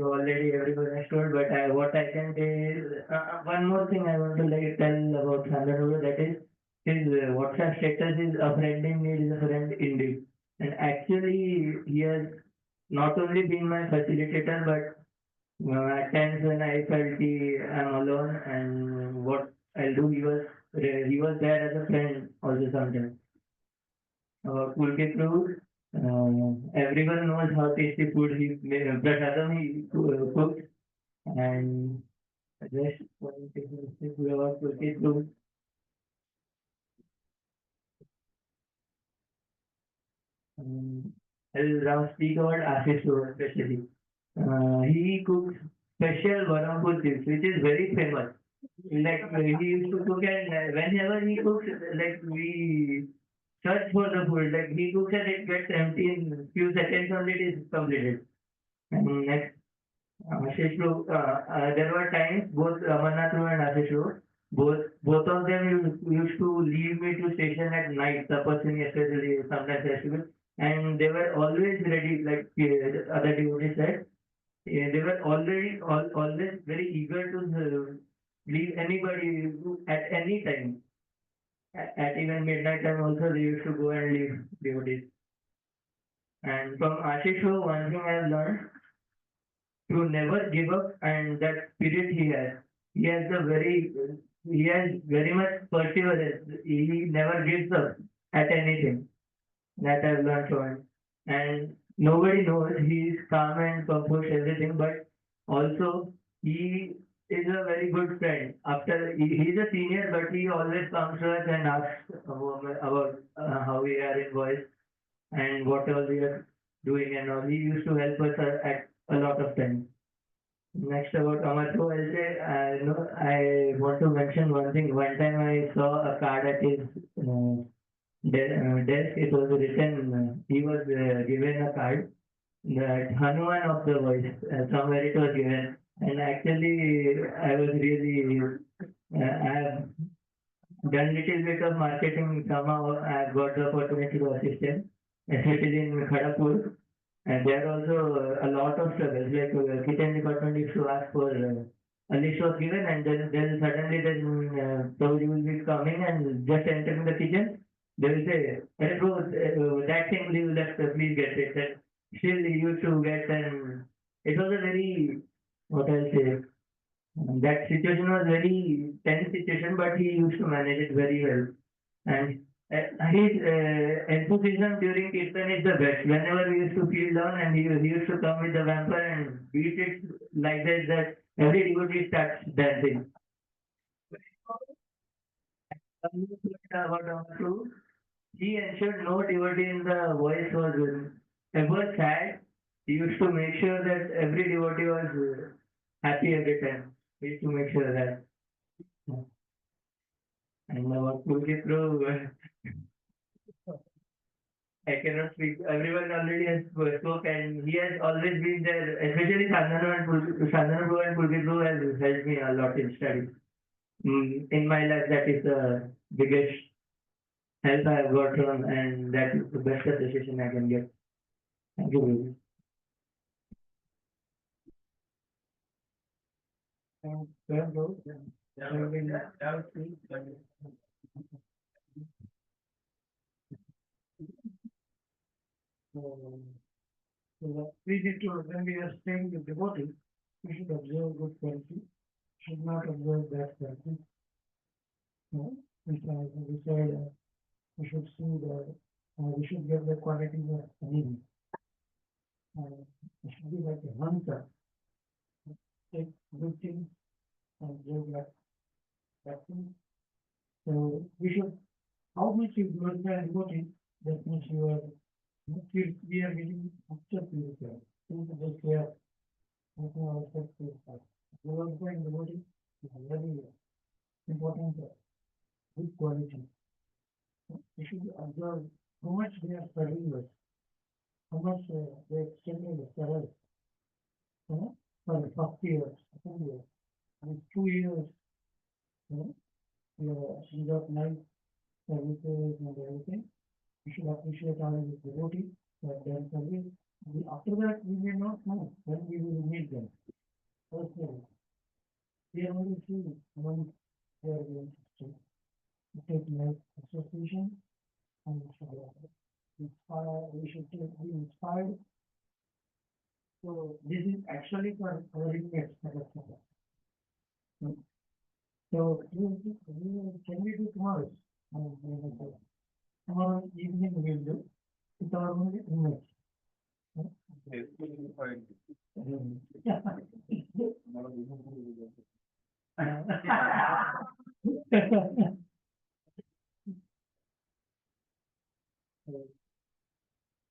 already everyone has told, but what I can say is one more thing I want to like tell about Santanu Bro, that is his WhatsApp status is a friend in need is a friend indeed. And actually, he has not only been my facilitator, but at times when I felt I'm alone and what I'll do, he was there as a friend also sometimes. About Pulkit food, everyone knows how tasty food Prasadam he cooks, and just one thing about Pulkit food. I'll now speak about Ashish food especially. He cooks special Varapur chips, which is very famous. Like he used to cook, and whenever he cooks, like we search for the food. Like he cooks and it gets empty in few seconds only it is completed. And next, Ashish there were times both Amarnath and Ashish both of them used to leave me to station at night, Tapas especially sometimes festival, and they were always ready, like other devotees said. They were always very eager to leave anybody at any time. At even midnight time also they used to go and leave devotees. And from Ashish, one thing I have learned to never give up, and that spirit he has. He has very much perseverance. He never gives up at anything. That I've learned from him. And nobody knows he is calm and composed everything, but also he is a very good friend. He's a senior, but he always comes to us and asks about how we are in voice and what all we are doing and all. He used to help us at a lot of times. Next about Amarko, I'll say, no, I want to mention one thing. One time I saw a card at his desk. It was written, he was given a card that Hanuman of the voice, somewhere it was given. And actually, I was really, I have done little bit of marketing. Somehow I've got the opportunity to assist him, especially in Kharagpur. And there are also a lot of struggles, like kitchen department used to ask for a list was given, and then suddenly so you will be coming and just entering the kitchen. They will say, "Hey, bro, that thing you left, please get it." And still you used to get, and it was a very, what I'll say, that situation was very tense situation, but he used to manage it very well. And his enthusiasm during Kirtan is the best. Whenever we used to feel down, and he used to come with the vampire and beat it like that every devotee starts dancing. About Amaru, he ensured no devotee in the voice was ever sad. He used to make sure that every devotee was happy every time. He used to make sure that. And about Pulkit I cannot speak. Everyone already has spoke, and he has always been there. Especially Sandhana Bro and Pulkit Bro has helped me a lot in study. In my life, that is the biggest help I have got from, and that is the best association I can get. Thank you, Bro. We need to, when we are staying with devotee, we should observe good quality, should not observe bad quality. No? We said we should see we should get the quality of living. It should be like a hunter. Take good things and observe bad things. So we should, how much you glorify devotee, that means you are, we are getting upset with yourself. Just care. Glorifying devotee is very important, good quality. We should observe how much they are serving us. how much they extended the service, for the first year, second year, and 2 years, we got nice services and everything. We should appreciate all the devotees for their service. After that, we may not know when we will meet them. Personally, we are only seeing when they are going to take nice association and inspire. We should be inspired. So this is actually for our inmates. So can we do tomorrow? Tomorrow evening we will do with our own inmates.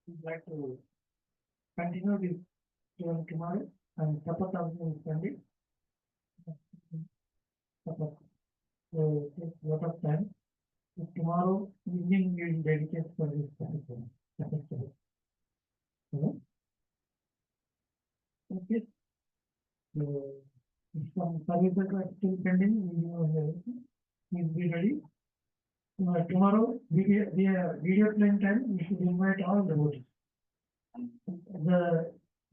We'd like to continue this even tomorrow and Sapat also is Sunday. Sapat. So take a lot of time. So tomorrow evening we will dedicate for this कार्यक्रम. Okay. So some services are still pending. Please be ready. Tomorrow video playing time. We should invite all devotees.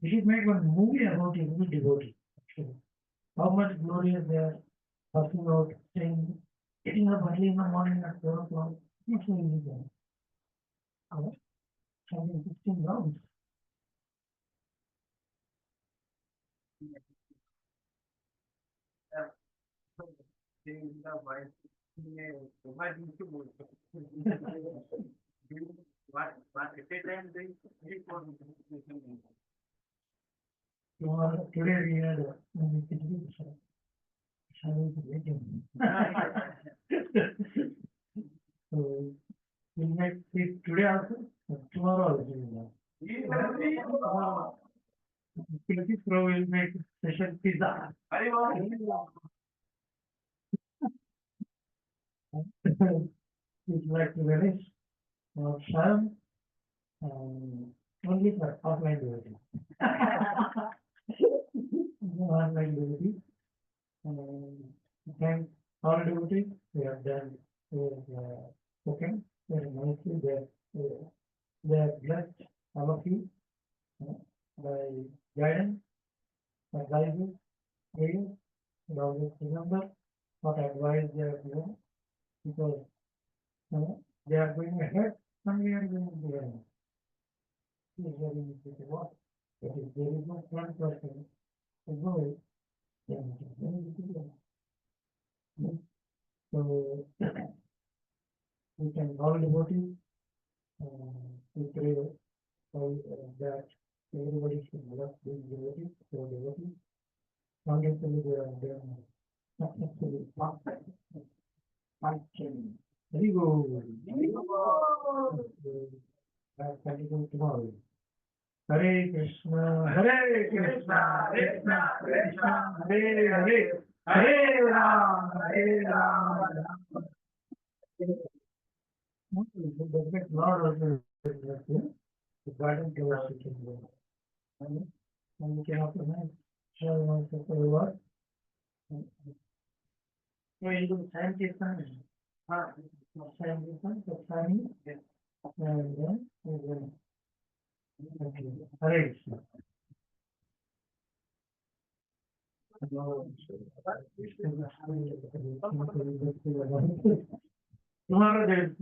We should make one movie about every devotee. Actually, how much glorious they are passing out, saying, getting up early in the morning at 4 o'clock. Not so easy. Having 16 rounds. Today we had so we'll make it today also, tomorrow also. Pro will make special pizza. Would like to relish or Shyam, only for offline devotee. Online devotee. Thank all devotees. We have done spoken very nicely. They have blessed all of you by guidance, by guidance, prayers, and always remember what advice they have given, because they are going ahead and we are going behind. It is very easy to watch. But if there is no one person to go, then it is very difficult. So we can all devotees we pray that everybody should bless these devotees, so devotees. Wonderfully they are successfully functioning. Very good. Let's continue tomorrow. Hare Krishna, Hare Krishna, Krishna Krishna, Hare Hare, Hare Ram, the Lord also the garden diversity. And we can also share one for the Lord. So you do scientific scientific, the science, and then we will. Hare Krishna. Tomorrow there is